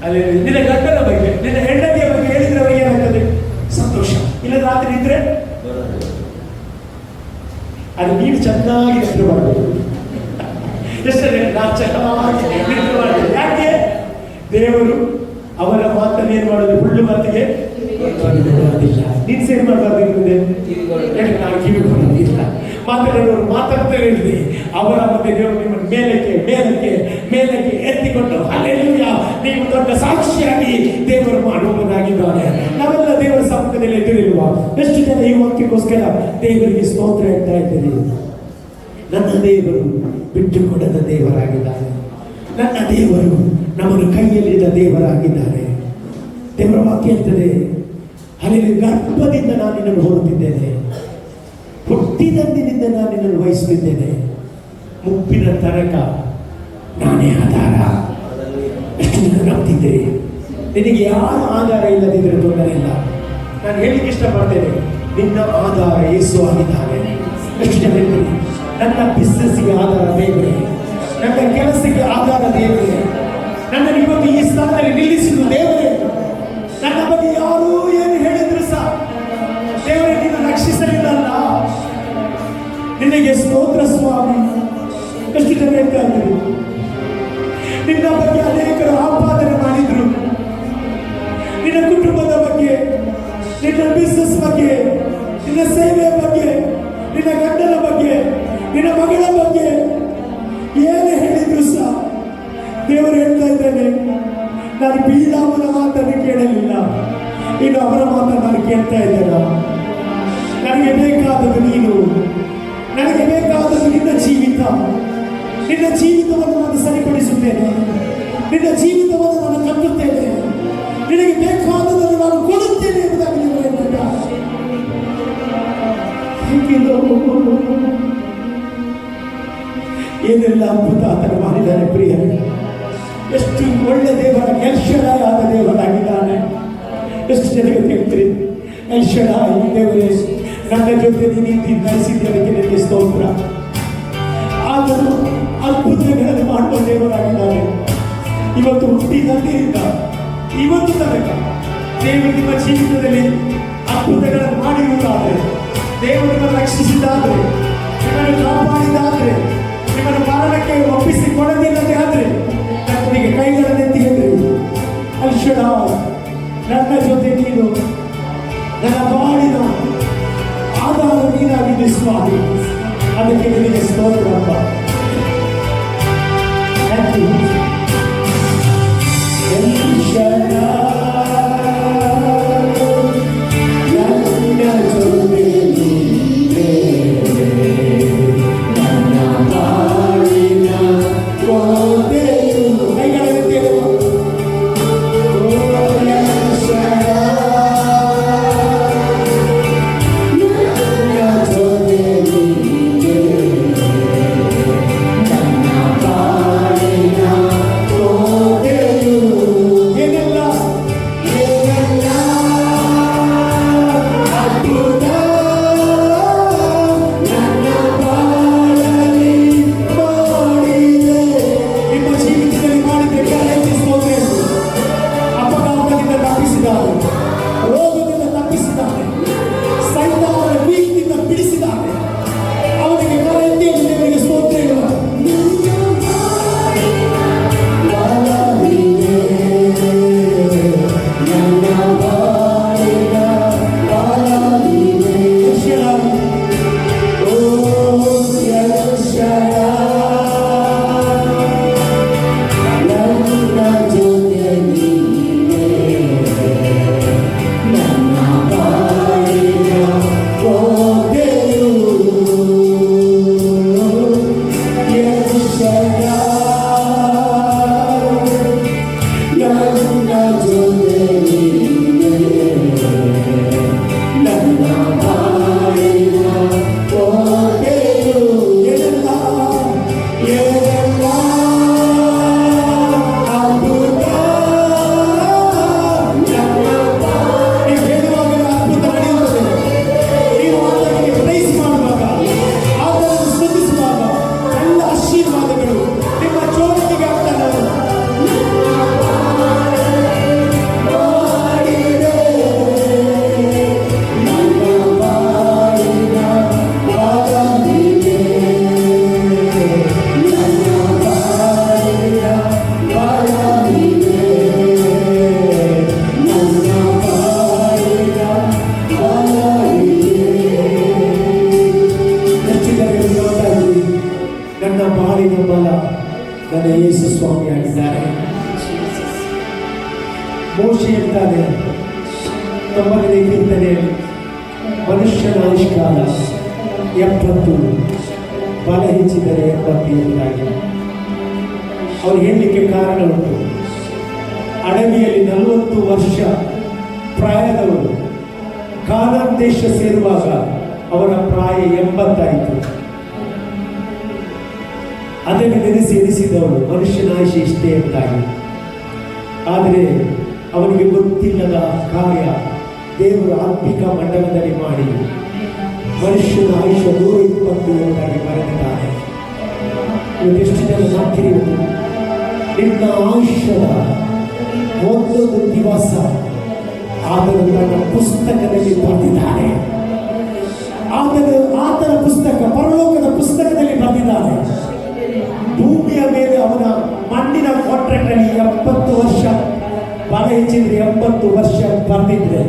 ಹಲ್ಲೆಲೂಯಾ, ನಿನ್ನ ಗಂಡನ ಬಗ್ಗೆ, ನಿನ್ನ ಹೆಂಡತಿಯ ಬಗ್ಗೆ ಹೇಳಿದ್ರೆ ಅವರಿಗೆ ಏನಾಗ್ತದೆ? ಸಂತೋಷ. ಇಲ್ಲ ರಾತ್ರಿ ಇದ್ರೆ ಅದು ನೀನು ಚೆನ್ನಾಗಿ ನಿದ್ರೆ ಮಾಡಬೇಕು. ಎಷ್ಟೇ ನಾನು ಚೆನ್ನಾಗಿ ನಿದ್ರೆ ಮಾಡಬೇಕು. ಯಾಕೆ? ದೇವರು ಅವರ ಮಾತನ್ನು ಏನ್ ಮಾಡೋದು? ಹುಳ್ಳು ಮಾತಿಗೆ ಮಾಡೋದಿಲ್ಲ. ನೀನ್ ಸೇರ್ ಮಾಡಬಾರ್ದು. ನಾನು ಕಿವಿಗೊಳ್ಳೋದಿಲ್ಲ. ಮಾತನಾಡೋರು ಮಾತಾಡ್ತಾ ಇರಲಿ, ಅವರ ಬಗ್ಗೆ ದೇವರು ನಿಮ್ಮ ಮೇಲಕ್ಕೆ ಮೇಲಕ್ಕೆ ಮೇಲಕ್ಕೆ ಎತ್ತಿಕೊಂಡು ಹಲ್ಲೆಲೂಯಾ, ನೀವು ದೊಡ್ಡ ಸಾಕ್ಷಿಯಾಗಿ ದೇವರು ಮಾಡುವವನಾಗಿದ್ದಾನೆ. ನಾವೆಲ್ಲ ದೇವರ ಸಮ್ಮುಖದಲ್ಲಿ ಎದುರಿರುವ ಎಷ್ಟು ಜನ ಈ ವಾಕ್ಯಕ್ಕೋಸ್ಕರ ದೇವರಿಗೆ ಸ್ತೋತ್ರ ಹೇಳ್ತಾ ಇದ್ದೀರಿ? ನನ್ನ ದೇವರು ಬಿಟ್ಟುಕೊಡದ ದೇವರಾಗಿದ್ದಾನೆ. ನನ್ನ ದೇವರು ನಮ್ಮನ್ನು ಕೈಯಲ್ಲಿದ್ದ ದೇವರಾಗಿದ್ದಾರೆ. ದೇವರ ವಾಕ್ಯ ಹೇಳ್ತದೆ, ಅಲ್ಲಿ ಗರ್ಭದಿಂದ ನಾನು ನಿನ್ನನ್ನು ಹೊರುತ್ತಿದ್ದೇನೆ, ಹುಟ್ಟಿದಂದಿನಿಂದ ನಾನು ನಿನ್ನನ್ನು ವಹಿಸುತ್ತಿದ್ದೇನೆ, ಮುಪ್ಪಿನ ತನಕ ನಾನೇ ಆಧಾರ. ಎಷ್ಟು ಜನ ನಂಬ್ತಿದ್ದೀರಿ? ನಿನಗೆ ಯಾರು ಆಧಾರ ಇಲ್ಲದಿದ್ದರೆ ತೊಂದರೆ ಇಲ್ಲ. ನಾನು ಹೇಳಿಕ್ಕೆ ಇಷ್ಟಪಡ್ತೇನೆ, ನಿನ್ನ ಆಧಾರ ಯೇಸು ಆಗಿದ್ದಾನೆ. ಎಷ್ಟು ಜನ ಹೇಳ್ತೀರಿ? ನನ್ನ ಬಿಸ್ನೆಸ್ಗೆ ಆಧಾರ ದೇವರೇ, ನನ್ನ ಕೆಲಸಕ್ಕೆ ಆಧಾರ ದೇವರೇ, ನನ್ನನ್ನು ಇವತ್ತು ಈ ಸ್ಥಾನದಲ್ಲಿ ನಿಲ್ಲಿಸಿದ್ದು ದೇವರೇ. ನನ್ನ ಬಗ್ಗೆ ಯಾರು ಏನು ಹೇಳಿದ್ರು ಸಹ ದೇವರೇ ನೀನು ರಕ್ಷಿಸಲಿಲ್ಲ. ನಿನಗೆ ಸ್ತೋತ್ರ ಸ್ವಾಮಿ. ಎಷ್ಟು ಜನ ಹೇಳ್ತಾ ಇದ್ರು? ನಿನ್ನ ಬಗ್ಗೆ ಅನೇಕರು ಆಪಾದನೆ ಮಾಡಿದ್ರು, ನಿನ್ನ ಕುಟುಂಬದ ಬಗ್ಗೆ, ನಿನ್ನ ಬಿಸ್ನೆಸ್ ಬಗ್ಗೆ, ನಿನ್ನ ಸೇವೆಯ ಬಗ್ಗೆ, ನಿನ್ನ ಗಂಡನ ಬಗ್ಗೆ, ನಿನ್ನ ಮಗಳ ಬಗ್ಗೆ ಏನು ಹೇಳಿದ್ರು ಸಹ ದೇವರು ಹೇಳ್ತಾ ಇದ್ದೇನೆ, ನಾನು ಬಿಳಾಮನ ಮಾತನ್ನು ಕೇಳಲಿಲ್ಲ, ಇನ್ನು ಅವರ ಮಾತನ್ನು ನಾನು ಕೇಳ್ತಾ ಇದ್ದೇನೆ. ನನಗೆ ಬೇಕಾದದ್ದು ನೀನು, ನನಗೆ ಬೇಕಾದದ್ದು ನಿನ್ನ ಜೀವಿತ. ನಿನ್ನ ಜೀವಿತವನ್ನು ನಾನು ಸರಿಪಡಿಸುತ್ತೇನೆ, ನಿನ್ನ ಜೀವಿತವನ್ನು ನಾನು ಕಟ್ಟುತ್ತೇನೆ, ನಿನಗೆ ಬೇಕಾದದನ್ನು ನಾನು ಕೊಡುತ್ತೇನೆ ಎಂಬುದಾಗಿ ನೀವು ಹೇಳ್ತಿದ್ದಾರೆ. ಏನೆಲ್ಲ ಅದ್ಭುತ ಆತನು ಮಾಡಿದ್ದಾನೆ ಪ್ರಿಯ. ಎಷ್ಟು ಒಳ್ಳೆ ದೇವರ, ಎಲ್ಶಡಾಯ್ ಆದ ದೇವರಾಗಿದ್ದಾನೆ. ಎಷ್ಟು ಜನಕ್ಕೆ ಹೇಳ್ತೀರಿ? ಎಲ್ಶಡಾಯ್ ದೇವರೇ, ನನ್ನ ಜೊತೆ ನೀತಿ ನಡೆಸಿದ್ದಕ್ಕೆ ನಿನಗೆ ಸ್ತೋತ್ರ. ಆತನು ಅದ್ಭುತಗಳನ್ನು ಮಾಡುವ ದೇವರಾಗಿದ್ದಾನೆ. ಇವತ್ತು ಹುಟ್ಟಿದಂತೆಯಿಂದ ಇವತ್ತು ತನಕ ದೇವರು ನಿಮ್ಮ ಜೀವಿತದಲ್ಲಿ ಅದ್ಭುತಗಳನ್ನು ಮಾಡಿರುವುದಾದರೆ, ದೇವರು ನಿಮ್ಮನ್ನು ರಕ್ಷಿಸಿದ್ದಾದರೆ, ನಿಮ್ಮನ್ನು ಕಾಪಾಡಿದ್ದಾದರೆ, ನಿಮ್ಮನ್ನು ಕಾರಣಕ್ಕೆ ಒಪ್ಪಿಸಿಕೊಡದಿಲ್ಲದೆ ಆದರೆ ನನಗೆ ಕೈಗಳನ್ನೆತ್ತಿ ಹೇಳಿರಿ, ಎಲ್ಶಡಾಯ್ ನನ್ನ ಜೊತೆ ನೀನು, ನನ್ನ ಬಾಳಿನ ಆಧಾರ ನೀನಾಗಿದೆ ಸ್ವಾಮಿ. ಅದಕ್ಕೆ ನಿನಗೆ ಸ್ತೋತ್ರ. Now ಮೋಶೆ ಅಂತಾನೆ 90ನೇ ಕೀರ್ತನೆ, ಮನುಷ್ಯನ ಆಯುಷ್ಕಾಲ 70, ಬಲ ಹೆಚ್ಚಿದರೆ 80 ಎಂಬುದಾಗಿ ಅವರು ಹೇಳಲಿಕ್ಕೆ ಕಾರಣ ಉಂಟು. ಅಡವಿಯಲ್ಲಿ 40 ವರ್ಷ ಪ್ರಾಯದವರು ಕಾನಾನ್ ದೇಶ ಸೇರುವಾಗ ಅವರ ಪ್ರಾಯ 80 ಆಯಿತು. ಅದನ್ನು ಎನಿಸಿದವಳು ಮನುಷ್ಯನ ಆಯುಷ್ಯ ಇಷ್ಟೇ ಎಂತಾಗಿ. ಆದರೆ ಅವನಿಗೆ ಗೊತ್ತಿಲ್ಲದ ಕಾರ್ಯ ದೇವರು ಆತ್ಮಿಕ ಮಂಡಲದಲ್ಲಿ ಮಾಡಿ ಮನುಷ್ಯನ ಆಯುಷ್ಯ 120 ಎಂಬುದಾಗಿ ಬರೆದಿದ್ದಾರೆ. ಇವತ್ತೆಷ್ಟು ಜನ ನಂಬಿರಿ, ನಿನ್ನ ಆಯುಷ್ಯದ ಒಂದೊಂದು ದಿವಸ ಆತನು ತನ್ನ ಪುಸ್ತಕದಲ್ಲಿ ಬರೆದಿದ್ದಾನೆ. ಆತನ ಪುಸ್ತಕ ಪರಲೋಕದ ಪುಸ್ತಕದಲ್ಲಿ ಬರೆದಿದ್ದಾನೆ. ಭೂಮಿಯ ಮೇಲೆ ಅವನ ಮಣ್ಣಿನ ಕಾಂಟ್ರಾಕ್ಟ್ ಅಲ್ಲಿ 70 ವರ್ಷ ಬಲ ಹೆಚ್ಚಿದ್ರೆ 80 ವರ್ಷ ಬರೆದಿದ್ರೆ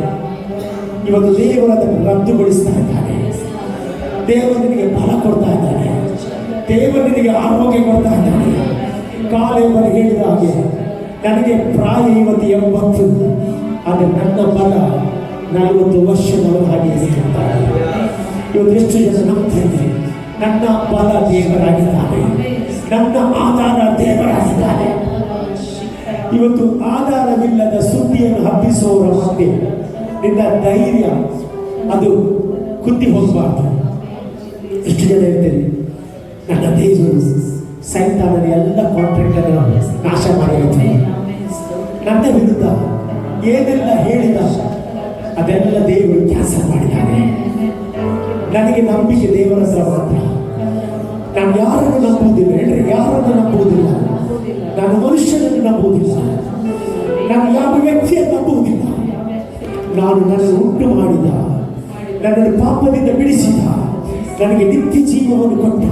ಇವತ್ತು ದೇವರು ಅದನ್ನು ರದ್ದುಗೊಳಿಸ್ತಾ ಇದ್ದಾನೆ. ದೇವರು ನಿನಗೆ ಬಲ ಕೊಡ್ತಾ ಇದ್ದಾನೆ. ದೇವರು ನಿನಗೆ ಆರೋಗ್ಯ ಕೊಡ್ತಾ ಇದ್ದಾನೆ. ಕಾಲೇವರು ಹೇಳಿದ ಹಾಗೆ ನನಗೆ ಪ್ರಾಯ ಇವತ್ತು 80, ಆದರೆ ನನ್ನ ಬಲ 40 ವರ್ಷದವರ ಹಾಗೆ ಇರುತ್ತಾರೆ. ಇವತ್ತು ಎಷ್ಟು ಜನ ನಂಬ್ತೇನೆ, ನನ್ನ ಬಲ ದೇವರಾಗಿದ್ದಾನೆ, ನನ್ನ ಆಧಾರ ದೇವರಾಗಿದ್ದಾನೆ. ಇವತ್ತು ಆಧಾರವಿಲ್ಲದ ಸುದ್ದಿಯನ್ನು ಹಬ್ಬಿಸುವವರ ಮಧ್ಯೆ ನಿನ್ನ ಧೈರ್ಯ ಅದು ಕುದ್ದಿ ಹೋಗಬಾರ್ದು. ಎಷ್ಟು ಜನ ಇರ್ತೇನೆ, ನನ್ನ ದೇವರು ಸೈತಾನದ ಎಲ್ಲ ಕಾಂಟ್ರಾಕ್ಟ್ ಅನ್ನು ನಾಶ ಮಾಡಿರುತ್ತಾನೆ. ನನ್ನ ವಿರುದ್ಧ ಏನೆಲ್ಲ ಹೇಳಿದ ಅದೆಲ್ಲ ದೇವರು ಕ್ಯಾನ್ಸಲ್ ಮಾಡಿದ್ದಾನೆ. ನನಗೆ ನಂಬಿಕೆ ದೇವರ ಹತ್ರ ಮಾತ್ರ. ನಾನು ಯಾರನ್ನು ನಂಬುವುದಿಲ್ಲ ಹೇಳ್ರಿ, ಯಾರನ್ನು ನಂಬುವುದಿಲ್ಲ. ನಾನು ಮನುಷ್ಯನನ್ನು ನಂಬುವುದಿಲ್ಲ. ನಾನು ಯಾವ ವ್ಯಕ್ತಿಯನ್ನು ನಂಬುವುದಿಲ್ಲ. ನಾನು ನನ್ನನ್ನು ಉಂಟು ಮಾಡಿದ, ನನ್ನನ್ನು ಪಾಪದಿಂದ ಬಿಡಿಸಿದ, ನನಗೆ ನಿತ್ಯ ಜೀವವನ್ನು ಕೊಟ್ಟ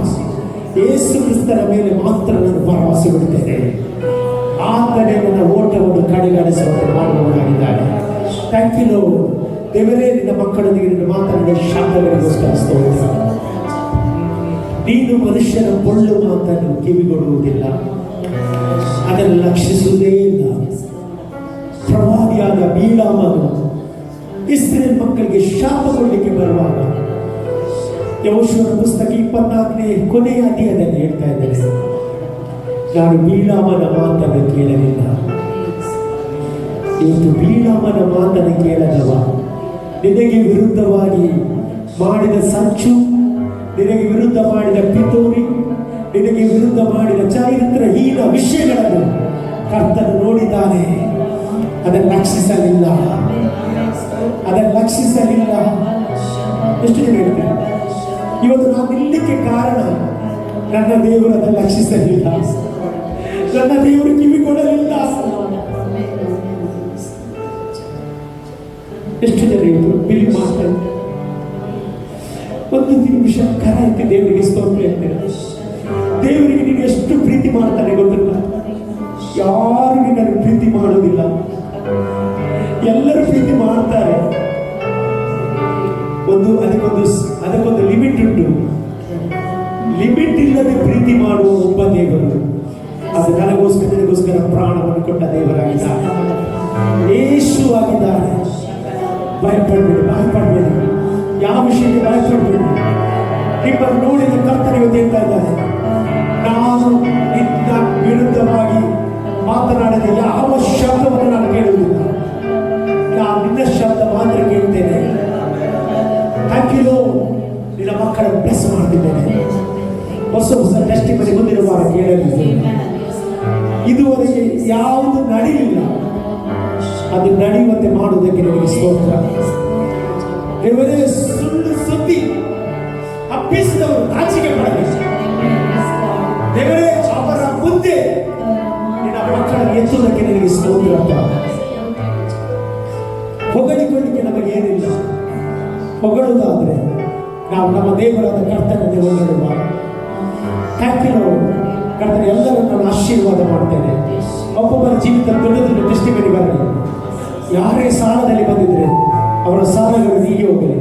ಯೇಸು ಕ್ರಿಸ್ತನ ಮೇಲೆ ಮಾತ್ರ ನಾನು ಭರವಸೆ ಬಿಡುತ್ತೇನೆ. ಆತನೇ ನನ್ನ ಓಟವನ್ನು ಕಡೆಗಣಿಸುವಂತೆ ಮಾಡುವವನಾಗಿದ್ದಾನೆ. Thank you Lord. ದೇವರೇ, ನಿನ್ನ ಮಕ್ಕಳೊಂದಿಗೆ ನಿನ್ನ ಮಾತನಾಡಿದ ಶಬ್ದಗಳಿಗೋಸ್ಕರ ಸ್ತೋತ್ರ. ನೀನು ಮನುಷ್ಯನ ಪೊಳ್ಳು ಮಾತನ್ನು ಕಿವಿಗೊಡುವುದಿಲ್ಲ, ಅದನ್ನು ಲಕ್ಷಿಸುವುದೇ ಇಲ್ಲ. ಪ್ರವಾದಿಯಾದ ಬೀಳಾಮನು ಇಸ್ರೇಲ್ ಮಕ್ಕಳಿಗೆ ಶಾಪ ಕೊಡಲಿಕ್ಕೆ ಬರುವಾಗ ಯೆಹೋಶುವನ ಪುಸ್ತಕ 24ನೇ ಕೊನೆಯ ಅಧ್ಯಾಯದಲ್ಲಿ ಹೇಳ್ತಾ ಇದ್ದೇನೆ, ನಾನು ಬೀಳಾಮನ ಮಾತನ್ನು ಕೇಳಲಿಲ್ಲ. ಇವತ್ತು ಬೀಳಾಮನ ಮಾತನ್ನು ಕೇಳದವ ನಿನಗೆ ವಿರುದ್ಧವಾಗಿ ಮಾಡಿದ ಸಂಚು, ನಿನಗೆ ವಿರುದ್ಧ ಮಾಡಿದ ಪಿತೂರಿ, ನಿನಗೆ ವಿರುದ್ಧ ಮಾಡಿದ ಚಾರಿತ್ರಹೀನ ವಿಷಯಗಳನ್ನು ಕರ್ತನು ನೋಡಿದ್ದಾನೆ. ಅದನ್ನು ಲಕ್ಷಿಸಲಿಲ್ಲ, ಅದನ್ನು ಲಕ್ಷಿಸಲಿಲ್ಲ. ಎಷ್ಟು ಜನ ಹೇಳ್ತಾರೆ, ಇವತ್ತು ನಾನು ನಿಲ್ಲಕ್ಕೆ ಕಾರಣ ನನ್ನ ದೇವರು ಅದನ್ನು ಲಕ್ಷಿಸಲಿಲ್ಲ, ನನ್ನ ದೇವರು ಕಿವಿಗೊಡಲಿಲ್ಲ. ಎಷ್ಟು ಜನ ಇವತ್ತು ಬಿಲ್ ಮಾಡ್ತಾರೆ. ಒಂದು ನಿಮಿಷ ಕರ ಎತ್ತಿ ದೇವರಿಗೆ ಸ್ತೋತ್ರ ಹೇಳ್ತಾರೆ. ದೇವರಿಗೆ ನೀನು ಎಷ್ಟು ಪ್ರೀತಿ ಮಾಡ್ತಾನೆ ಗೊತ್ತಿಲ್ಲ. ಯಾರು ನಿನ್ನನ್ನು ಪ್ರೀತಿ ಮಾಡೋದಿಲ್ಲ, ಎಲ್ಲರೂ ಪ್ರೀತಿ ಮಾಡ್ತಾರೆ. ಅದಕ್ಕೊಂದು ಲಿಮಿಟ್ ಉಂಟು. ಲಿಮಿಟ್ ಇಲ್ಲದೆ ಪ್ರೀತಿ ಮಾಡುವ ಒಬ್ಬ ದೇವರು, ಅದು ನನಗೋಸ್ಕರ ಪ್ರಾಣವನ್ನು ಕೊಟ್ಟ ದೇವರಾಗಿದ್ದಾನೆ, ಯೇಸು ಆಗಿದ್ದಾನೆ. ಭಯಪಡಬೇಡಿ. ಯಾವ ವಿಷಯಕ್ಕೆ ಭಯಪಡಬೇಡಿ. ನಿಮ್ಮನ್ನು ನೋಡಿದ ಕರ್ತನಿಗೆ ಹೇಳ್ತಾ ಇದ್ದಾರೆ, ನಾನು ನಿನ್ನ ವಿರುದ್ಧವಾಗಿ ಮಾತನಾಡಿದ ಯಾವ ಶಬ್ದವನ್ನು ನಾನು ಕೇಳುವುದಿಲ್ಲ, ನಾನು ನಿನ್ನ ಶಬ್ದ ಮಾತ್ರ ಕೇಳ್ತೇನೆ. ಥ್ಯಾಂಕ್ ಯು, ನಿನ್ನ ಮಕ್ಕಳ ಬ್ಲೆಸ್ ಮಾಡ್ತಿದ್ದೇನೆ. ಹೊಸ ಹೊಸ ಟೆಸ್ಟಿಮನಿ ಮುಂದಿನ ವಾರ ಕೇಳಲಿದ್ದೇನೆ. ಇದುವರೆಗೆ ಯಾವುದು ನಡೆಯಲಿಲ್ಲ, ಅದು ನಡೆಯುವಂತೆ ಮಾಡುವುದಕ್ಕೆ ನಿಮಗೆ ಸ್ತೋತ್ರ. ದೇವರೇ, ಸುಳ್ಳು ಸುದ್ದಿ ಹಬ್ಬಿಸಿದವರು ನಾಚಿಕೆ ಪಡಬೇಕು. ದೇವರೇ, ಅವರ ಮುಂದೆ ನಿನ್ನ ಮಕ್ಕಳನ್ನು ಎತ್ತುವುದಕ್ಕೆ ನಿನಗೆ ಸ್ತೋತ್ರ. ಹೊಗಳಿಕೊಳ್ಳಿಕ್ಕೆ ನಮಗೇನಿಲ್ಲ. ಹೊಗಳುವುದಾದರೆ ನಾವು ನಮ್ಮ ದೇವರಾದ ಕರ್ತನನ್ನೇ ಹೊಗಳುವ. ಥ್ಯಾಂಕ್ ಯು ಕರ್ತನೆ. ಎಲ್ಲರನ್ನು ನಾನು ಆಶೀರ್ವಾದ ಮಾಡ್ತೇನೆ. ಒಬ್ಬೊಬ್ಬರ ಜೀವಿತ ದೊಡ್ಡ ದೊಡ್ಡ ಟೆಸ್ಟಿಮನಿ ಬರಲಿ. ಯಾರೇ ಸಾಲದಲ್ಲಿ ಬಂದಿದ್ರೆ ಅವರ ಸಾಲಗಳು ನೀಗಿ ಹೋಗಲಿ.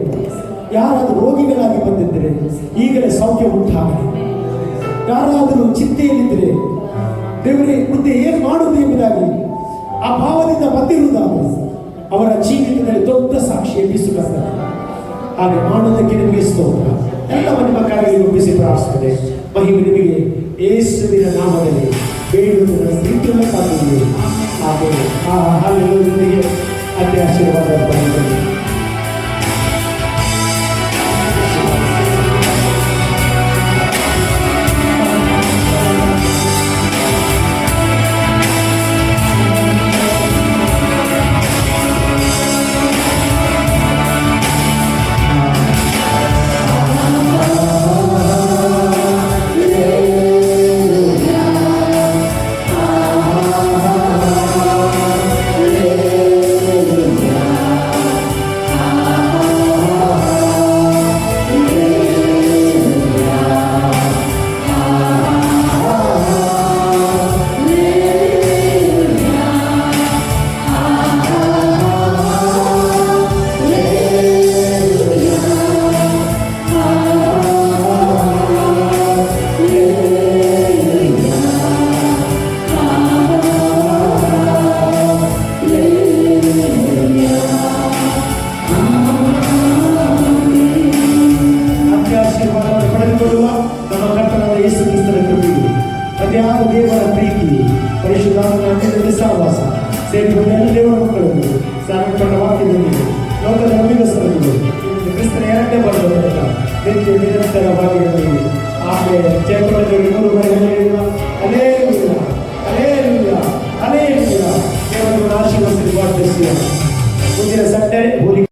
ಯಾರಾದರೂ ರೋಗಿಗಳಾಗಿ ಬಂದಿದ್ದರೆ ಈಗಲೇ ಸೌಖ್ಯ ಉಂಟಾಗಲಿ. ಯಾರಾದರೂ ಚಿಂತೆಯಲ್ಲಿದ್ದರೆ ದೇವರೇ ಮುಂದೆ ಏನು ಮಾಡುವುದು ಎಂಬುದಾಗಿ ಆ ಭಾವದಿಂದ ಬಂದಿರುವುದಾದರೆ ಅವರ ಜೀವಿತದಲ್ಲಿ ದೊಡ್ಡ ಸಾಕ್ಷಿ ಎಬ್ಬಿಸುತ್ತಾರೆ. ಹಾಗೆ ಮಾಡುವುದಕ್ಕೆ ನಿಮಗೆ ಸ್ತೋತ್ರ. ಎಲ್ಲವನ್ನ ನಿಮ್ಮ ಕಾರ್ಯಗಳಿಗೆ ಒಪ್ಪಿಸಿ ಪ್ರಾರ್ಥಿಸುತ್ತದೆ. ಮಹಿಮೆ ನಿಮಗೆ ಯೇಸುವಿನ ನಾಮದಲ್ಲಿ ಬೇಡುವುದನ್ನು ಪ್ರೀತಿಯುಳ್ಳಕ್ಕಾಗುವುದು. ಹಾಗೆ ಆ ಹಾಲೆಲೂಯನಿಗೆ ಅತಿ ಆಶೀರ್ವಾದ ಪಡೆಯುತ್ತದೆ. ದೇವರ ಪ್ರೀತಿ, ಪರಿಶುದ್ಧಾತ್ಮನ ಸಹವಾಸ ಸೇರಿಕೊಂಡು ಎಲ್ಲ ದೇವರ ಮಕ್ಕಳನ್ನು ಸಾರಲ್ಪಟ್ಟ ವಾಕ್ಯದೊಂದಿಗೆ ಲೋಕದ ನಂಬಿಗಸ್ತರನ್ನು ಕ್ರಿಸ್ತನ ಎರಡನೇ ಬರಲು ನಿತ್ಯ ನಿರಂತರವಾಗಿ ಆಮೇಲೆ ಜಯಪಡೆದ 3 ಮನೆಗಳಲ್ಲಿ